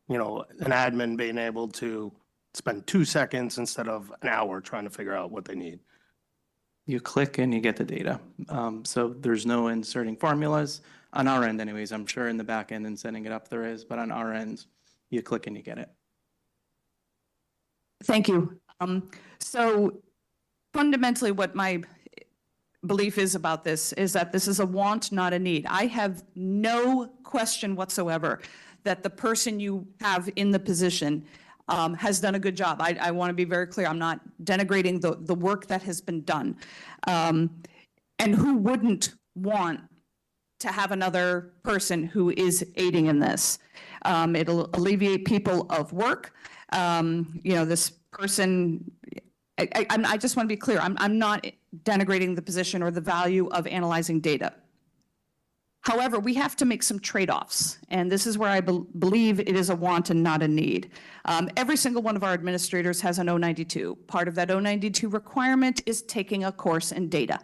an admin being able to spend 2 seconds instead of an hour trying to figure out what they need? You click and you get the data. So there's no inserting formulas on our end anyways. I'm sure in the back end and setting it up there is, but on our end, you click and you get it. Thank you. So fundamentally, what my belief is about this is that this is a want, not a need. I have no question whatsoever that the person you have in the position has done a good job. I want to be very clear. I'm not denigrating the work that has been done. And who wouldn't want to have another person who is aiding in this? It'll alleviate people of work. This person, I just want to be clear. I'm not denigrating the position or the value of analyzing data. However, we have to make some trade-offs, and this is where I believe it is a want and not a need. Every single one of our administrators has an O92. Part of that O92 requirement is taking a course in data,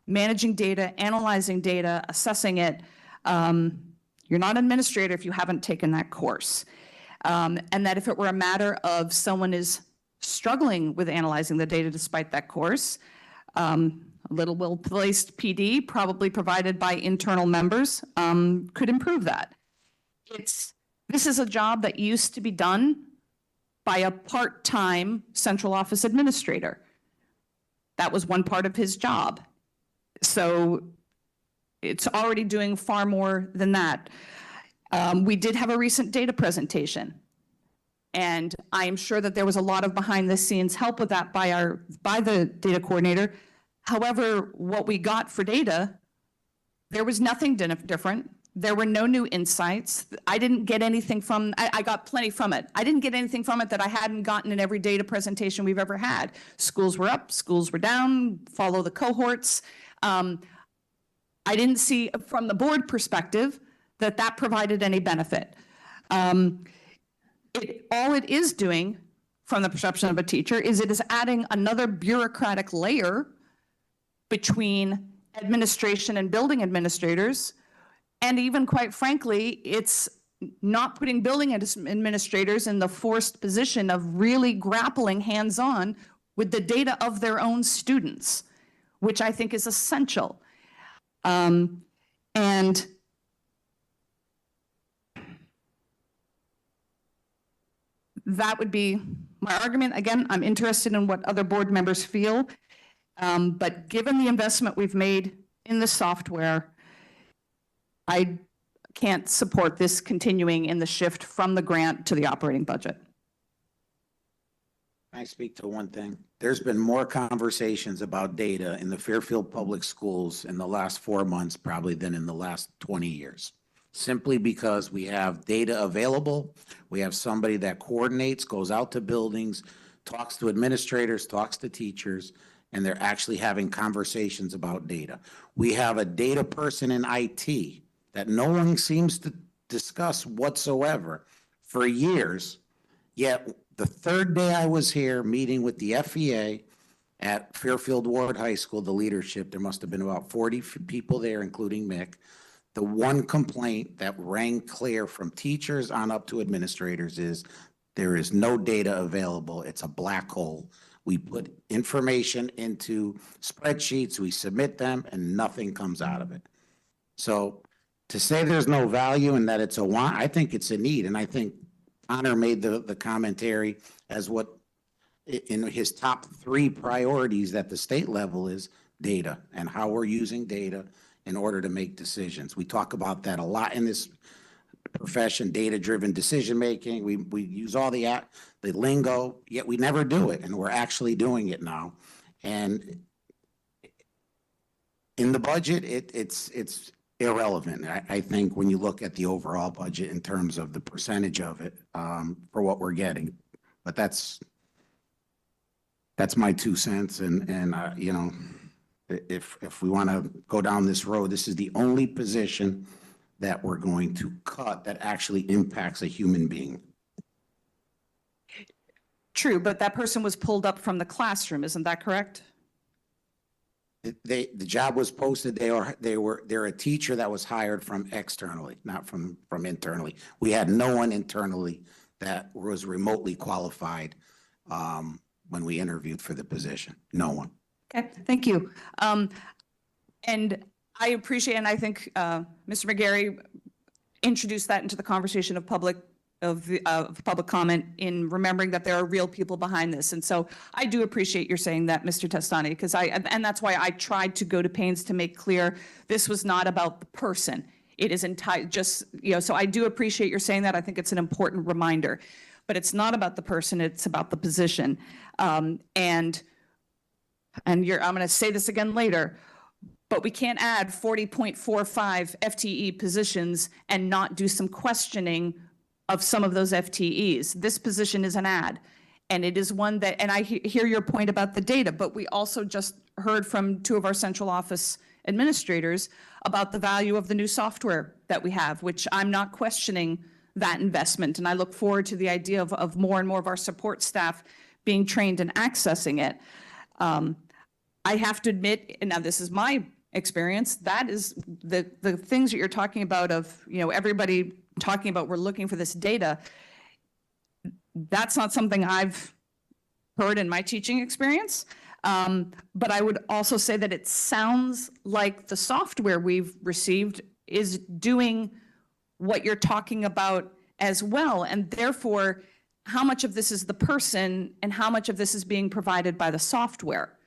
managing data, analyzing data, assessing it. You're not an administrator if you haven't taken that course. And that if it were a matter of someone is struggling with analyzing the data despite that course, a little well-placed PD, probably provided by internal members, could improve that. This is a job that used to be done by a part-time central office administrator. That was one part of his job. So it's already doing far more than that. We did have a recent data presentation, and I am sure that there was a lot of behind-the-scenes help with that by the data coordinator. However, what we got for data, there was nothing different. There were no new insights. I didn't get anything from, I got plenty from it. I didn't get anything from it that I hadn't gotten in every data presentation we've ever had. Schools were up, schools were down, follow the cohorts. I didn't see from the board perspective that provided any benefit. All it is doing from the perception of a teacher is it is adding another bureaucratic layer between administration and building administrators. And even quite frankly, it's not putting building administrators in the forced position of really grappling hands-on with the data of their own students, which I think is essential. And that would be my argument. Again, I'm interested in what other board members feel. But given the investment we've made in the software, I can't support this continuing in the shift from the grant to the operating budget. Can I speak to one thing? There's been more conversations about data in the Fairfield Public Schools in the last 4 months probably than in the last 20 years. Simply because we have data available, we have somebody that coordinates, goes out to buildings, talks to administrators, talks to teachers, and they're actually having conversations about data. We have a data person in IT that no one seems to discuss whatsoever for years, yet the third day I was here meeting with the FEA at Fairfield Ward High School, the leadership, there must have been about 40 people there, including Mick. The one complaint that rang clear from teachers on up to administrators is there is no data available. It's a black hole. We put information into spreadsheets, we submit them, and nothing comes out of it. So to say there's no value and that it's a want, I think it's a need. And I think Connor made the commentary as what in his top 3 priorities at the state level is data and how we're using data in order to make decisions. We talk about that a lot in this profession, data-driven decision-making. We use all the lingo, yet we never do it, and we're actually doing it now. And in the budget, it's irrelevant. I think when you look at the overall budget in terms of the percentage of it for what we're getting. But that's my 2 cents. And you know, if we want to go down this road, this is the only position that we're going to cut that actually impacts a human being. True, but that person was pulled up from the classroom, isn't that correct? The job was posted. They're a teacher that was hired from externally, not from internally. We had no one internally that was remotely qualified when we interviewed for the position. No one. Okay, thank you. And I appreciate, and I think Mr. McGarry introduced that into the conversation of public comment in remembering that there are real people behind this. And so I do appreciate your saying that, Mr. Testani, because and that's why I tried to go to pains to make clear this was not about the person. It is just, you know, so I do appreciate your saying that. I think it's an important reminder, but it's not about the person, it's about the position. And I'm going to say this again later, but we can't add 40.45 FTE positions and not do some questioning of some of those FTEs. This position is an ad, and it is one that, and I hear your point about the data, but we also just heard from 2 of our central office administrators about the value of the new software that we have, which I'm not questioning that investment. And I look forward to the idea of more and more of our support staff being trained and accessing it. I have to admit, and now this is my experience, that is the things that you're talking about of, you know, everybody talking about we're looking for this data. That's not something I've heard in my teaching experience. But I would also say that it sounds like the software we've received is doing what you're talking about as well. And therefore, how much of this is the person and how much of this is being provided by the software?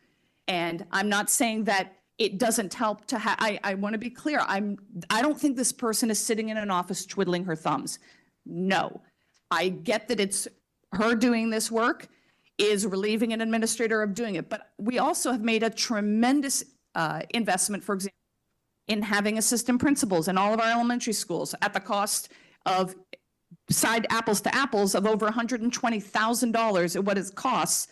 And I'm not saying that it doesn't help to have, I want to be clear. I don't think this person is sitting in an office twiddling her thumbs. No, I get that it's her doing this work is relieving an administrator of doing it. But we also have made a tremendous investment, for example, in having assistant principals in all of our elementary schools at the cost of side apples to apples of over $120,000 at what it costs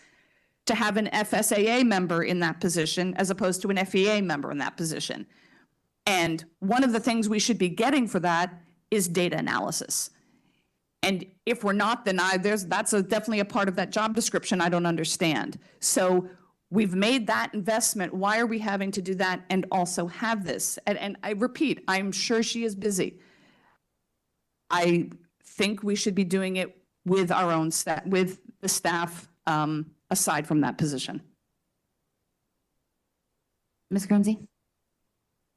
to have an FSAA member in that position as opposed to an FEA member in that position. And one of the things we should be getting for that is data analysis. And if we're not, then that's definitely a part of that job description I don't understand. So we've made that investment. Why are we having to do that and also have this? And I repeat, I'm sure she is busy. I think we should be doing it with our own staff, with the staff aside from that position. Ms. Guernsey?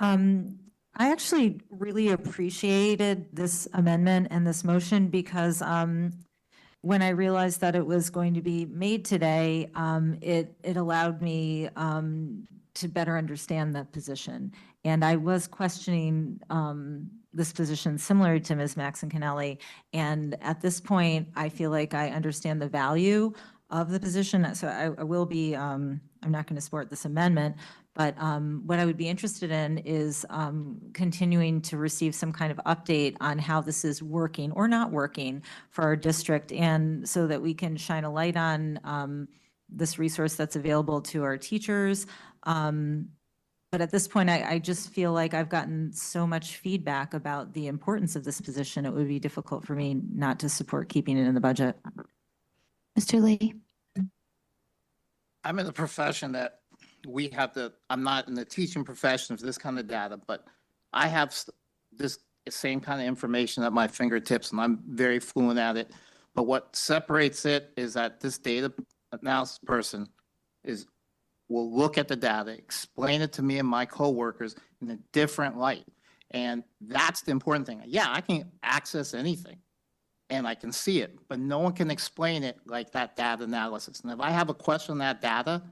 I actually really appreciated this amendment and this motion because when I realized that it was going to be made today, it allowed me to better understand that position. And I was questioning this position similar to Ms. Maxon-Kennelly. And at this point, I feel like I understand the value of the position. So I will be, I'm not going to support this amendment, but what I would be interested in is continuing to receive some kind of update on how this is working or not working for our district, and so that we can shine a light on this resource that's available to our teachers. But at this point, I just feel like I've gotten so much feedback about the importance of this position, it would be difficult for me not to support keeping it in the budget. Mr. Lee? I'm in a profession that we have to, I'm not in the teaching profession of this kind of data, but I have this same kind of information at my fingertips and I'm very fluent at it. But what separates it is that this data analysis person will look at the data, explain it to me and my coworkers in a different light. And that's the important thing. Yeah, I can access anything and I can see it, but no one can explain it like that data analysis. And if I have a question on that data,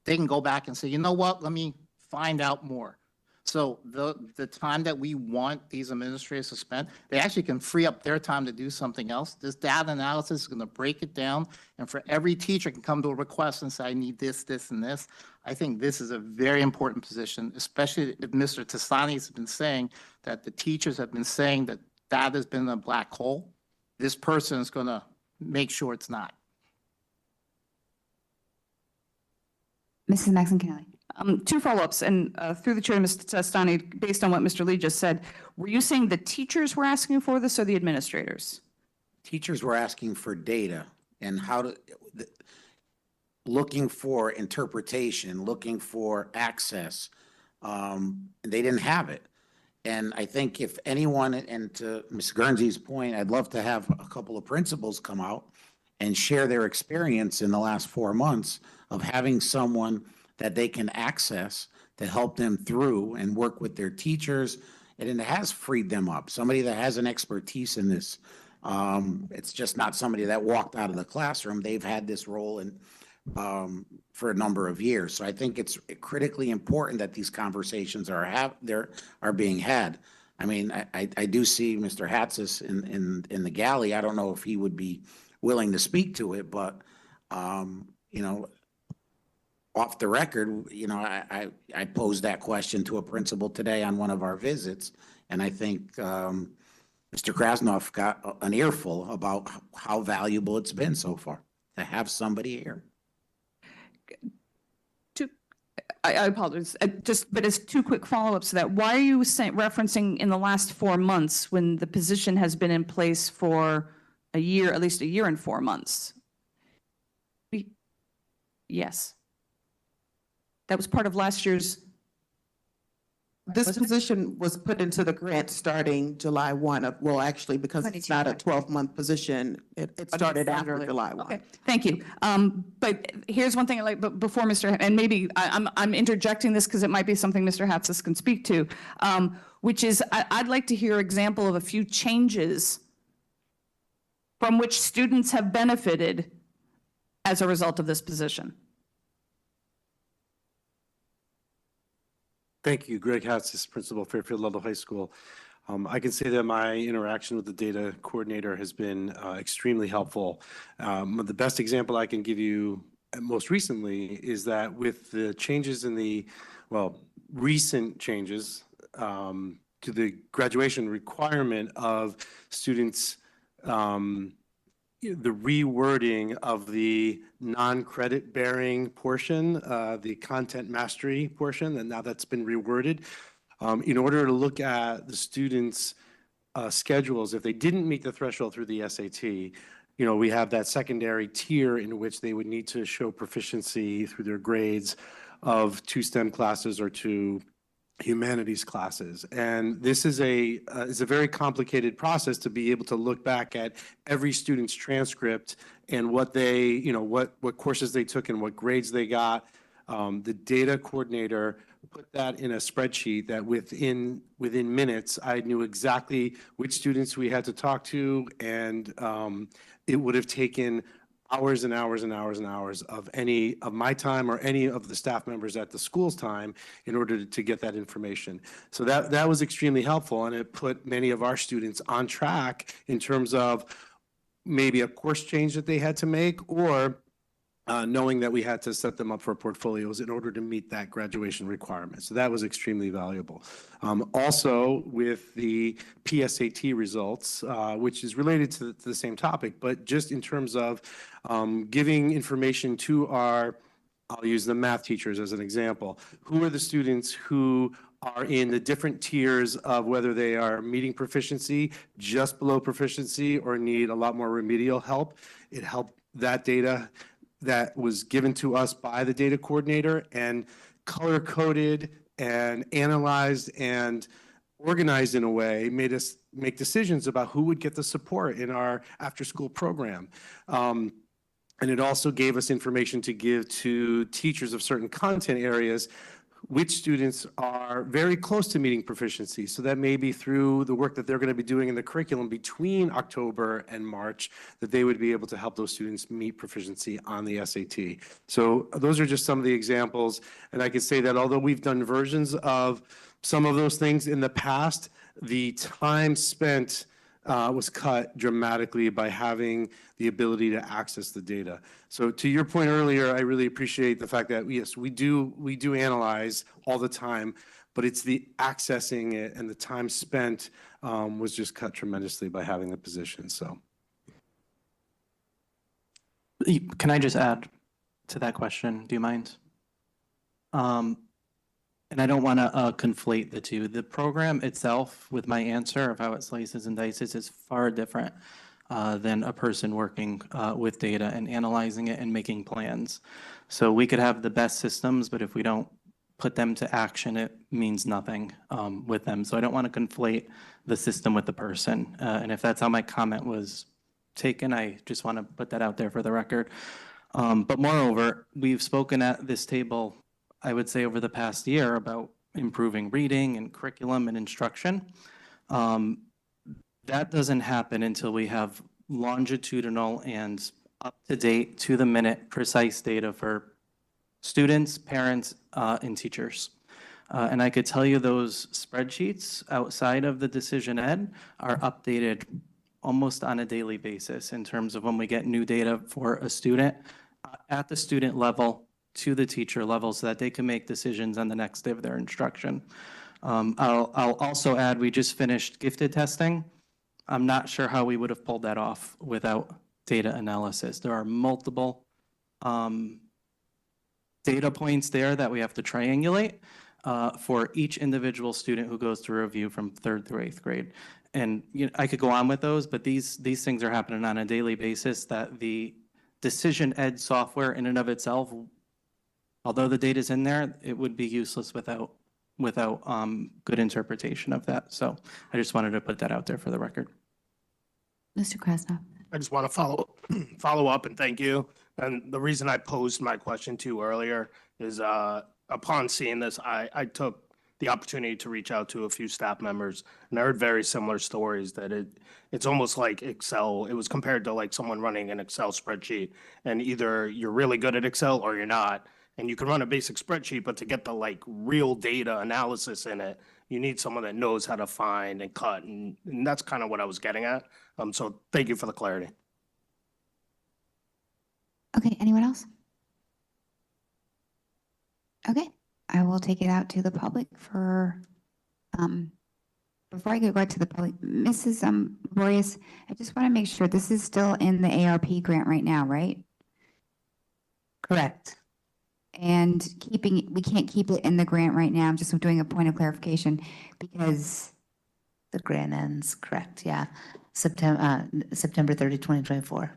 they can go back and say, you know what, let me find out more. So the time that we want these administrators to spend, they actually can free up their time to do something else. This data analysis is going to break it down, and for every teacher can come to a request and say, I need this, this, and this. I think this is a very important position, especially if Mr. Tassani has been saying that the teachers have been saying that that has been a black hole. This person is going to make sure it's not. Mrs. Maxon-Kennelly? Two follow-ups, and through the chair, Mr. Testani, based on what Mr. Lee just said, were you saying the teachers were asking for this or the administrators? Teachers were asking for data and looking for interpretation, looking for access. They didn't have it. And I think if anyone, and to Ms. Guernsey's point, I'd love to have a couple of principals come out and share their experience in the last 4 months of having someone that they can access to help them through and work with their teachers. And it has freed them up. Somebody that has an expertise in this. It's just not somebody that walked out of the classroom. They've had this role for a number of years. So I think it's critically important that these conversations are being had. I mean, I do see Mr. Hatzis in the galley. I don't know if he would be willing to speak to it, but you know, off the record, you know, I posed that question to a principal today on one of our visits, and I think Mr. Krasnoff got an earful about how valuable it's been so far to have somebody here. I apologize, but as two quick follow-ups to that, why are you referencing in the last 4 months when the position has been in place for a year, at least a year and 4 months? Yes. That was part of last year's. This position was put into the grant starting July 1 of, well, actually, because it's not a 12-month position, it started after July 1. Okay, thank you. But here's one thing I like, but before Mr., and maybe I'm interjecting this because it might be something Mr. Hatzis can speak to, which is I'd like to hear an example of a few changes from which students have benefited as a result of this position. Thank you. Greg Hatzis, Principal, Fairfield Ludlow High School. I can say that my interaction with the data coordinator has been extremely helpful. The best example I can give you most recently is that with the changes in the, recent changes to the graduation requirement of students, the rewording of the non-credit bearing portion, the content mastery portion, and now that's been reworded in order to look at the students' schedules. If they didn't meet the threshold through the SAT, you know, we have that secondary tier in which they would need to show proficiency through their grades of 2 STEM classes or 2 humanities classes. And this is a very complicated process to be able to look back at every student's transcript and what they, you know, what courses they took and what grades they got. The data coordinator put that in a spreadsheet that within minutes, I knew exactly which students we had to talk to, and it would have taken hours and hours and hours and hours of any of my time or any of the staff members at the school's time in order to get that information. So that was extremely helpful, and it put many of our students on track in terms of maybe a course change that they had to make, or knowing that we had to set them up for portfolios in order to meet that graduation requirement. So that was extremely valuable. Also, with the PSAT results, which is related to the same topic, but just in terms of giving information to our, I'll use the math teachers as an example. Who are the students who are in the different tiers of whether they are meeting proficiency, just below proficiency, or need a lot more remedial help? It helped that data that was given to us by the data coordinator and color-coded and analyzed and organized in a way, made us make decisions about who would get the support in our after-school program. And it also gave us information to give to teachers of certain content areas which students are very close to meeting proficiency. So that may be through the work that they're going to be doing in the curriculum between October and March, that they would be able to help those students meet proficiency on the SAT. So those are just some of the examples. And I can say that although we've done versions of some of those things in the past, the time spent was cut dramatically by having the ability to access the data. So to your point earlier, I really appreciate the fact that, yes, we do analyze all the time, but it's the accessing it and the time spent was just cut tremendously by having the position, so. Can I just add to that question? Do you mind? And I don't want to conflate the two. The program itself, with my answer of how it slices and dices, is far different than a person working with data and analyzing it and making plans. So we could have the best systems, but if we don't put them to action, it means nothing with them. So I don't want to conflate the system with the person. And if that's how my comment was taken, I just want to put that out there for the record. But moreover, we've spoken at this table, I would say, over the past year about improving reading and curriculum and instruction. That doesn't happen until we have longitudinal and up-to-date, to-the-minute, precise data for students, parents, and teachers. And I could tell you those spreadsheets outside of the decision ed are updated almost on a daily basis in terms of when we get new data for a student at the student level to the teacher level so that they can make decisions on the next day of their instruction. I'll also add, we just finished gifted testing. I'm not sure how we would have pulled that off without data analysis. There are multiple data points there that we have to triangulate for each individual student who goes through review from 3rd through 8th grade. And I could go on with those, but these things are happening on a daily basis that the decision ed software in and of itself, although the data's in there, it would be useless without good interpretation of that. So I just wanted to put that out there for the record. Mr. Krasnov. I just want to follow up and thank you. And the reason I posed my question to you earlier is upon seeing this, I took the opportunity to reach out to a few staff members, and I heard very similar stories that it's almost like Excel. It was compared to like someone running an Excel spreadsheet, and either you're really good at Excel or you're not. And you can run a basic spreadsheet, but to get the like real data analysis in it, you need someone that knows how to find and cut, and that's kind of what I was getting at. So thank you for the clarity. Okay, anyone else? Okay, I will take it out to the public for, before I go to the public, Mrs. Boreas, I just want to make sure this is still in the ARP grant right now, right? Correct. And we can't keep it in the grant right now. I'm just doing a point of clarification because The grant ends, correct, yeah. September 30, 2024.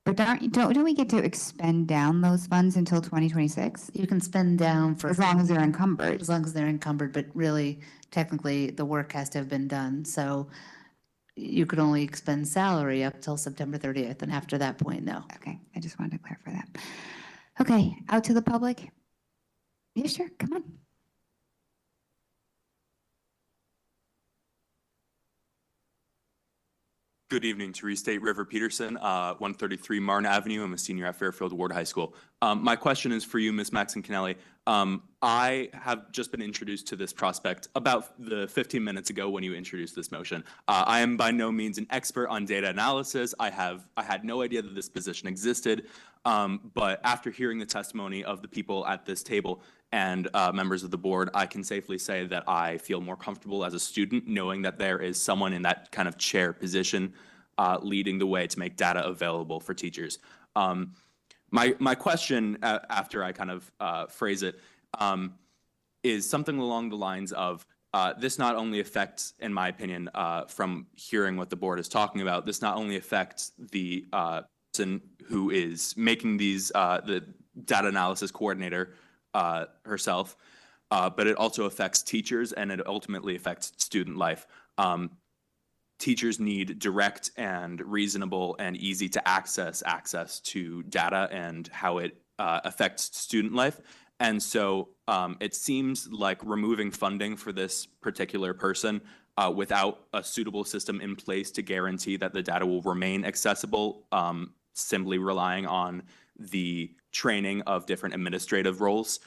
but don't we get to expend down those funds until 2026? You can spend down for. As long as they're encumbered. As long as they're encumbered, but really, technically, the work has to have been done. So you could only expend salary up till September 30th, and after that point, no. Okay, I just wanted to clarify that. Okay, out to the public. Yeah, sure, come on. Good evening, to restate River Peterson, 133 Martin Avenue. I'm a senior at Fairfield Ward High School. My question is for you, Ms. Maxon-Kennelly. I have just been introduced to this prospect about 15 minutes ago when you introduced this motion. I am by no means an expert on data analysis. I had no idea that this position existed, but after hearing the testimony of the people at this table and members of the board, I can safely say that I feel more comfortable as a student knowing that there is someone in that kind of chair position leading the way to make data available for teachers. My question, after I kind of phrase it, is something along the lines of this not only affects, in my opinion, from hearing what the board is talking about, this not only affects the person who is making these, the data analysis coordinator herself, but it also affects teachers and it ultimately affects student life. Teachers need direct and reasonable and easy to access to data and how it affects student life. And so it seems like removing funding for this particular person without a suitable system in place to guarantee that the data will remain accessible, simply relying on the training of different administrative roles,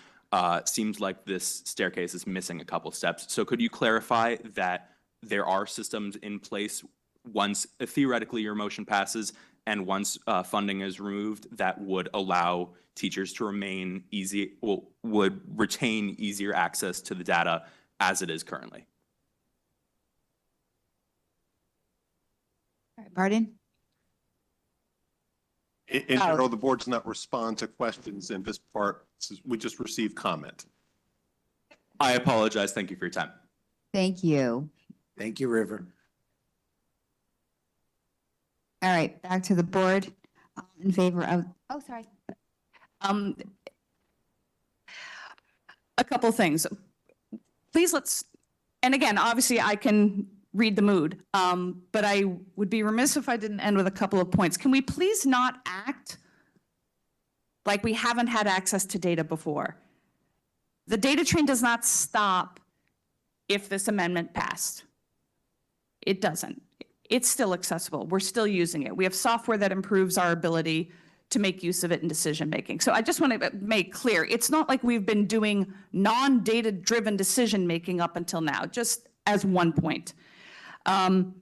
seems like this staircase is missing a couple steps. So could you clarify that there are systems in place once theoretically your motion passes and once funding is removed that would allow teachers to remain would retain easier access to the data as it is currently? All right, Barden? In general, the board does not respond to questions in this part. We just receive comment. I apologize. Thank you for your time. Thank you. Thank you, River. All right, back to the board. All in favor of, oh, sorry. A couple things. Please and again, obviously I can read the mood, but I would be remiss if I didn't end with a couple of points. Can we please not act like we haven't had access to data before? The data train does not stop if this amendment passed. It doesn't. It's still accessible. We're still using it. We have software that improves our ability to make use of it in decision making. So I just want to make clear, it's not like we've been doing non-data driven decision making up until now, just as one point. And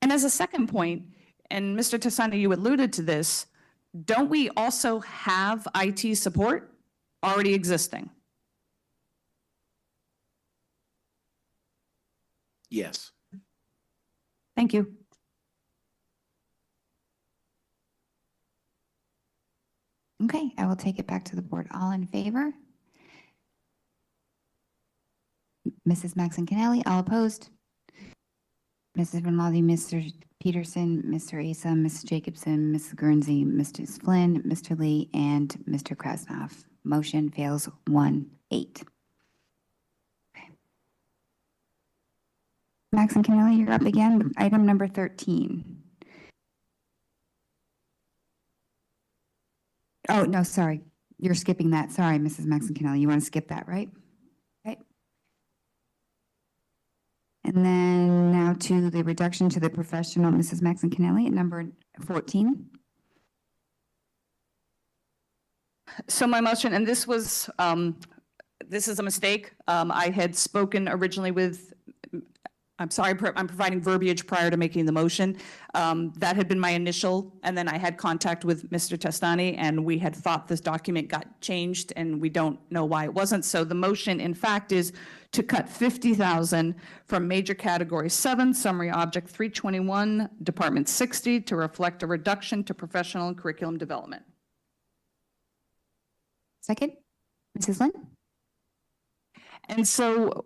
as a second point, and Mr. Tassani, you alluded to this, don't we also have IT support already existing? Yes. Thank you. Okay, I will take it back to the board. All in favor? Mrs. Maxon-Kennelly, all opposed? Mrs. Rinaldi, Mr. Peterson, Mr. Asa, Mrs. Jacobson, Mrs. Guernsey, Mr. Flynn, Mr. Lee, and Mr. Krasnoff. Motion fails 1-8. Okay. Maxon-Kennelly, you're up again. Item number 13. Oh, no, sorry. You're skipping that. Sorry, Mrs. Maxon-Kennelly. You want to skip that, right? Right. And then now to the reduction to the professional, Mrs. Maxon-Kennelly at number 14. So my motion, and this was, this is a mistake. I had spoken originally with, I'm sorry, I'm providing verbiage prior to making the motion. That had been my initial, and then I had contact with Mr. Testani, and we had thought this document got changed, and we don't know why it wasn't. So the motion, in fact, is to cut $50,000 from major category 7, summary object 321, department 60, to reflect a reduction to professional and curriculum development. Second, Mrs. Lynn? And so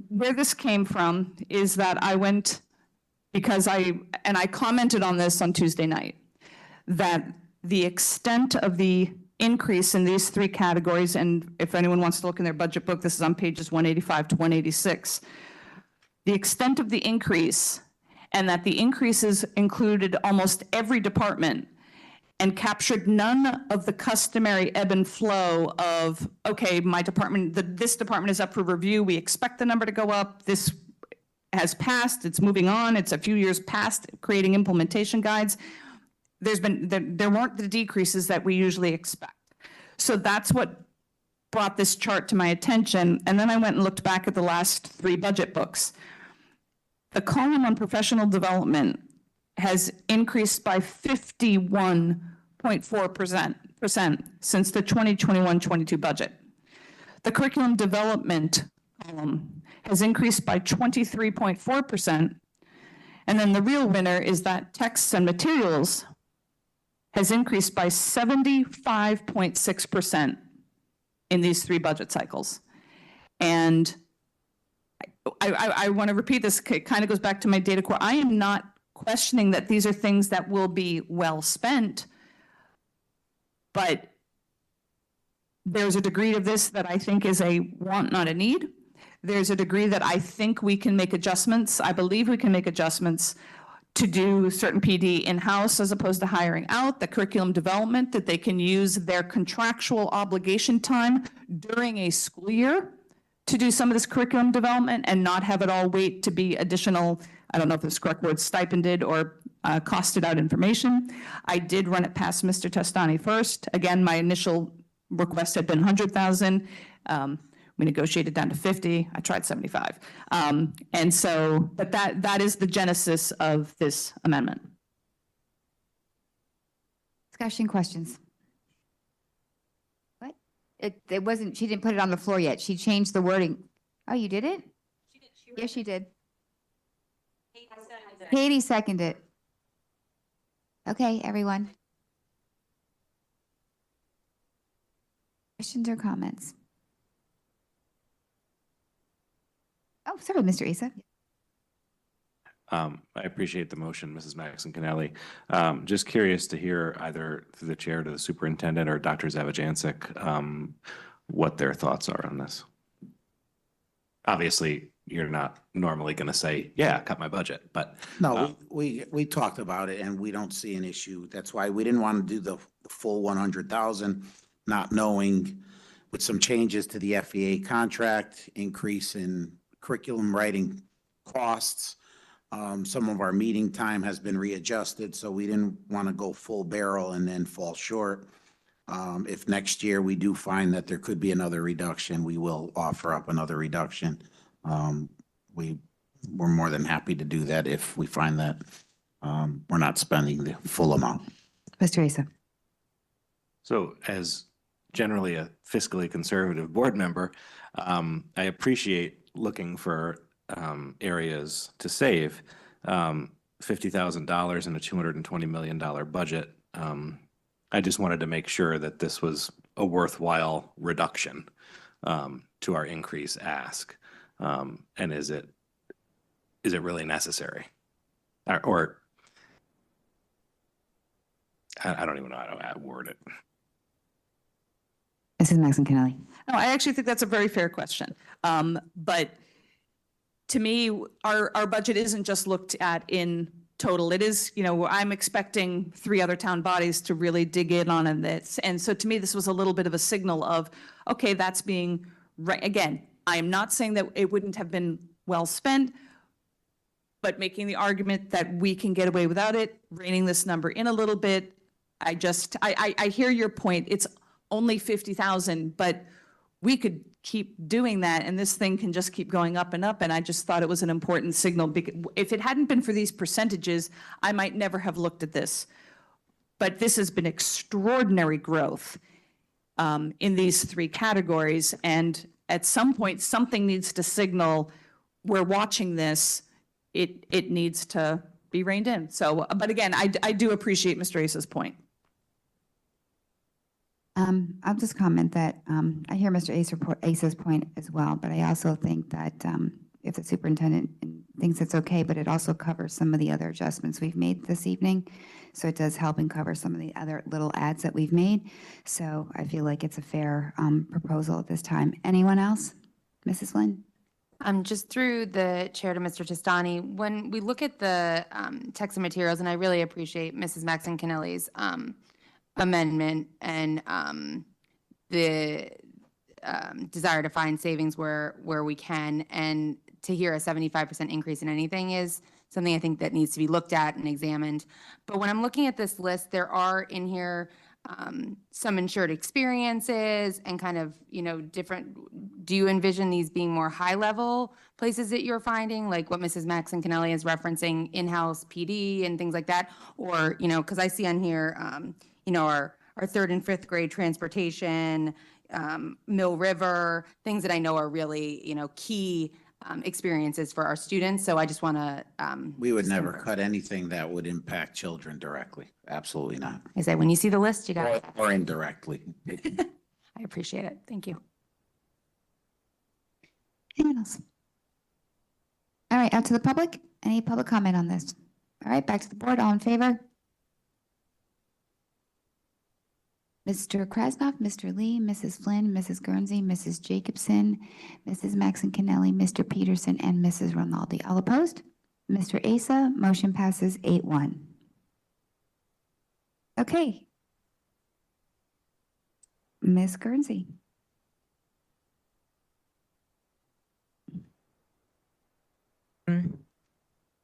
where this came from is that I went, because I commented on this on Tuesday night, that the extent of the increase in these 3 categories, and if anyone wants to look in their budget book, this is on pages 185 to 186, the extent of the increase, and that the increases included almost every department, and captured none of the customary ebb and flow of, okay, my department, this department is up for review, we expect the number to go up, this has passed, it's moving on, it's a few years past creating implementation guides. There weren't the decreases that we usually expect. So that's what brought this chart to my attention. And then I went and looked back at the last 3 budget books. The column on professional development has increased by 51.4% since the 2021-22 budget. The curriculum development column has increased by 23.4%. And then the real winner is that texts and materials has increased by 75.6% in these 3 budget cycles. And I want to repeat this, it kind of goes back to my data core. I am not questioning that these are things that will be well spent, but there's a degree of this that I think is a want, not a need. There's a degree that I think we can make adjustments. I believe we can make adjustments to do certain PD in-house as opposed to hiring out, the curriculum development, that they can use their contractual obligation time during a school year to do some of this curriculum development and not have it all wait to be additional, I don't know if this correct word, stipended or costed out information. I did run it past Mr. Testani first. Again, my initial request had been 100,000. We negotiated down to 50. I tried 75. And so, but that is the genesis of this amendment. Discussion, questions? What? It wasn't, she didn't put it on the floor yet. She changed the wording. Oh, you did it? Yes, she did. Katie seconded it. Okay, everyone. Questions or comments? Oh, sorry, Mr. Issa. I appreciate the motion, Mrs. Maxon Kennelly. Just curious to hear either through the chair to the superintendent or Dr. Zavajancic, what their thoughts are on this. Obviously, you're not normally going to say, yeah, cut my budget, but. No, we talked about it and we don't see an issue. That's why we didn't want to do the full 100,000, not knowing with some changes to the FEA contract, increase in curriculum writing costs. Some of our meeting time has been readjusted, so we didn't want to go full barrel and then fall short. If next year we do find that there could be another reduction, we will offer up another reduction. We're more than happy to do that if we find that we're not spending the full amount. Mr. Issa. So as generally a fiscally conservative board member, I appreciate looking for areas to save. $50,000 in a $220 million budget. I just wanted to make sure that this was a worthwhile reduction to our increase ask. And is it really necessary? Or I don't even know how to word it. Mrs. Maxon Kennelly. No, I actually think that's a very fair question. But to me, our budget isn't just looked at in total. It is, I'm expecting 3 other town bodies to really dig in on this. And so to me, this was a little bit of a signal of, okay, that's being, right. Again, I am not saying that it wouldn't have been well spent, but making the argument that we can get away without it, reining this number in a little bit. I hear your point. It's only 50,000, but we could keep doing that and this thing can just keep going up and up. And I just thought it was an important signal because if it hadn't been for these percentages, I might never have looked at this. But this has been extraordinary growth in these 3 categories. And at some point, something needs to signal we're watching this. It needs to be reined in. So, but again, I do appreciate Mr. Ace's point. I'll just comment that I hear Mr. Ace's point as well, but I also think that if the superintendent thinks it's okay, but it also covers some of the other adjustments we've made this evening. So it does help and cover some of the other little adds that we've made. So I feel like it's a fair proposal at this time. Anyone else? Mrs. Flynn? Just through the chair to Mr. Testani, when we look at the text and materials, and I really appreciate Mrs. Maxon Kennelly's amendment and the desire to find savings where we can, and to hear a 75% increase in anything is something I think that needs to be looked at and examined. But when I'm looking at this list, there are in here some insured experiences and kind of, different, do you envision these being more high-level places that you're finding, like what Mrs. Maxon Kennelly is referencing, in-house PD and things like that? Or, because I see on here, our third and fifth grade transportation, Mill River, things that I know are really, key experiences for our students. So I just want to. We would never cut anything that would impact children directly. Absolutely not. I say, when you see the list, you got it. Or indirectly. I appreciate it. Thank you. Anyone else? All right, out to the public. Any public comment on this? All right, back to the board. All in favor? Mr. Krasnoff, Mr. Lee, Mrs. Flynn, Mrs. Guernsey, Mrs. Jacobson, Mrs. Maxon Kennelly, Mr. Peterson, and Mrs. Rinaldi. All opposed? Mr. Asa, motion passes 8-1. Okay. Ms. Guernsey.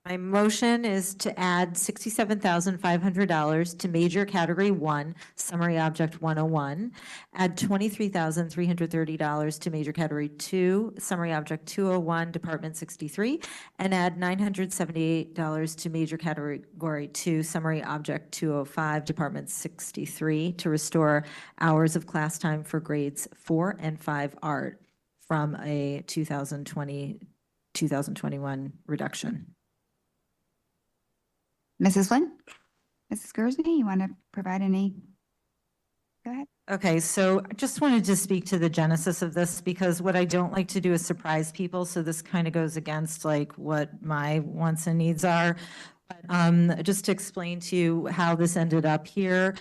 My motion is to add $67,500 to major category 1, summary object 101, add $23,330 to major category 2, summary object 201, department 63, and add $978 to major category 2, summary object 205, department 63, to restore hours of class time for grades 4 and 5 art from a 2020-2021 reduction. Mrs. Flynn? Mrs. Guernsey, you want to provide any? Go ahead. Okay, so I just wanted to speak to the genesis of this because what I don't like to do is surprise people. So this kind of goes against like what my wants and needs are. But just to explain to you how this ended up here,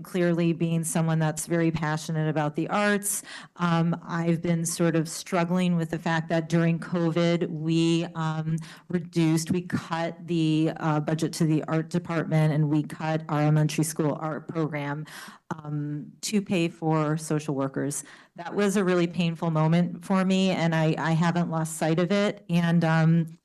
clearly being someone that's very passionate about the arts, I've been sort of struggling with the fact that during COVID, we cut the budget to the art department and we cut our elementary school art program to pay for social workers. That was a really painful moment for me and I haven't lost sight of it. And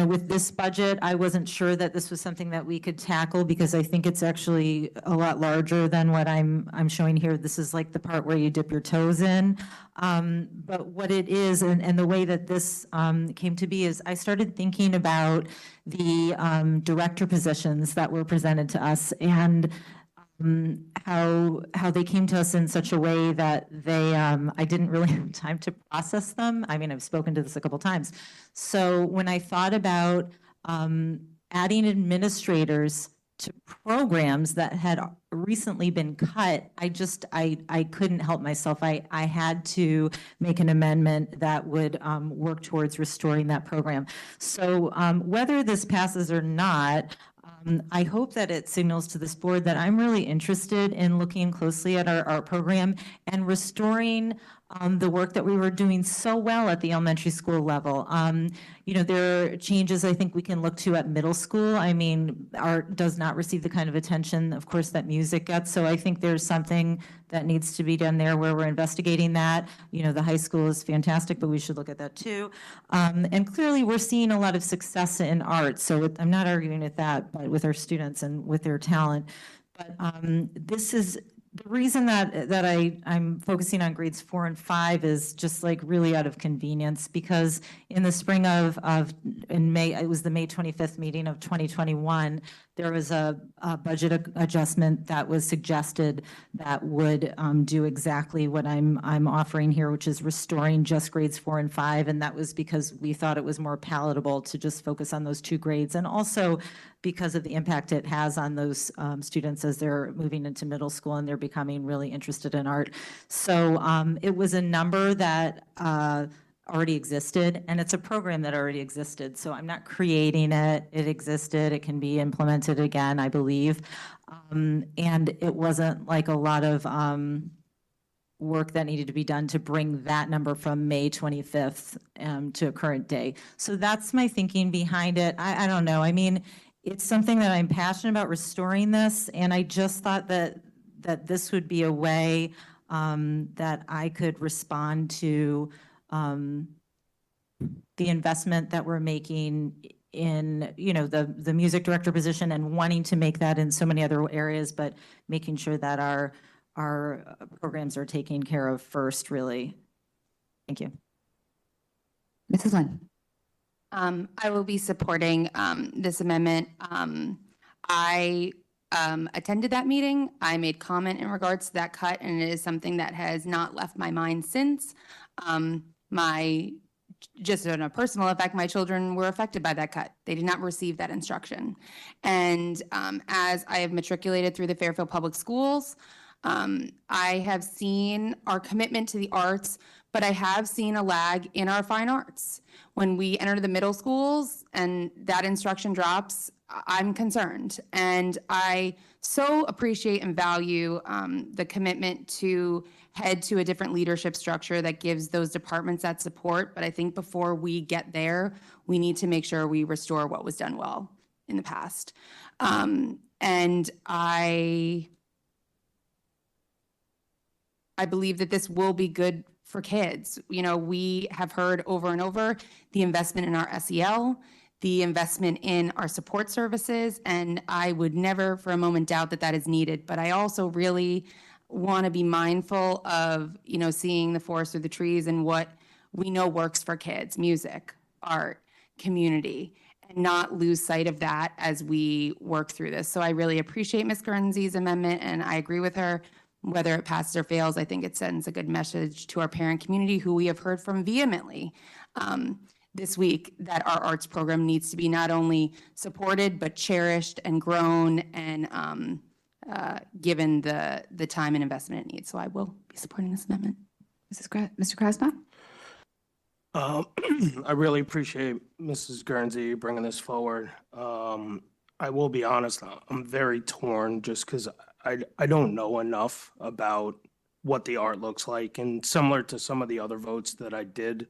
with this budget, I wasn't sure that this was something that we could tackle because I think it's actually a lot larger than what I'm showing here. This is like the part where you dip your toes in. But what it is, and the way that this came to be is I started thinking about the director positions that were presented to us and how they came to us in such a way that they I didn't really have time to process them. I mean, I've spoken to this a couple times. So when I thought about adding administrators to programs that had recently been cut, I couldn't help myself. I had to make an amendment that would work towards restoring that program. So whether this passes or not, I hope that it signals to this board that I'm really interested in looking closely at our art program and restoring the work that we were doing so well at the elementary school level. There are changes I think we can look to at middle school. I mean, art does not receive the kind of attention, of course, that music gets. So I think there's something that needs to be done there where we're investigating that. The high school is fantastic, but we should look at that too. And clearly we're seeing a lot of success in art. So I'm not arguing with that, but with our students and with their talent. But this is the reason that I'm focusing on grades 4 and 5 is just like really out of convenience because in the spring in May, it was the May 25th meeting of 2021, there was a budget adjustment that was suggested that would do exactly what I'm offering here, which is restoring just grades 4 and 5. And that was because we thought it was more palatable to just focus on those 2 grades. And also because of the impact it has on those students as they're moving into middle school and they're becoming really interested in art. So it was a number that already existed, and it's a program that already existed. So I'm not creating it. It existed. It can be implemented again, I believe. And it wasn't like a lot of work that needed to be done to bring that number from May 25th to a current day. So that's my thinking behind it. I don't know. I mean, it's something that I'm passionate about restoring this, and I just thought that this would be a way that I could respond to the investment that we're making in, the music director position and wanting to make that in so many other areas, but making sure that our programs are taken care of first, really. Thank you. Mrs. Lynn? I will be supporting this amendment. I attended that meeting. I made comment in regards to that cut, and it is something that has not left my mind since. Just on a personal effect, my children were affected by that cut. They did not receive that instruction. And as I have matriculated through the Fairfield Public Schools, I have seen our commitment to the arts, but I have seen a lag in our fine arts. When we enter the middle schools and that instruction drops, I'm concerned. And I so appreciate and value the commitment to head to a different leadership structure that gives those departments that support. But I think before we get there, we need to make sure we restore what was done well in the past. And I believe that this will be good for kids. We have heard over and over the investment in our SEL, the investment in our support services, and I would never for a moment doubt that that is needed. But I also really want to be mindful of, seeing the forest through the trees and what we know works for kids: music, art, community, and not lose sight of that as we work through this. So I really appreciate Ms. Guernsey's amendment, and I agree with her. Whether it passes or fails, I think it sends a good message to our parent community, who we have heard from vehemently this week, that our arts program needs to be not only supported, but cherished and grown, and given the time and investment it needs. So I will be supporting this amendment. Mr. Krasnoff? I really appreciate Mrs. Guernsey bringing this forward. I will be honest, I'm very torn just because I don't know enough about what the art looks like. And similar to some of the other votes that I did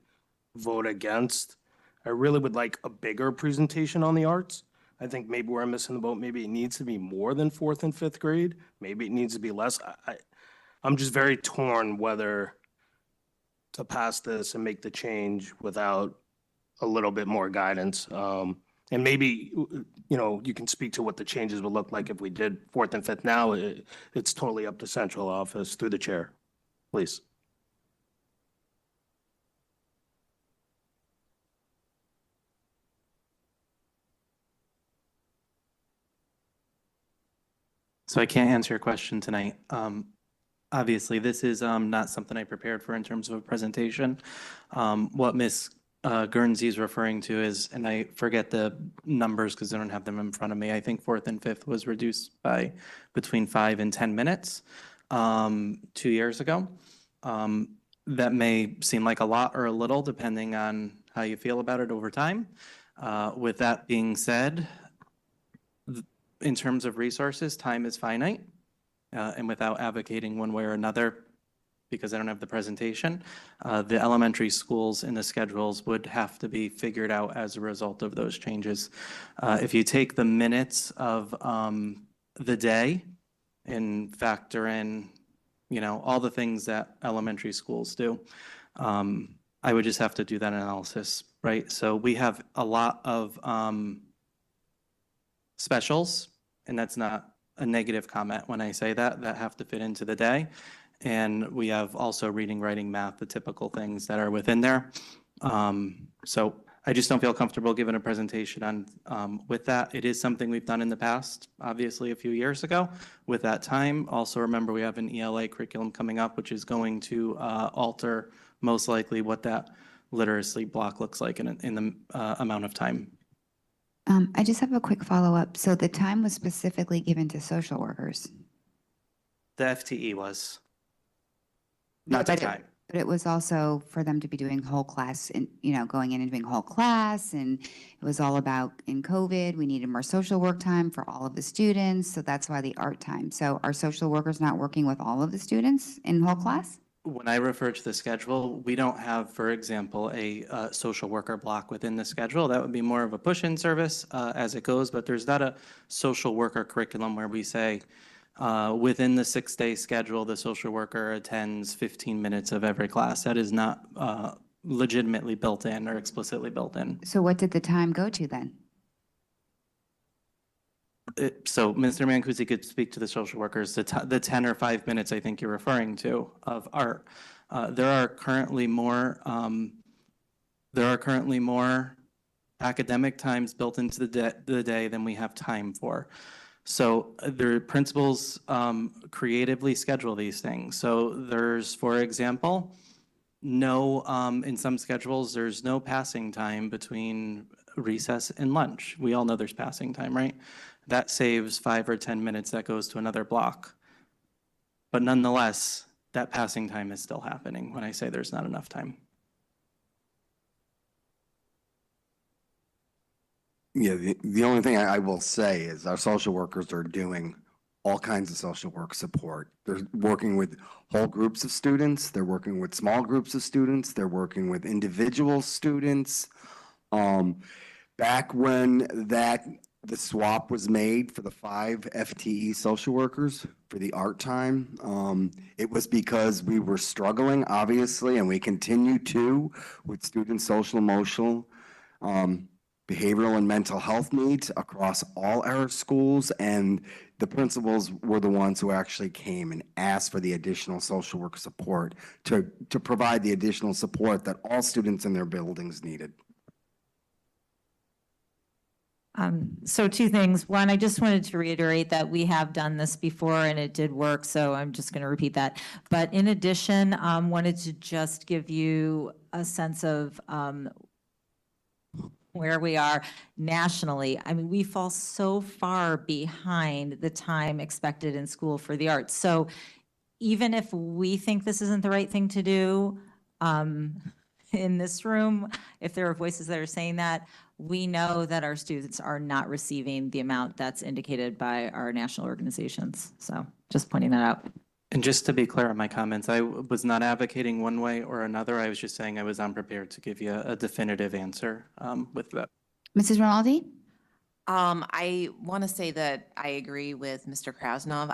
vote against, I really would like a bigger presentation on the arts. I think maybe we're missing the boat. Maybe it needs to be more than 4th and 5th grade. Maybe it needs to be less. I'm just very torn whether to pass this and make the change without a little bit more guidance. And maybe, you can speak to what the changes would look like if we did 4th and 5th now. It's totally up to central office through the chair, please. So I can't answer your question tonight. Obviously, this is not something I prepared for in terms of a presentation. What Ms. Guernsey is referring to is, and I forget the numbers because I don't have them in front of me, I think 4th and 5th was reduced by between 5 and 10 minutes 2 years ago. That may seem like a lot or a little, depending on how you feel about it over time. With that being said, in terms of resources, time is finite. And without advocating one way or another, because I don't have the presentation, the elementary schools in the schedules would have to be figured out as a result of those changes. If you take the minutes of the day and factor in, all the things that elementary schools do, I would just have to do that analysis, right? So we have a lot of specials, and that's not a negative comment when I say that have to fit into the day. And we have also reading, writing, math, the typical things that are within there. So I just don't feel comfortable giving a presentation on with that. It is something we've done in the past, obviously a few years ago with that time. Also remember, we have an ELA curriculum coming up, which is going to alter most likely what that literacy block looks like in the amount of time. I just have a quick follow-up. So the time was specifically given to social workers? The FTE was. Not the time. But it was also for them to be doing whole class and, going in and doing whole class. And it was all about, in COVID, we needed more social work time for all of the students. So that's why the art time. So are social workers not working with all of the students in whole class? when I refer to the schedule, we don't have, for example, a social worker block within the schedule. That would be more of a push-in service as it goes, but there's not a social worker curriculum where we say, within the 6-day schedule, the social worker attends 15 minutes of every class. That is not legitimately built in or explicitly built in. So what did the time go to then? So Mr. Mancusi could speak to the social workers, the 10 or 5 minutes I think you're referring to of art. There are currently more academic times built into the day than we have time for. So the principals creatively schedule these things. So there's, for example, no, in some schedules, there's no passing time between recess and lunch. We all know there's passing time, right? That saves 5 or 10 minutes that goes to another block. But nonetheless, that passing time is still happening when I say there's not enough time. Yeah, the only thing I will say is our social workers are doing all kinds of social work support. They're working with whole groups of students. They're working with small groups of students. They're working with individual students. Back when the swap was made for the 5 FTE social workers for the art time, it was because we were struggling, obviously, and we continue to with student social, emotional, behavioral and mental health needs across all our schools, and the principals were the ones who actually came and asked for the additional social work support to provide the additional support that all students in their buildings needed. So 2 things. One, I just wanted to reiterate that we have done this before and it did work, so I'm just going to repeat that. But in addition, wanted to just give you a sense of where we are nationally. I mean, we fall so far behind the time expected in school for the arts. So even if we think this isn't the right thing to do, in this room, if there are voices that are saying that, we know that our students are not receiving the amount that's indicated by our national organizations. So just pointing that out. And just to be clear on my comments, I was not advocating one way or another. I was just saying I was unprepared to give you a definitive answer with that. Mrs. Rinaldi? I want to say that I agree with Mr. Krasnov.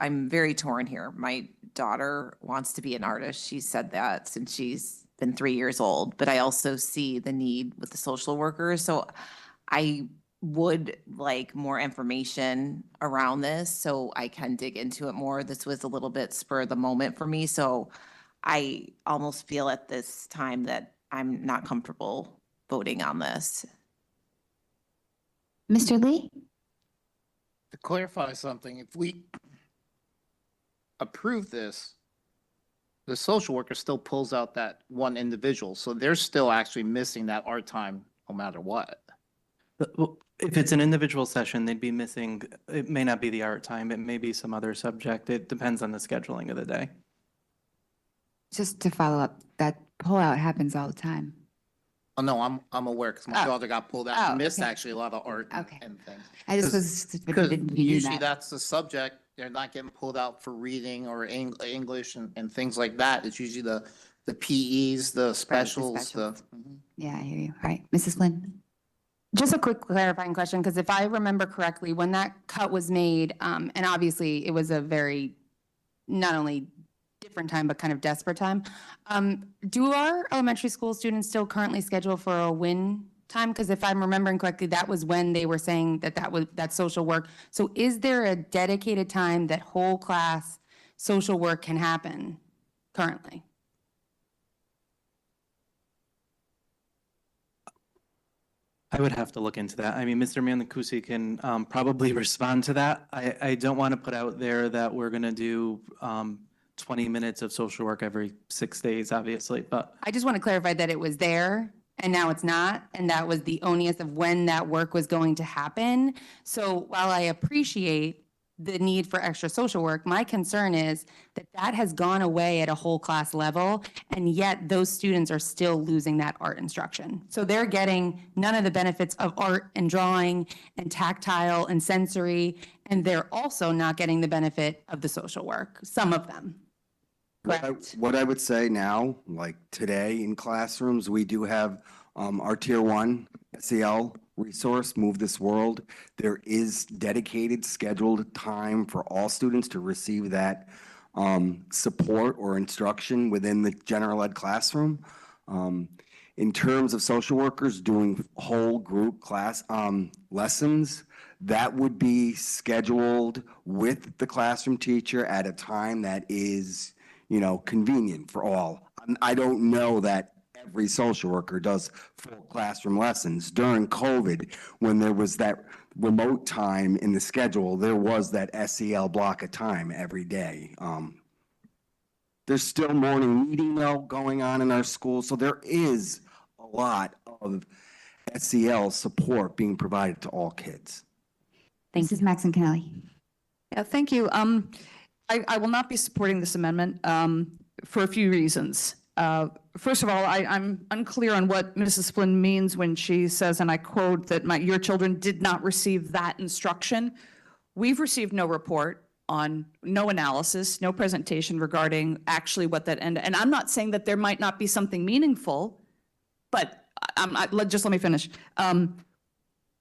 I'm very torn here. My daughter wants to be an artist. She said that since she's been 3 years old, but I also see the need with the social workers. So I would like more information around this so I can dig into it more. This was a little bit spur of the moment for me. So I almost feel at this time that I'm not comfortable voting on this. Mr. Lee? To clarify something, if we approve this, the social worker still pulls out that one individual. So they're still actually missing that art time no matter what. If it's an individual session, they'd be missing, it may not be the art time, it may be some other subject. It depends on the scheduling of the day. Just to follow up, that pullout happens all the time. Oh, no, I'm aware because my Oh. daughter got pulled out. She Oh, missed okay. actually a lot of art Okay. and things. I just was Because didn't you usually that. that's the subject. They're not getting pulled out for reading or English and things like that. It's usually the PEs, the specials, specials. Yeah, I hear you. All right, Mrs. Flynn? Just a quick clarifying question, because if I remember correctly, when that cut was made, and obviously it was a very, not only different time, but kind of desperate time, do our elementary school students still currently schedule for a WIN time? Because if I'm remembering correctly, that was when they were saying that social work. So is there a dedicated time that whole class social work can happen currently? I would have to look into that. I mean, Mr. Mancusi can probably respond to that. I don't want to put out there that we're going to do 20 minutes of social work every 6 days, obviously, but I just want to clarify that it was there and now it's not, and that was the onus of when that work was going to happen. So while I appreciate the need for extra social work, my concern is that that has gone away at a whole class level, and yet those students are still losing that art instruction. So they're getting none of the benefits of art and drawing and tactile and sensory, and they're also not getting the benefit of the social work, some of them. What I would say now, like today in classrooms, we do have our Tier 1 SEL resource, Move This World. There is dedicated scheduled time for all students to receive that support or instruction within the general ed classroom. In terms of social workers doing whole group class lessons, that would be scheduled with the classroom teacher at a time that is, you know, convenient for all. I don't know that every social worker does full classroom lessons. During COVID, when there was that remote time in the schedule, there was that SEL block of time every day. There's still morning meeting though going on in our schools, so there is a lot of SEL support being provided to all kids. Mrs. Maxon Kennelly. Yeah, thank you. I will not be supporting this amendment for a few reasons. First of all, I'm unclear on what Mrs. Flynn means when she says, and I quote, that your children did not receive that instruction. We've received no report on, no analysis, no presentation regarding actually what that, and I'm not saying that there might not be something meaningful, but just let me finish.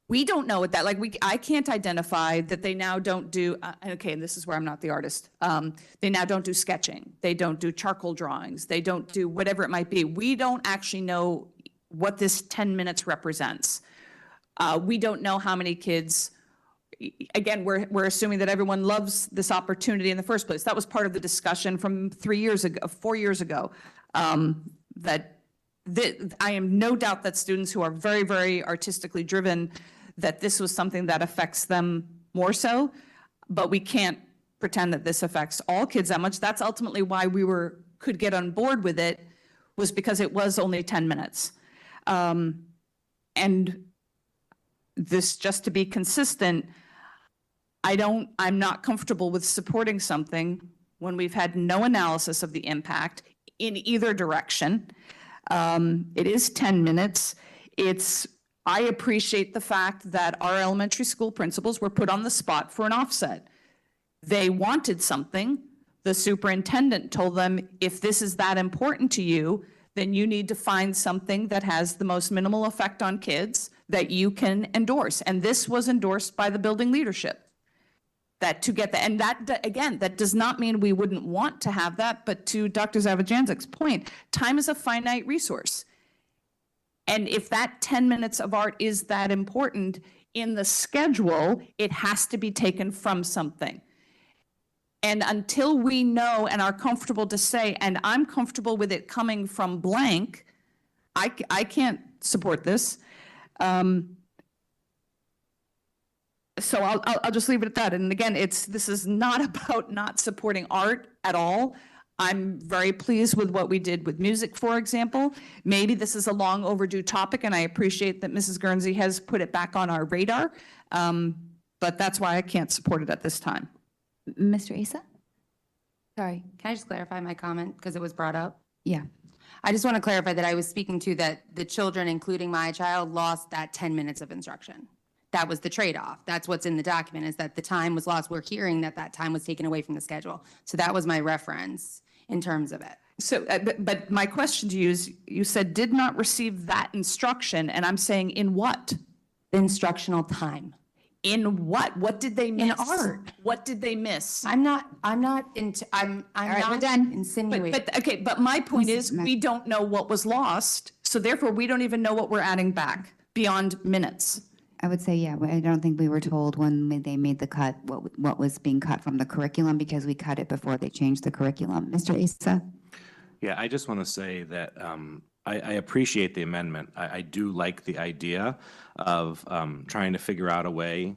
We don't know what that, like, I can't identify that they now don't do, okay, and this is where I'm not the artist. They now don't do sketching. They don't do charcoal drawings. They don't do whatever it might be. We don't actually know what this 10 minutes represents. We don't know how many kids, again, we're assuming that everyone loves this opportunity in the first place. That was part of the discussion from 4 years ago, that I am no doubt that students who are very, very artistically driven, that this was something that affects them more so, but we can't pretend that this affects all kids that much. That's ultimately why we could get on board with it, was because it was only 10 minutes. And this, just to be consistent, I'm not comfortable with supporting something when we've had no analysis of the impact in either direction. It is 10 minutes. I appreciate the fact that our elementary school principals were put on the spot for an offset. They wanted something. The superintendent told them, if this is that important to you, then you need to find something that has the most minimal effect on kids that you can endorse. And this was endorsed by the building leadership. That to get that, and that, again, that does not mean we wouldn't want to have that, but to Dr. Zavajanczyk's point, time is a finite resource. And if that 10 minutes of art is that important in the schedule, it has to be taken from something. And until we know and are comfortable to say, and I'm comfortable with it coming from blank, I can't support this. So I'll just leave it at that. And again, this is not about not supporting art at all. I'm very pleased with what we did with music, for example. Maybe this is a long overdue topic, and I appreciate that Mrs. Guernsey has put it back on our radar, but that's why I can't support it at this time. Mr. Asa? Sorry, can I just clarify my comment because it was brought up? Yeah. I just want to clarify that I was speaking to that the children, including my child, lost that 10 minutes of instruction. That was the trade-off. That's what's in the document, is that the time was lost. We're hearing that that time was taken away from the schedule. So that was my reference in terms of it. So, but my question to you is, you said did not receive that instruction, and I'm saying in what? The instructional time. In what? What did they miss? In art. What did they miss? I'm not All right, we're done. insinuating. But my point is, we don't know what was lost, so therefore we don't even know what we're adding back beyond minutes. I would say, yeah, I don't think we were told when they made the cut what was being cut from the curriculum, because we cut it before they changed the curriculum. Mr. Asa? Yeah, I just want to say that I appreciate the amendment. I do like the idea of trying to figure out a way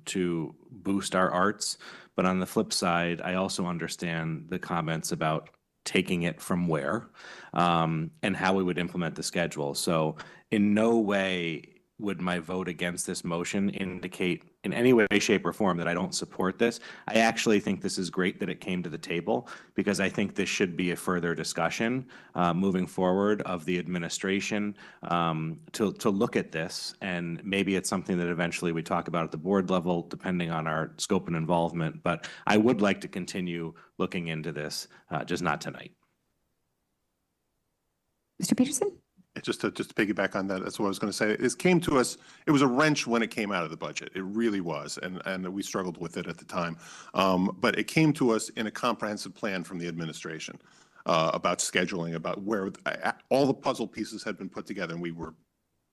to boost our arts. But on the flip side, I also understand the comments about taking it from where and how we would implement the schedule. So in no way would my vote against this motion indicate in any way, shape, or form that I don't support this. I actually think this is great that it came to the table, because I think this should be a further discussion moving forward of the administration to look at this, and maybe it's something that eventually we talk about at the board level, depending on our scope and involvement. But I would like to continue looking into this, just not tonight. Mr. Peterson? Just to piggyback on that, that's what I was going to say. It came to us, it was a wrench when it came out of the budget. It really was, and we struggled with it at the time. But it came to us in a comprehensive plan from the administration about scheduling, about where all the puzzle pieces had been put together, and we were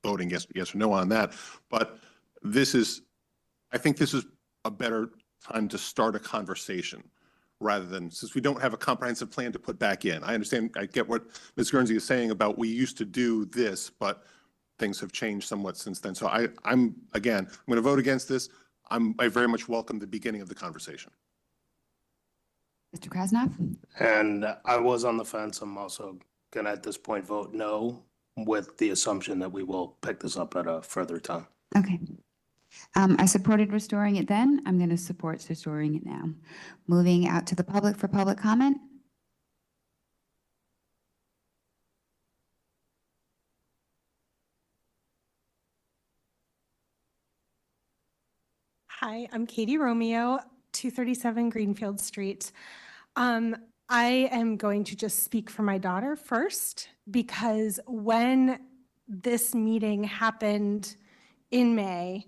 voting yes or no on that. But I think this is a better time to start a conversation, rather than, since we don't have a comprehensive plan to put back in. I understand, I get what Ms. Guernsey is saying about we used to do this, but things have changed somewhat since then. So I'm going to vote against this. I very much welcome the beginning of the conversation. Mr. Krasnov? And I was on the fence. I'm also going to, at this point, vote no, with the assumption that we will pick this up at a further time. Okay. I supported restoring it then. I'm going to support restoring it now. Moving out to the public for public comment. Hi, I'm Katie Romeo, 237 Greenfield Street. I am going to just speak for my daughter first, because when this meeting happened in May,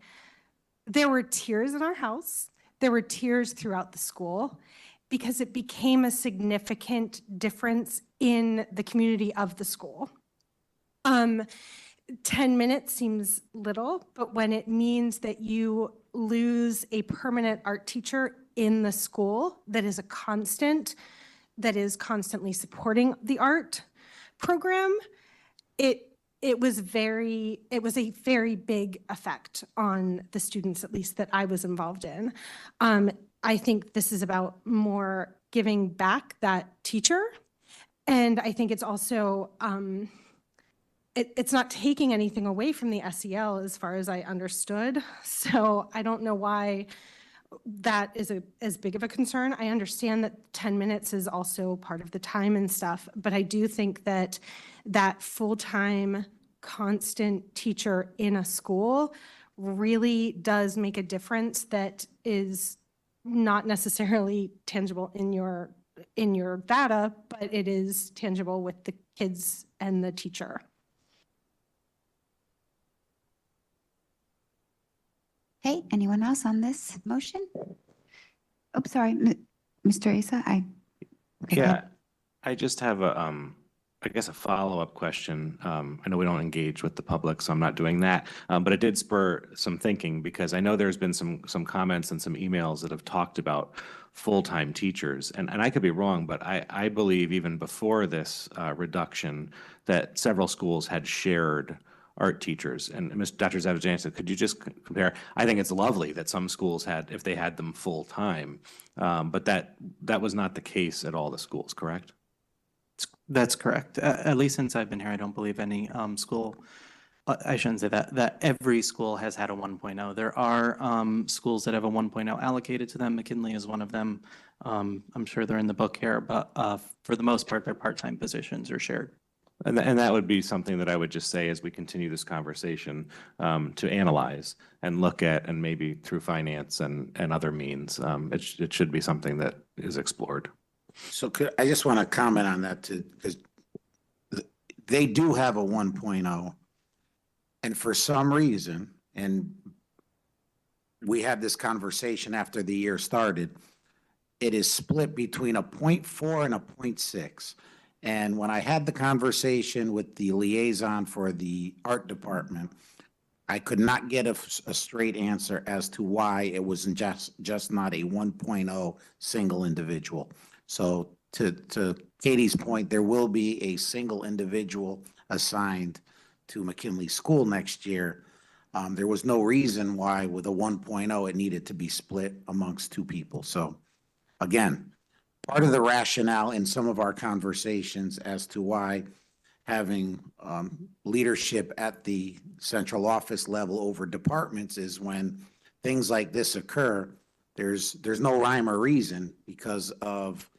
there were tears in our house. There were tears throughout the school, because it became a significant difference in the community of the school. 10 minutes seems little, but when it means that you lose a permanent art teacher in the school that is a constant, that is constantly supporting the art program, it was a very big effect on the students, at least that I was involved in. I think this is about more giving back that teacher. And I think it's also, it's not taking anything away from the SEL as far as I understood. So I don't know why that is as big of a concern. I understand that 10 minutes is also part of the time and stuff, but I do think that that full-time constant teacher in a school really does make a difference that is not necessarily tangible in your data, but it is tangible with the kids and the teacher. Okay, anyone else on this motion? Oh, sorry, Mr. Asa, okay, go Yeah, ahead. I just have I guess a follow-up question. I know we don't engage with the public, so I'm not doing that. But it did spur some thinking, because I know there's been some comments and some emails that have talked about full-time teachers. And I could be wrong, but I believe even before this reduction that several schools had shared art teachers. And Dr. Zavjansa, could you just compare? I think it's lovely that some schools had, if they had them full-time, but that was not the case at all the schools, correct? That's correct. At least since I've been here, I don't believe any school, I shouldn't say that every school has had a 1.0. There are schools that have a 1.0 allocated to them. McKinley is one of them. I'm sure they're in the book here, but for the most part, their part-time positions are shared. And that would be something that I would just say as we continue this conversation to analyze and look at, and maybe through finance and other means, it should be something that is explored. So I just want to comment on that too, because they do have a 1.0. And for some reason, and we had this conversation after the year started, it is split between a 0.4 and a 0.6. And when I had the conversation with the liaison for the art department, I could not get a straight answer as to why it wasn't just not a 1.0 single individual. So to Katie's point, there will be a single individual assigned to McKinley School next year. There was no reason why with a 1.0 it needed to be split amongst two people. So again, part of the rationale in some of our conversations as to why having leadership at the central office level over departments is when things like this occur, there's no rhyme or reason because of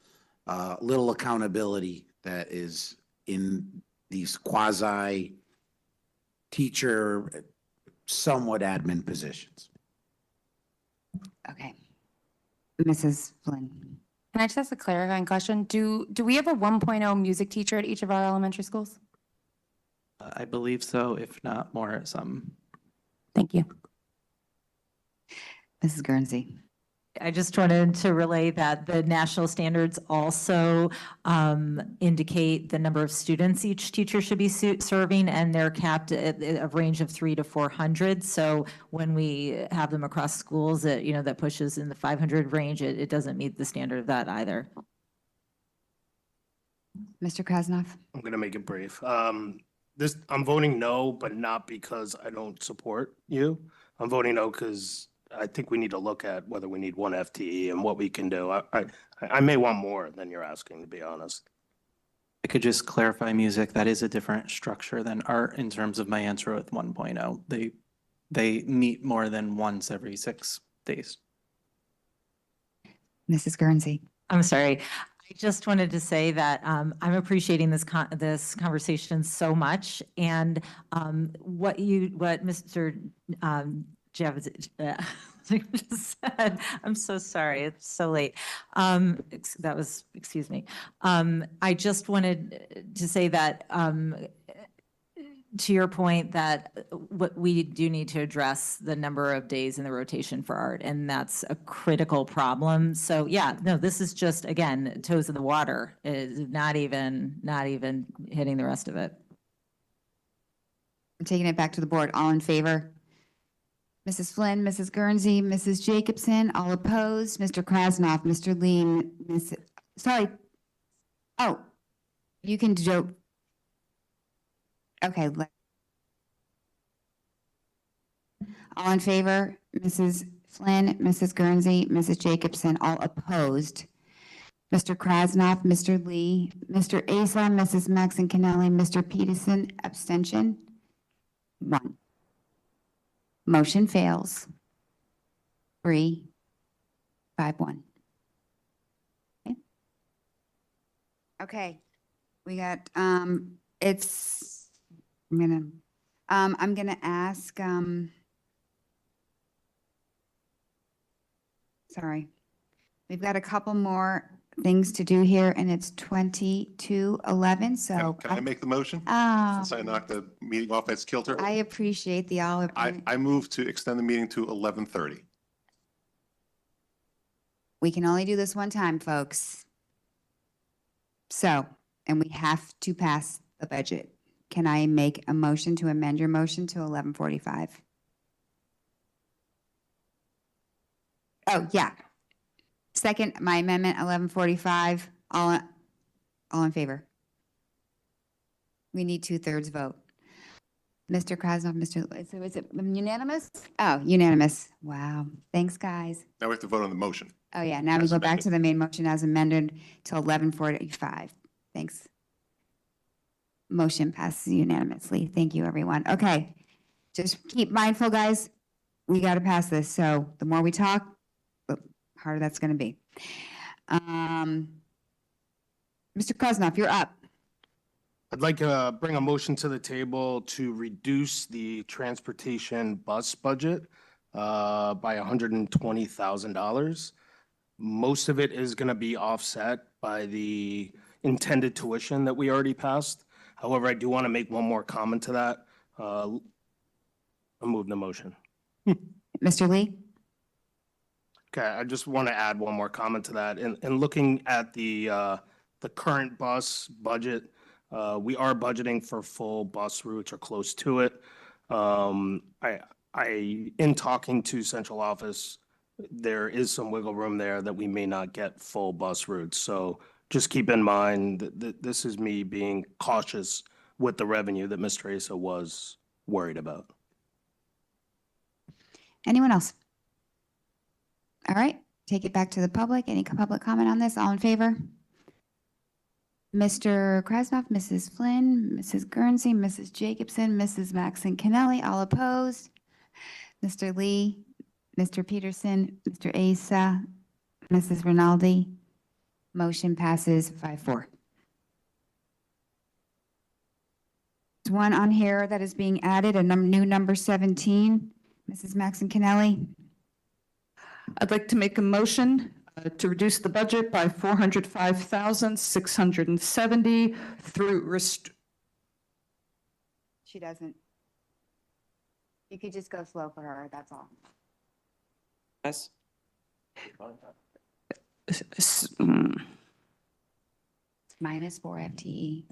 little accountability that is in these quasi teacher, somewhat admin positions. Okay. Mrs. Flynn. Can I just ask a clarifying question? Do we have a 1.0 music teacher at each of our elementary schools? I believe so, if not more at some. Thank you. Mrs. Guernsey. I just wanted to relay that the national standards also indicate the number of students each teacher should be serving, and they're capped at a range of 300 to 400. So when we have them across schools, that pushes in the 500 range, it doesn't meet the standard of that either. Mr. Krasnov. I'm gonna make it brief. I'm voting no, but not because I don't support you. I'm voting no because I think we need to look at whether we need one FTE and what we can do. I may want more than you're asking, to be honest. I could just clarify music. That is a different structure than art in terms of my answer with 1.0. They meet more than once every 6 days. Mrs. Guernsey. I'm sorry. I just wanted to say that I'm appreciating this conversation so much, and what Mr. Jeff just said. I'm so sorry. It's so late. Excuse me. I just wanted to say that to your point that what we do need to address the number of days in the rotation for art, and that's a critical problem. So yeah, no, this is just, again, toes in the water. It's not even hitting the rest of it. I'm taking it back to the board. All in favor? Mrs. Flynn, Mrs. Guernsey, Mrs. Jacobson, all opposed. Mr. Krasnov, Mr. Lee, sorry. Oh, you can joke. Okay. All in favor? Mrs. Flynn, Mrs. Guernsey, Mrs. Jacobson, all opposed. Mr. Krasnov, Mr. Lee, Mr. Asa, Mrs. Maxon Kennelly, Mr. Peterson, abstention? 1. Motion fails. 3, 5, 1. Okay. We got, I'm gonna ask, sorry. We've got a couple more things to do here, and it's 22:11, so. Can I make the motion? Oh, Since I knocked the meeting off its kilter? I appreciate the olive. I move to extend the meeting to 11:30. We can only do this one time, folks. So, and we have to pass the budget. Can I make a motion to amend your motion to 11:45? Oh, yeah. Second, my amendment, 11:45. All in favor? We need 2/3 vote. Mr. Krasnov, so is it unanimous? Oh, unanimous. Wow. Thanks, guys. Now we have to vote on the motion. Oh, yeah. Now we go back to the main motion as amended till 11:45. Thanks. Motion passes unanimously. Thank you, everyone. Okay. Just keep mindful, guys. We got to pass this. So the more we talk, the harder that's going to be. Mr. Krasnov, you're up. I'd like to bring a motion to the table to reduce the transportation bus budget by $120,000. Most of it is going to be offset by the intended tuition that we already passed. However, I do want to make one more comment to that. I'll move the motion. Mr. Lee? Okay, I just want to add one more comment to that. In looking at the current bus budget, we are budgeting for full bus routes or close to it. In talking to central office, there is some wiggle room there that we may not get full bus routes. So just keep in mind that this is me being cautious with the revenue that Mr. Asa was worried about. Anyone else? All right, take it back to the public. Any public comment on this? All in favor? Mr. Krasnov, Mrs. Flynn, Mrs. Guernsey, Mrs. Jacobson, Mrs. Maxon Kennelly, all opposed. Mr. Lee, Mr. Peterson, Mr. Asa, Mrs. Rinaldi. Motion passes 5-4. There's one on here that is being added, a new number 17. Mrs. Maxon Kennelly. I'd like to make a motion to reduce the budget by $405,670 through She doesn't. You could just go slow for her, that's all. Yes. Minus 4 FTE.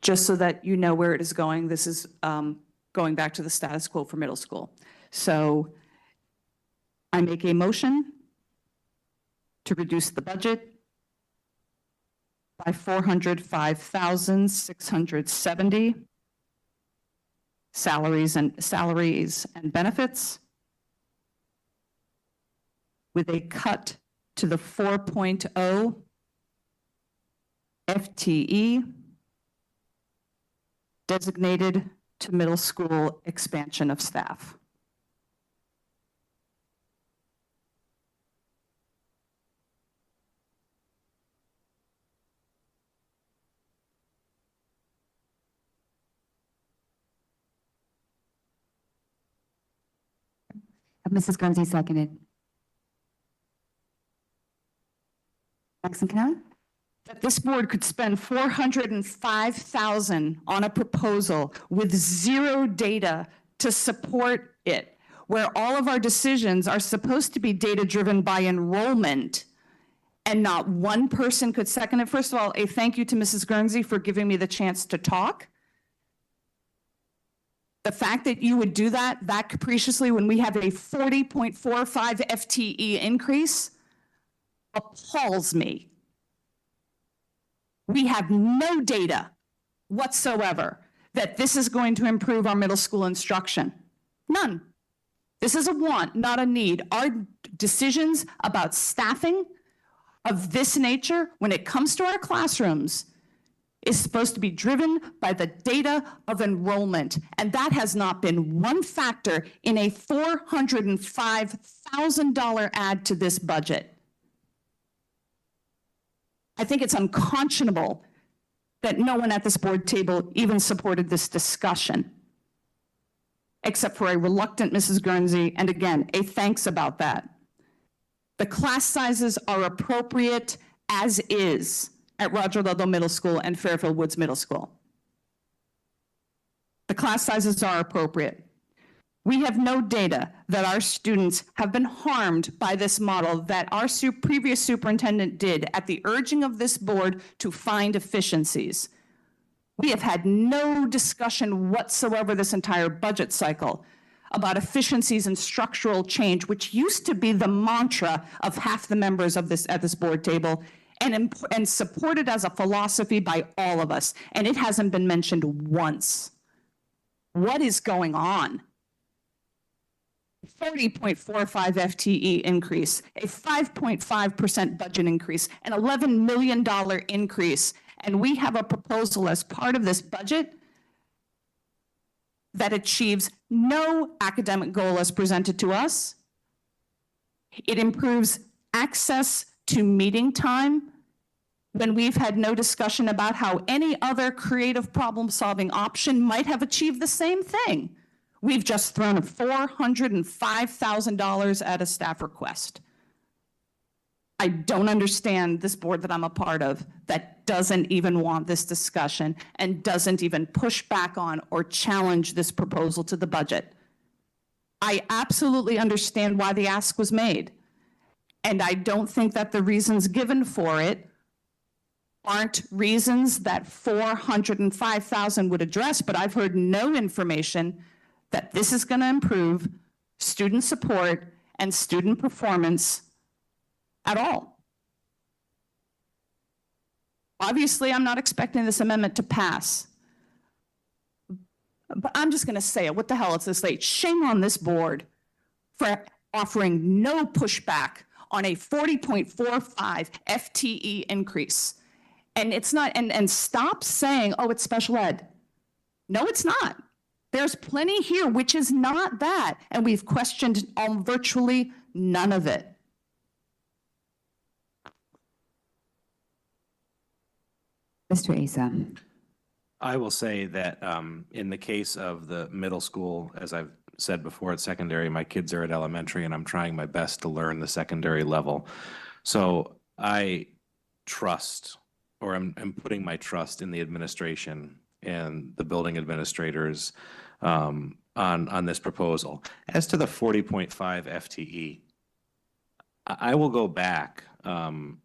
Just so that you know where it is going, this is going back to the status quo for middle school. So I make a motion to reduce the budget by $405,670 salaries and benefits, with a cut to the 4.0 FTE designated to middle school expansion of staff. Mrs. Guernsey seconded. Maxon Kennelly? That this board could spend $405,000 on a proposal with zero data to support it, where all of our decisions are supposed to be data-driven by enrollment, and not one person could second it. First of all, a thank you to Mrs. Guernsey for giving me the chance to talk. The fact that you would do that capriciously when we have a 40.45 FTE increase appalls me. We have no data whatsoever that this is going to improve our middle school instruction. None. This is a want, not a need. Our decisions about staffing of this nature, when it comes to our classrooms, is supposed to be driven by the data of enrollment. And that has not been one factor in a $405,000 add to this budget. I think it's unconscionable that no one at this board table even supported this discussion, except for a reluctant Mrs. Guernsey, and again, a thanks about that. The class sizes are appropriate as is at Roger Ludlow Middle School and Fairfield Woods Middle School. The class sizes are appropriate. We have no data that our students have been harmed by this model that our previous superintendent did at the urging of this board to find efficiencies. We have had no discussion whatsoever this entire budget cycle about efficiencies and structural change, which used to be the mantra of half the members of at this board table, and supported as a philosophy by all of us. And it hasn't been mentioned once. What is going on? 30.45 FTE increase, a 5.5% budget increase, an $11 million increase, and we have a proposal as part of this budget that achieves no academic goal as presented to us. It improves access to meeting time when we've had no discussion about how any other creative problem-solving option might have achieved the same thing. We've just thrown $405,000 at a staff request. I don't understand this board that I'm a part of that doesn't even want this discussion and doesn't even push back on or challenge this proposal to the budget. I absolutely understand why the ask was made. And I don't think that the reasons given for it aren't reasons that $405,000 would address, but I've heard no information that this is going to improve student support and student performance at all. Obviously, I'm not expecting this amendment to pass, but I'm just going to say it. What the hell, it's this late. Shame on this board for offering no pushback on a 40.45 FTE increase. And it's not, and stop saying, oh, it's special ed. No, it's not. There's plenty here which is not that, and we've questioned virtually none of it. Mr. Asa. I will say that in the case of the middle school, as I've said before at secondary, my kids are at elementary and I'm trying my best to learn the secondary level. So I trust, or I'm putting my trust in the administration and the building administrators on this proposal. As to the 40.5 FTE, I will go back to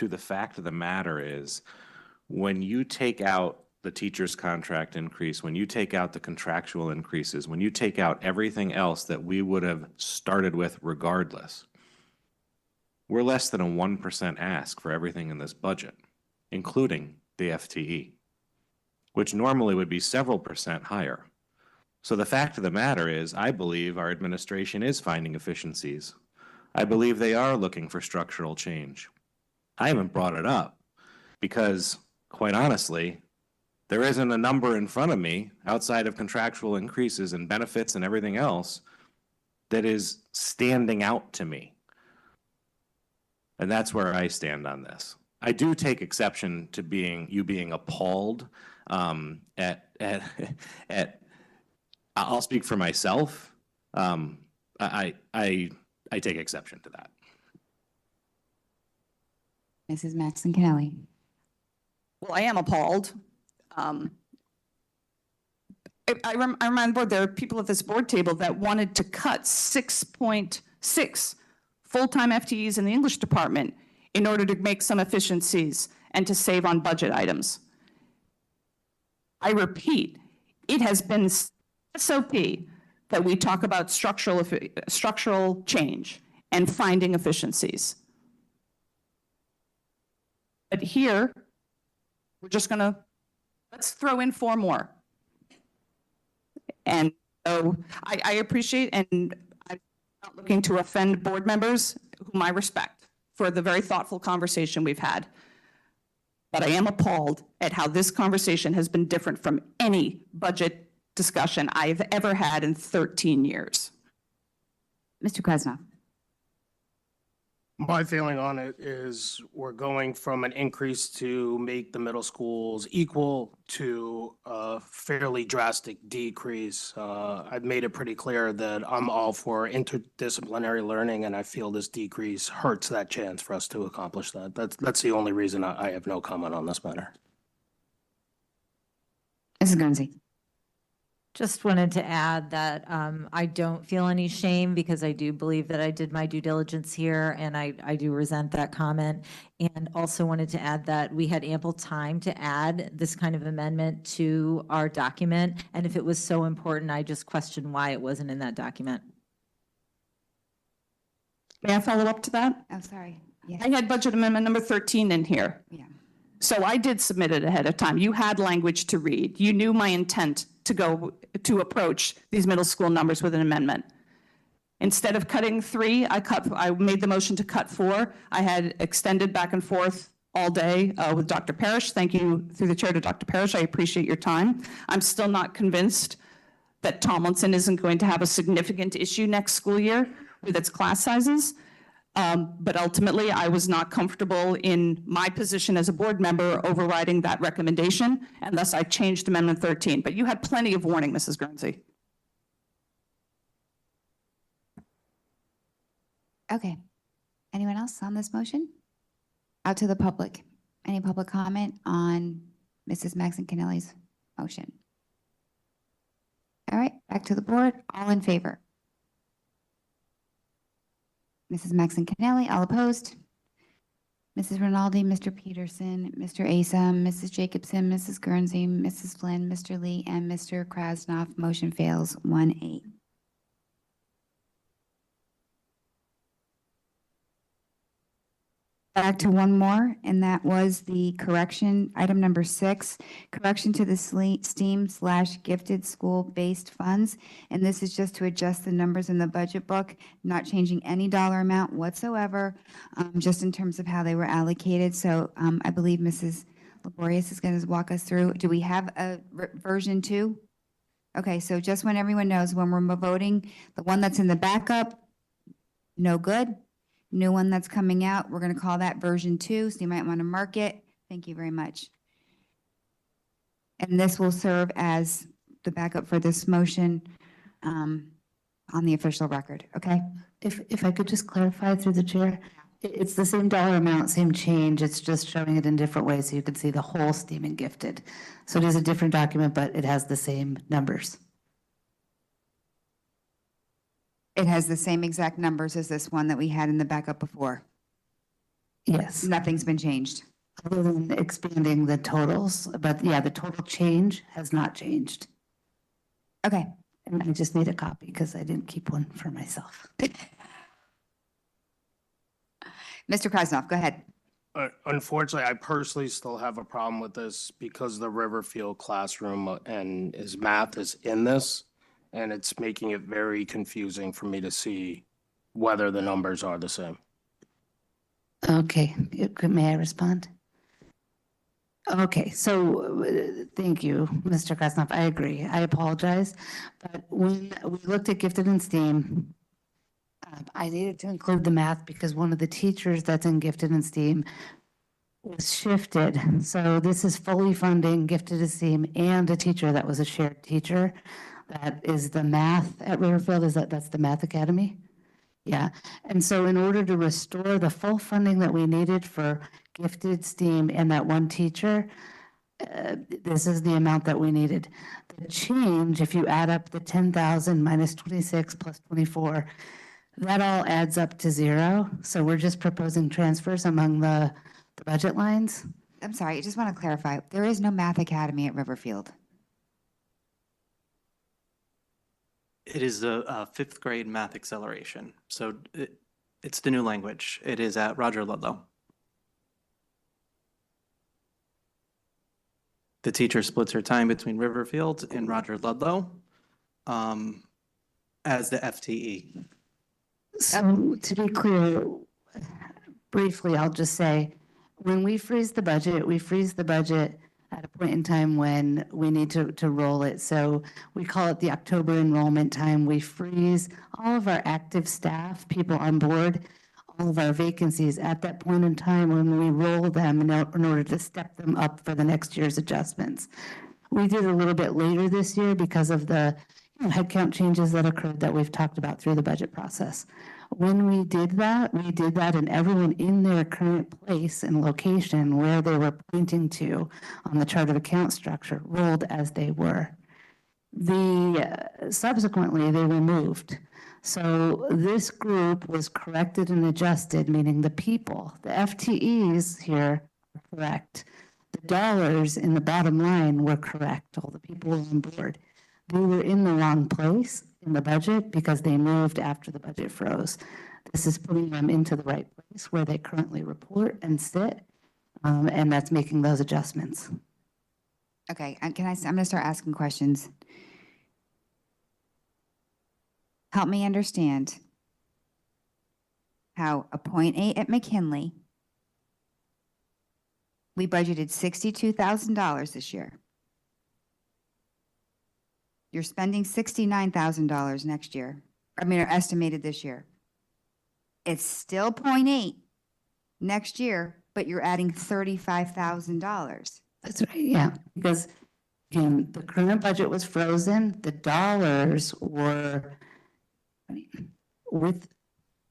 the fact of the matter is, when you take out the teacher's contract increase, when you take out the contractual increases, when you take out everything else that we would have started with regardless, we're less than a 1% ask for everything in this budget, including the FTE, which normally would be several percent higher. So the fact of the matter is, I believe our administration is finding efficiencies. I believe they are looking for structural change. I haven't brought it up because, quite honestly, there isn't a number in front of me outside of contractual increases and benefits and everything else that is standing out to me. And that's where I stand on this. I do take exception to you being appalled at I'll speak for myself. I take exception to that. Mrs. Maxon Kennelly. Well, I am appalled. I remind the board, there are people at this board table that wanted to cut 6.6 full-time FTEs in the English department in order to make some efficiencies and to save on budget items. I repeat, it has been SOP that we talk about structural change and finding efficiencies. But here, we're just gonna, let's throw in 4 more. And so I appreciate, and I'm not looking to offend board members whom I respect for the very thoughtful conversation we've had. But I am appalled at how this conversation has been different from any budget discussion I've ever had in 13 years. Mr. Krasnov. My feeling on it is we're going from an increase to make the middle schools equal to a fairly drastic decrease. I've made it pretty clear that I'm all for interdisciplinary learning, and I feel this decrease hurts that chance for us to accomplish that. That's the only reason I have no comment on this matter. Mrs. Guernsey. Just wanted to add that I don't feel any shame because I do believe that I did my due diligence here, and I do resent that comment. And also wanted to add that we had ample time to add this kind of amendment to our document. And if it was so important, I just question why it wasn't in that document. May I follow up to that? Oh, sorry. Yes. I had budget amendment number 13 in here. Yeah. So I did submit it ahead of time. You had language to read. You knew my intent to approach these middle school numbers with an amendment. Instead of cutting 3, I made the motion to cut 4. I had extended back and forth all day with Dr. Parrish. Thank you through the chair to Dr. Parrish. I appreciate your time. I'm still not convinced that Tomlinson isn't going to have a significant issue next school year with its class sizes. But ultimately, I was not comfortable in my position as a board member overriding that recommendation, and thus I changed Amendment 13. But you had plenty of warning, Mrs. Guernsey. Okay. Anyone else on this motion? Out to the public. Any public comment on Mrs. Maxon Kennelly's motion? All right, back to the board. All in favor? Mrs. Maxon Kennelly, all opposed? Mrs. Rinaldi, Mr. Peterson, Mr. Asa, Mrs. Jacobson, Mrs. Guernsey, Mrs. Flynn, Mr. Lee, and Mr. Krasnov. Motion fails 1-8. Back to one more, and that was the correction, item number 6, correction to the STEAM/gifted school-based funds. And this is just to adjust the numbers in the budget book, not changing any dollar amount whatsoever, just in terms of how they were allocated. So I believe Mrs. Laborious is going to walk us through. Do we have a version 2 Okay, so just when everyone knows, when we're voting, the one that's in the backup, no good. New one that's coming out, we're going to call that version 2, so you might want to mark it. Thank you very much. And this will serve as the backup for this motion on the official record, okay? If I could just clarify through the chair, it's the same dollar amount, same change, it's just showing it in different ways so you can see the whole STEAM and gifted. So it is a different document, but it has the same numbers. It has the same exact numbers as this one that we had in the backup before. Yes. Nothing's been changed. Other than expanding the totals, but yeah, the total change has not changed. Okay. And I just need a copy because I didn't keep one for myself. Mr. Krasnoff, go ahead. Unfortunately, I personally still have a problem with this because the Riverfield classroom and his math is in this, and it's making it very confusing for me to see whether the numbers are the same. Okay, may I respond? Okay, so thank you, Mr. Krasnoff. I agree. I apologize. But when we looked at gifted in STEAM, I needed to include the math because one of the teachers that's in gifted in STEAM was shifted. So this is fully funding gifted in STEAM and a teacher that was a shared teacher. That is the math at Riverfield. That's the Math Academy? Yeah, and so in order to restore the full funding that we needed for gifted STEAM and that one teacher, this is the amount that we needed. The change, if you add up the 10,000 minus 26 plus 24, that all adds up to 0. So we're just proposing transfers among the budget lines. I'm sorry, I just want to clarify. There is no Math Academy at Riverfield. It is a 5th grade math acceleration. So it's the new language. It is at Roger Ludlow. The teacher splits her time between Riverfield and Roger Ludlow as the FTE. So to be clear, briefly, I'll just say, when we freeze the budget at a point in time when we need to roll it. So we call it the October enrollment time. We freeze all of our active staff, people on board, all of our vacancies at that point in time when we roll them in order to step them up for the next year's adjustments. We did a little bit later this year because of the headcount changes that occurred that we've talked about through the budget process. When we did that and everyone in their current place and location where they were pointing to on the chart of account structure rolled as they were. Subsequently, they were moved. So this group was corrected and adjusted, meaning the people, the FTEs here are correct. The dollars in the bottom line were correct, all the people were on board. They were in the wrong place in the budget because they moved after the budget froze. This is putting them into the right place where they currently report and sit, and that's making those adjustments. Okay, I'm going to start asking questions. Help me understand how a 0.8 at McKinley, we budgeted $62,000 this year. You're spending $69,000 next year, or estimated this year. It's still 0.8 next year, but you're adding $35,000. That's right, yeah, because again, the current budget was frozen, the dollars were with.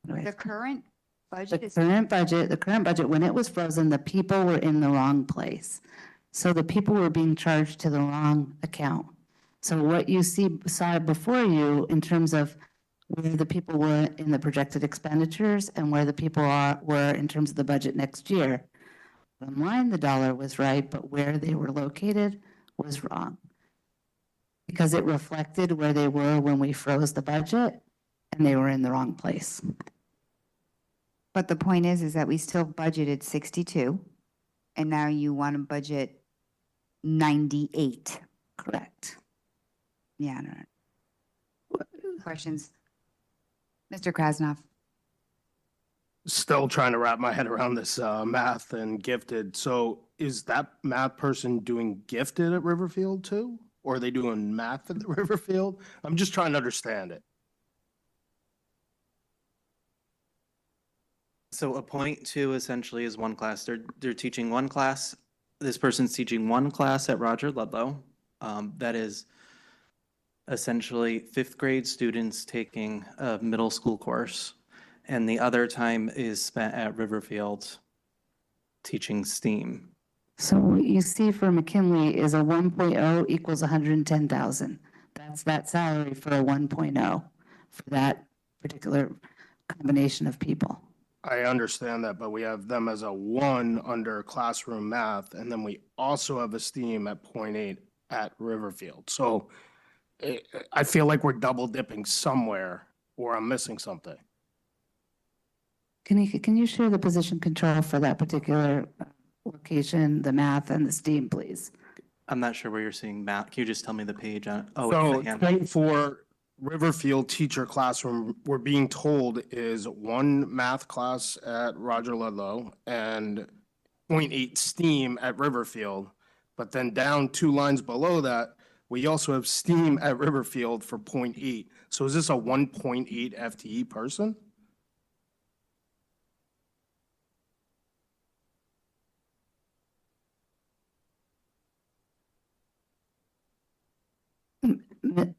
The current budget is. The current budget, when it was frozen, the people were in the wrong place. So the people were being charged to the wrong account. So what you saw before you in terms of where the people were in the projected expenditures and where the people were in terms of the budget next year. Bottom line, the dollar was right, but where they were located was wrong. Because it reflected where they were when we froze the budget and they were in the wrong place. But the point is that we still budgeted 62 and now you want to budget 98. Correct. Yeah, no. Questions? Mr. Krasnoff. Still trying to wrap my head around this math and gifted. So is that math person doing gifted at Riverfield too? or are they doing math at the Riverfield? I'm just trying to understand it. So a point two essentially is one class. They're teaching one class. This person's teaching one class at Roger Ludlow. That is essentially fifth grade students taking a middle school course. And the other time is spent at Riverfield teaching STEAM. So what you see for McKinley is a 1.0 equals 110,000. That's that salary for a 1.0 for that particular combination of people. I understand that, but we have them as a 1 under classroom math, and then we also have a STEAM at 0.8 at Riverfield. So I feel like we're double dipping somewhere, or I'm missing something. Can you share the position control for that particular location, the math and the STEAM, please? I'm not sure where you're seeing math. Can you just tell me the page on? Oh, So it's the hand. 24 Riverfield teacher classroom, we're being told is 1 math class at Roger Ludlow and 0.8 STEAM at Riverfield. But then down 2 lines below that, we also have STEAM at Riverfield for 0.8. So is this a 1.8 FTE person?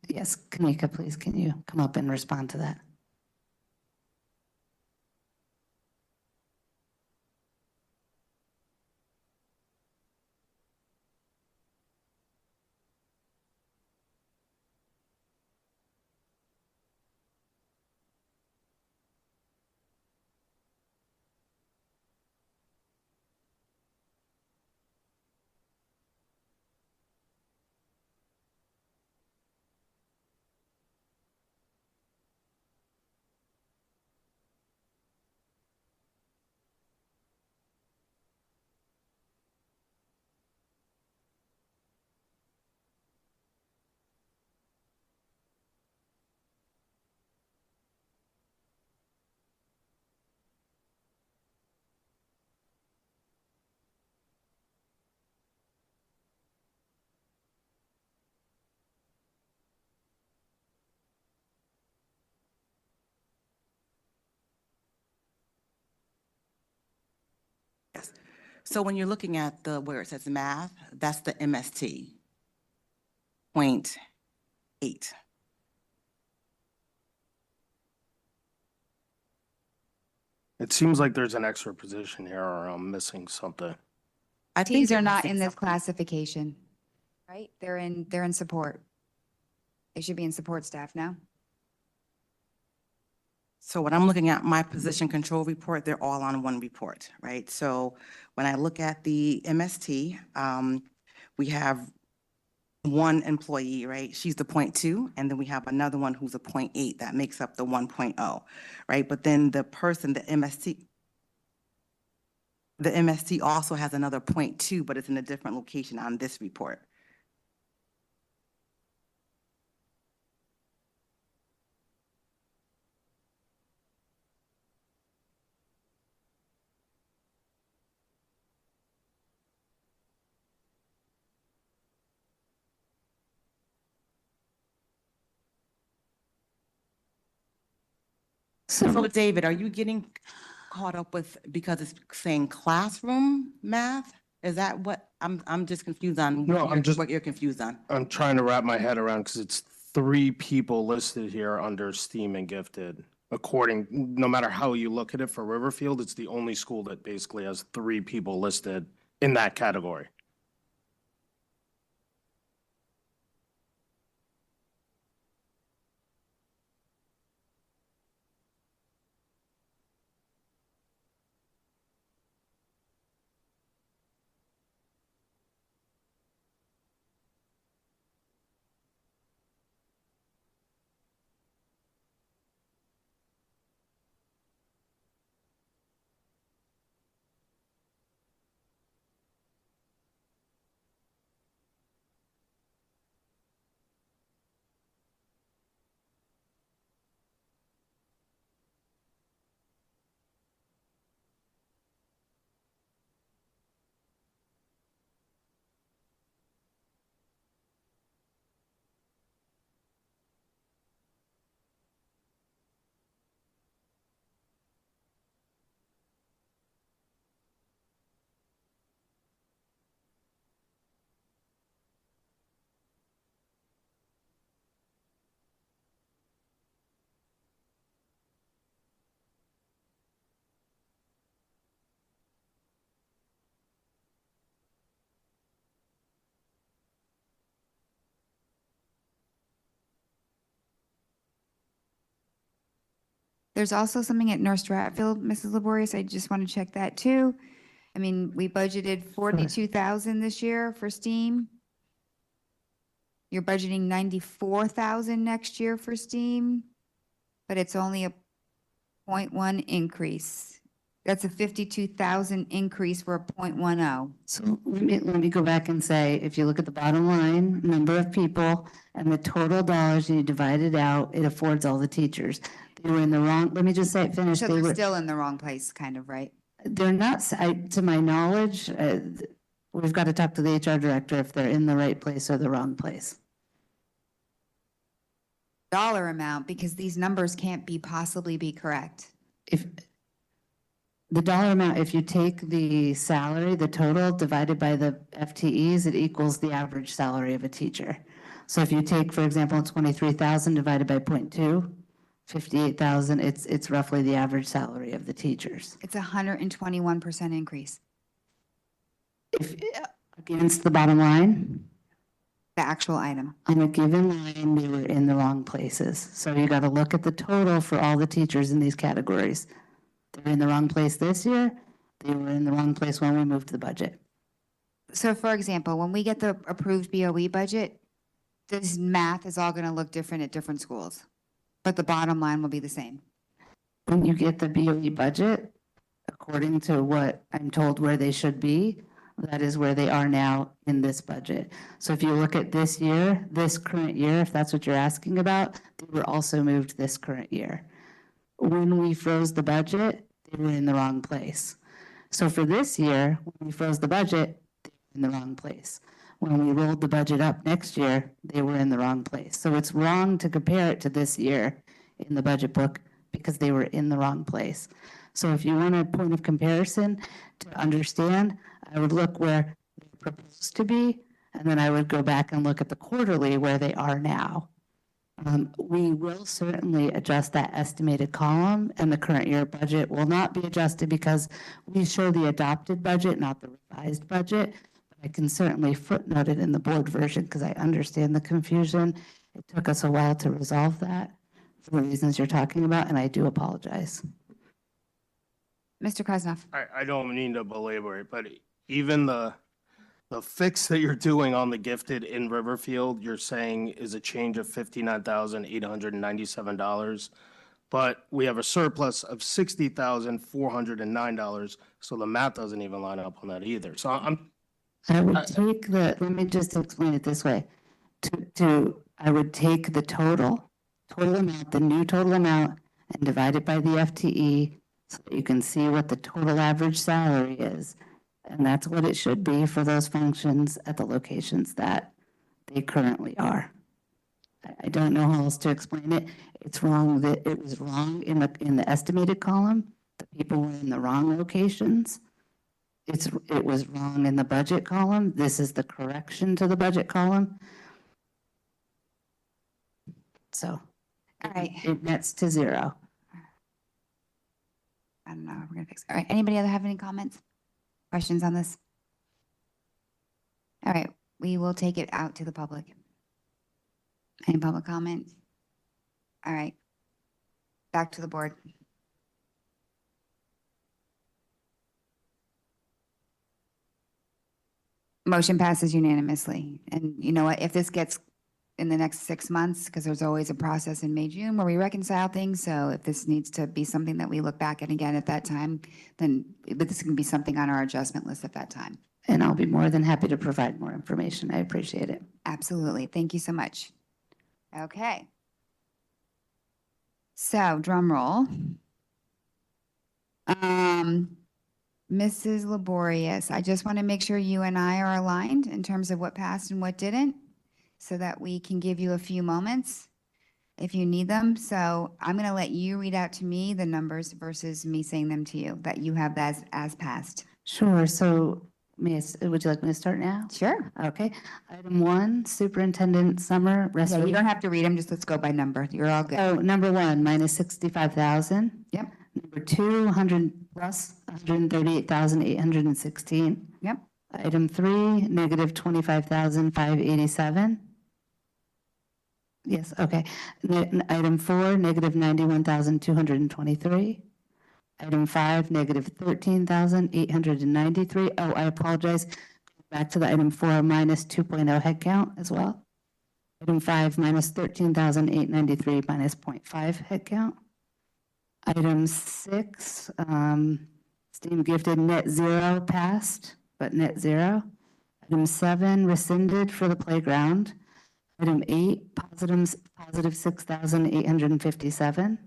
Yes, Kanika, please, can you come up and respond to that? So when you're looking at where it says math, that's the MST, 0.8. It seems like there's an extra position here, or I'm missing something. These are not in this classification, right? They're in support. They should be in support staff now. So when I'm looking at my position control report, they're all on one report, right? So when I look at the MST, we have 1 employee, right? She's the 0.2, and then we have another one who's a 0.8 that makes up the 1.0, right? But then the person, the MST also has another 0.2, but it's in a different location on this report. So David, are you getting caught up with, because it's saying classroom math? Is that what, I'm just confused on No, what you're confused on. I'm trying to wrap my head around because it's 3 people listed here under STEAM and gifted. No matter how you look at it for Riverfield, it's the only school that basically has 3 people listed in that category. There's also something at North Stratfield, Mrs. Laborious. I just want to check that too. I mean, we budgeted 42,000 this year for STEAM. You're budgeting 94,000 next year for STEAM, but it's only a 0.1 increase. That's a 52,000 increase for a 0.10. So let me go back and say, if you look at the bottom line, number of people and the total dollars, and you divide it out, it affords all the teachers. They were in the wrong, let me just say it finished. So They they're were, still in the wrong place, kind of, right? they're not, to my knowledge, we've got to talk to the HR director if they're in the right place or the wrong place. Dollar amount, because these numbers can't possibly be correct. If the dollar amount, if you take the salary, the total divided by the FTEs, it equals the average salary of a teacher. So if you take, for example, 23,000 divided by 0.2, 58,000, it's roughly the average salary of the teachers. It's 121% increase. If against the bottom line, The actual item. on a given line, they were in the wrong places. So you got to look at the total for all the teachers in these categories. They're in the wrong place this year. They were in the wrong place when we moved the budget. So for example, when we get the approved BOE budget, this math is all going to look different at different schools, but the bottom line will be the same. When you get the BOE budget, according to what I'm told where they should be, that is where they are now in this budget. So if you look at this year, this current year, if that's what you're asking about, they were also moved this current year. When we froze the budget, they were in the wrong place. So for this year, when we froze the budget, they were in the wrong place. When we rolled the budget up next year, they were in the wrong place. So it's wrong to compare it to this year in the budget book because they were in the wrong place. So if you want a point of comparison to understand, I would look where they're proposed to be, and then I would go back and look at the quarterly where they are now. We will certainly adjust that estimated column, and the current year budget will not be adjusted because we show the adopted budget, not the revised budget. But I can certainly footnote it in the board version because I understand the confusion. It took us a while to resolve that for the reasons you're talking about, and I do apologize. Mr. Krasnoff. I don't mean to belabor it, but even the fix that you're doing on the gifted in Riverfield, you're saying is a change of $59,897. But we have a surplus of $60,409. So the math doesn't even line up on that either. So I would take let me just explain it this way. I would take the total amount, the new total amount, and divide it by the FTE so that you can see what the total average salary is. And that's what it should be for those functions at the locations that they currently are. I don't know how else to explain it. It's wrong that it was wrong in the estimated column. The people were in the wrong locations. It was wrong in the budget column. This is the correction to the budget column. So All right. it nets to zero. I don't know. We're going to fix it. All right. Anybody other have any comments? Questions on this? All right. We will take it out to the public. Any public comment? All right. Back to the board. Motion passes unanimously. And you know what? If this gets in the next 6 months, because there's always a process in May, June where we reconcile things. So if this needs to be something that we look back at again at that time, then this can be something on our adjustment list at that time. And I'll be more than happy to provide more information. I appreciate it. Absolutely. Thank you so much. Okay. So drum roll. Mrs. Laborious, I just want to make sure you and I are aligned in terms of what passed and what didn't, so that we can give you a few moments if you need them. So I'm going to let you read out to me the numbers versus me saying them to you, that you have that as passed. Sure. So would you like me to start now? Sure. Okay. Item 1, superintendent summer Yeah, restoration. you don't have to read them, just let's go by number. You're all good. Oh, number 1, minus 65,000. Yep. Number 2, 100 plus 138,816. Yep. Item 3, negative 25,587. Yes, okay. Item 4, negative 91,223. Item 5, negative 13,893. Oh, I apologize. Back to the item 4, minus 2.0 headcount as well. Item 5, minus 13,893, minus 0.5 headcount. Item 6, STEAM gifted net zero passed, but net zero. Item 7, rescinded for the playground. Item 8, positive 6,857.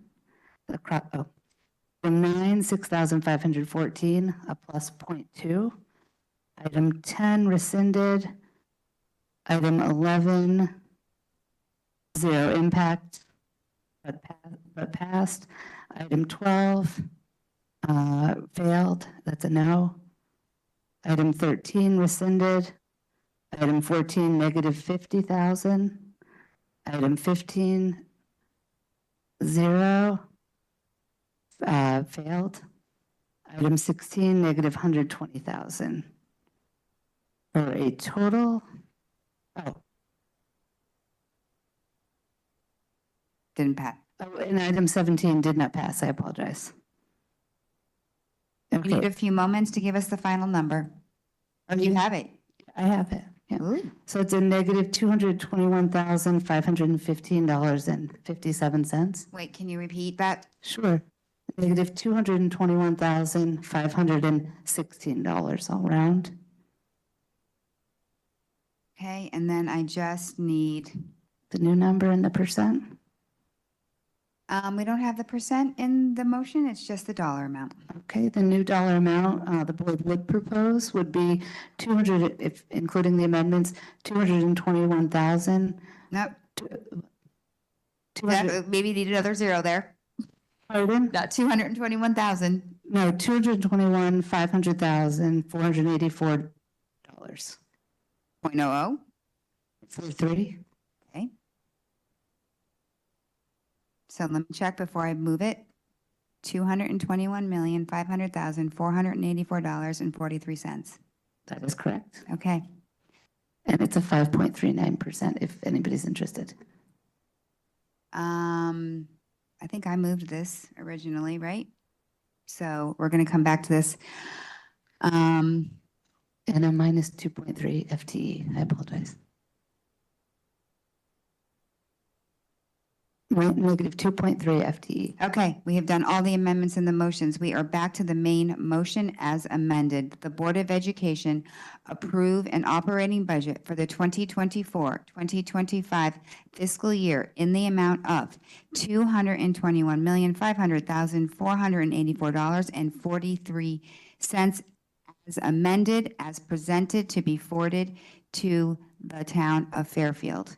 Item 9, 6,514, a plus 0.2. Item 10, rescinded. Item 11, zero impact, but passed. Item 12, failed, that's a no. Item 13, rescinded. Item 14, negative 50,000. Item 15, zero, failed. Item 16, negative 120,000. For a total, Didn't pass. oh, and item 17 did not pass, I apologize. We need a few moments to give us the final number. Or do you have it? I have it. Yeah. Ooh. So it's a negative $221,515.57. Wait, can you repeat that? Sure. Negative $221,516 all round. Okay, and then I just need, The new number and the percent. we don't have the percent in the motion, it's just the dollar amount. Okay, the new dollar amount the board would propose would be 200, if including the amendments, 221,000. Nope, 200, maybe need another zero there. pardon? Not 221,000. No, 221,500,484. .00. 43. Okay. So let me check before I move it. $221,500,484.43. That is correct. Okay. And it's a 5.39% if anybody's interested. I think I moved this originally, right? So we're going to come back to this. And a minus 2.3 FTE. I apologize. Negative 2.3 FTE. Okay, we have done all the amendments in the motions. We are back to the main motion as amended. The Board of Education approve an operating budget for the 2024-2025 fiscal year in the amount of $221,500,484.43 as amended, as presented to be forwarded to the town of Fairfield.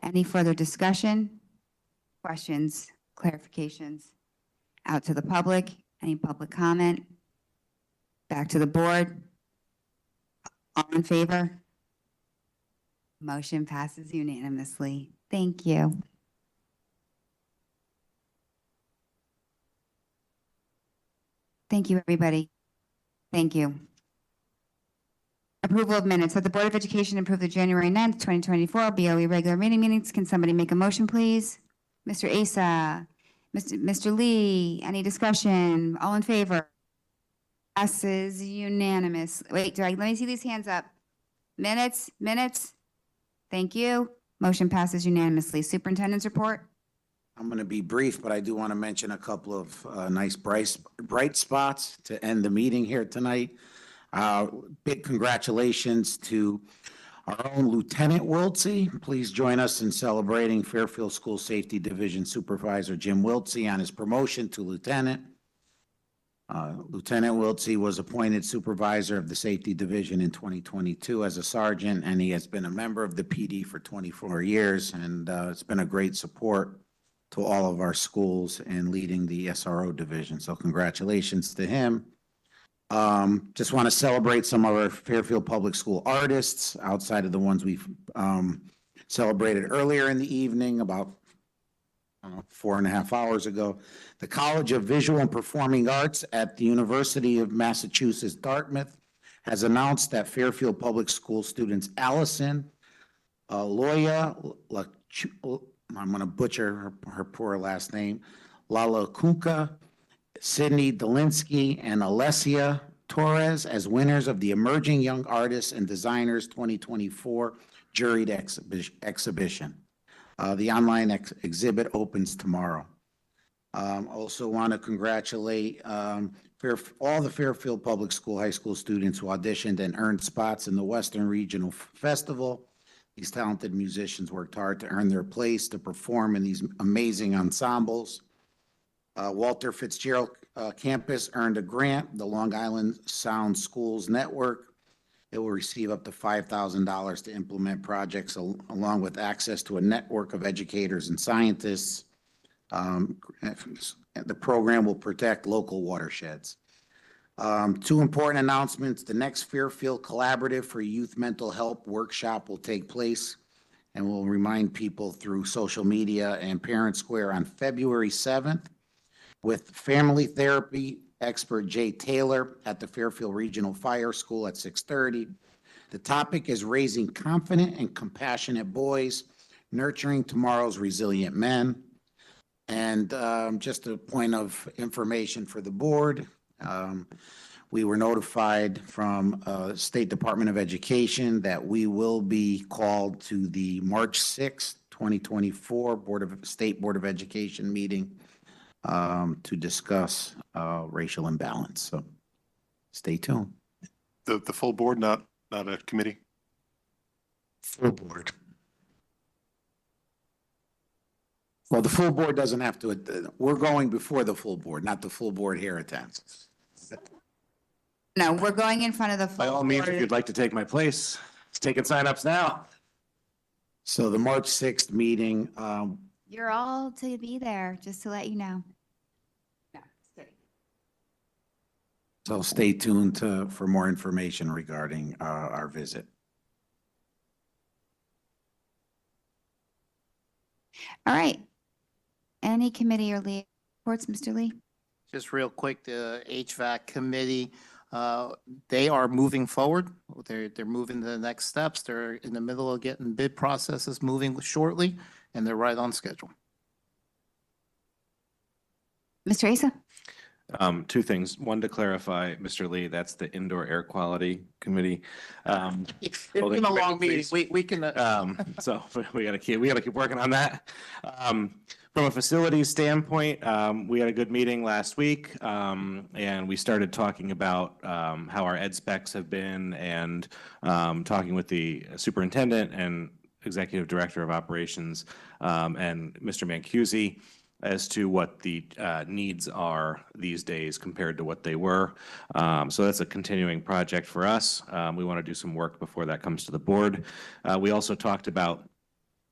Any further discussion? Questions, clarifications? Out to the public? Any public comment? Back to the board? All in favor? Motion passes unanimously. Thank you. Thank you, everybody. Thank you. Approval of minutes. That the Board of Education approve the January 9th, 2024 BOE regular meeting minutes. Can somebody make a motion, please? Mr. Asa, Mr. Lee, any discussion? All in favor? Passes unanimous. Wait, let me see these hands up. Minutes. Thank you. Motion passes unanimously. Superintendent's report. I'm going to be brief, but I do want to mention a couple of nice bright spots to end the meeting here tonight. Big congratulations to our own Lieutenant Wiltsey. Please join us in celebrating Fairfield School Safety Division Supervisor Jim Wiltsey on his promotion to lieutenant. Lieutenant Wiltsey was appointed supervisor of the Safety Division in 2022 as a sergeant, and he has been a member of the PD for 24 years, and it's been a great support to all of our schools and leading the SRO division. So congratulations to him. Just want to celebrate some of our Fairfield Public School artists outside of the ones we've celebrated earlier in the evening, about 4.5 hours ago. The College of Visual and Performing Arts at the University of Massachusetts, Dartmouth, has announced that Fairfield Public School students Allison Loya I'm going to butcher her poor last name, Lala Kuka, Sydney Delinsky, and Alessia Torres as winners of the Emerging Young Artists and Designers 2024 juried exhibition. The online exhibit opens tomorrow. Also want to congratulate all the Fairfield Public School high school students who auditioned and earned spots in the Western Regional Festival. These talented musicians worked hard to earn their place to perform in these amazing ensembles. Walter Fitzgerald campus earned a grant, the Long Island Sound Schools Network. It will receive up to $5,000 to implement projects along with access to a network of educators and scientists. The program will protect local watersheds. Two important announcements. The next Fairfield Collaborative for Youth Mental Health Workshop will take place and will remind people through social media and Parent Square on February 7th with family therapy expert Jay Taylor at the Fairfield Regional Fire School at 6:30. The topic is raising confident and compassionate boys, nurturing tomorrow's resilient men. And just a point of information for the board, we were notified from State Department of Education that we will be called to the March 6th, 2024 State Board of Education meeting to discuss racial imbalance. So stay tuned. The full board, not a committee? Full board. Well, the full board doesn't have to, we're going before the full board, not the full board here attends. No, we're going in front of the full By all means, if board. you'd like to take my place, taking signups now. So the March 6th meeting, You're all to be there, just to let you know. so stay tuned for more information regarding our visit. All right. Any committee or lead reports, Mr. Lee? Just real quick, the HVAC committee, they are moving forward. They're moving to the next steps. They're in the middle of getting bid processes moving shortly, and they're right on schedule. Mr. Asa? Two things. One, to clarify, Mr. Lee, that's the Indoor Air Quality Committee. It's been a long meeting. We can. So we gotta keep working on that. From a facilities standpoint, we had a good meeting last week, and we started talking about how our ed specs have been, and talking with the superintendent and executive director of operations, and Mr. Mancusi, as to what the needs are these days compared to what they were. So that's a continuing project for us. We want to do some work before that comes to the board. We also talked about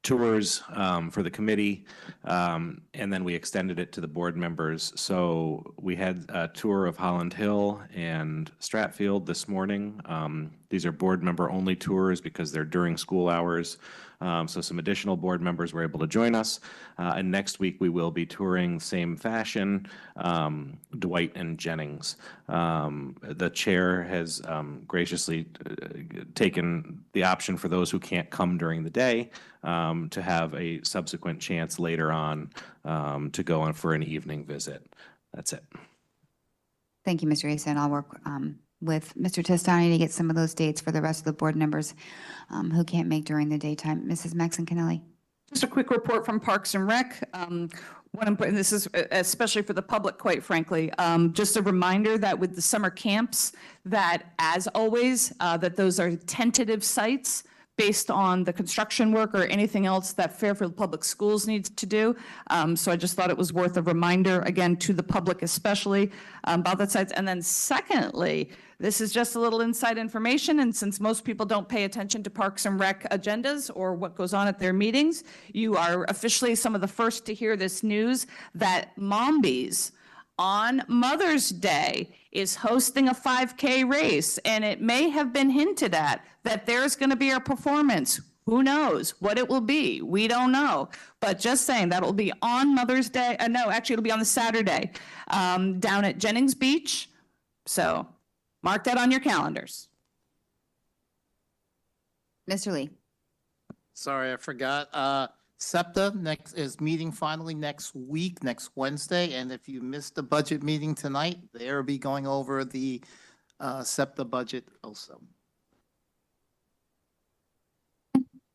tours for the committee, and then we extended it to the board members. So we had a tour of Holland Hill and Stratfield this morning. These are board member only tours because they're during school hours. So some additional board members were able to join us. And next week we will be touring same fashion, Dwight and Jennings. The chair has graciously taken the option for those who can't come during the day to have a subsequent chance later on to go on for an evening visit. That's it. Thank you, Mr. Asa, and I'll work with Mr. Testani to get some of those dates for the rest of the board members who can't make during the daytime. Mrs. Maxon-Kennelly. Just a quick report from Parks and Rec. This is especially for the public, quite frankly. Just a reminder that with the summer camps, that as always, that those are tentative sites based on the construction work or anything else that Fairfield Public Schools needs to do. So I just thought it was worth a reminder, again, to the public especially, about that sites. And then secondly, this is just a little inside information, and since most people don't pay attention to Parks and Rec agendas or what goes on at their meetings, you are officially some of the first to hear this news that Mombies on Mother's Day is hosting a 5K race, and it may have been hinted at that there's going to be a performance. Who knows what it will be? We don't know. But just saying that will be on Mother's Day. No, actually, it'll be on the Saturday down at Jennings Beach. So mark that on your calendars. Mr. Lee. Sorry, I forgot. SEPTA next is meeting finally next week, next Wednesday. And if you missed the budget meeting tonight, they'll be going over the SEPTA budget also.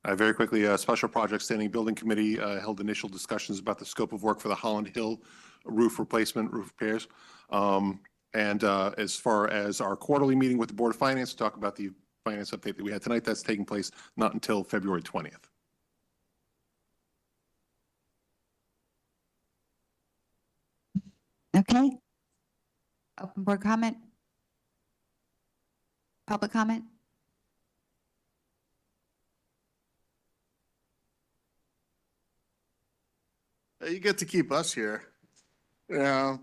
Very quickly, Special Projects Standing Building Committee held initial discussions about the scope of work for the Holland Hill roof replacement, roof repairs. As far as our quarterly meeting with the Board of Finance, to talk about the finance update that we had tonight, that's taking place not until February 20th. Okay. Open board comment? Public comment? You get to keep us here. Mick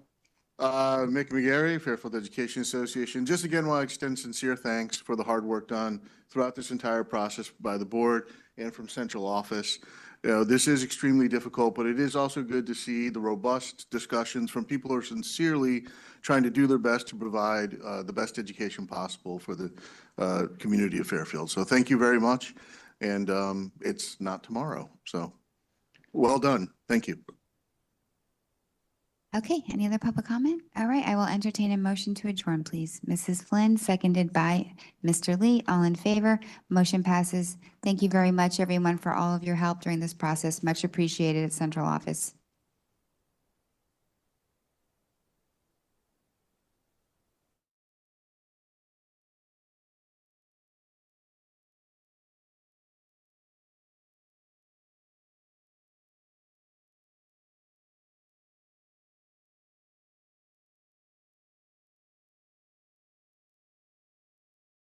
McGarry, Fairfield Education Association. Just again, want to extend sincere thanks for the hard work done throughout this entire process by the board and from central office. This is extremely difficult, but it is also good to see the robust discussions from people who are sincerely trying to do their best to provide the best education possible for the community of Fairfield. So thank you very much. And it's not tomorrow. So well done. Thank you. Okay, any other public comment? All right, I will entertain a motion to adjourn, please. Mrs. Flynn, seconded by Mr. Lee. All in favor? Motion passes. Thank you very much, everyone, for all of your help during this process. Much appreciated at central office.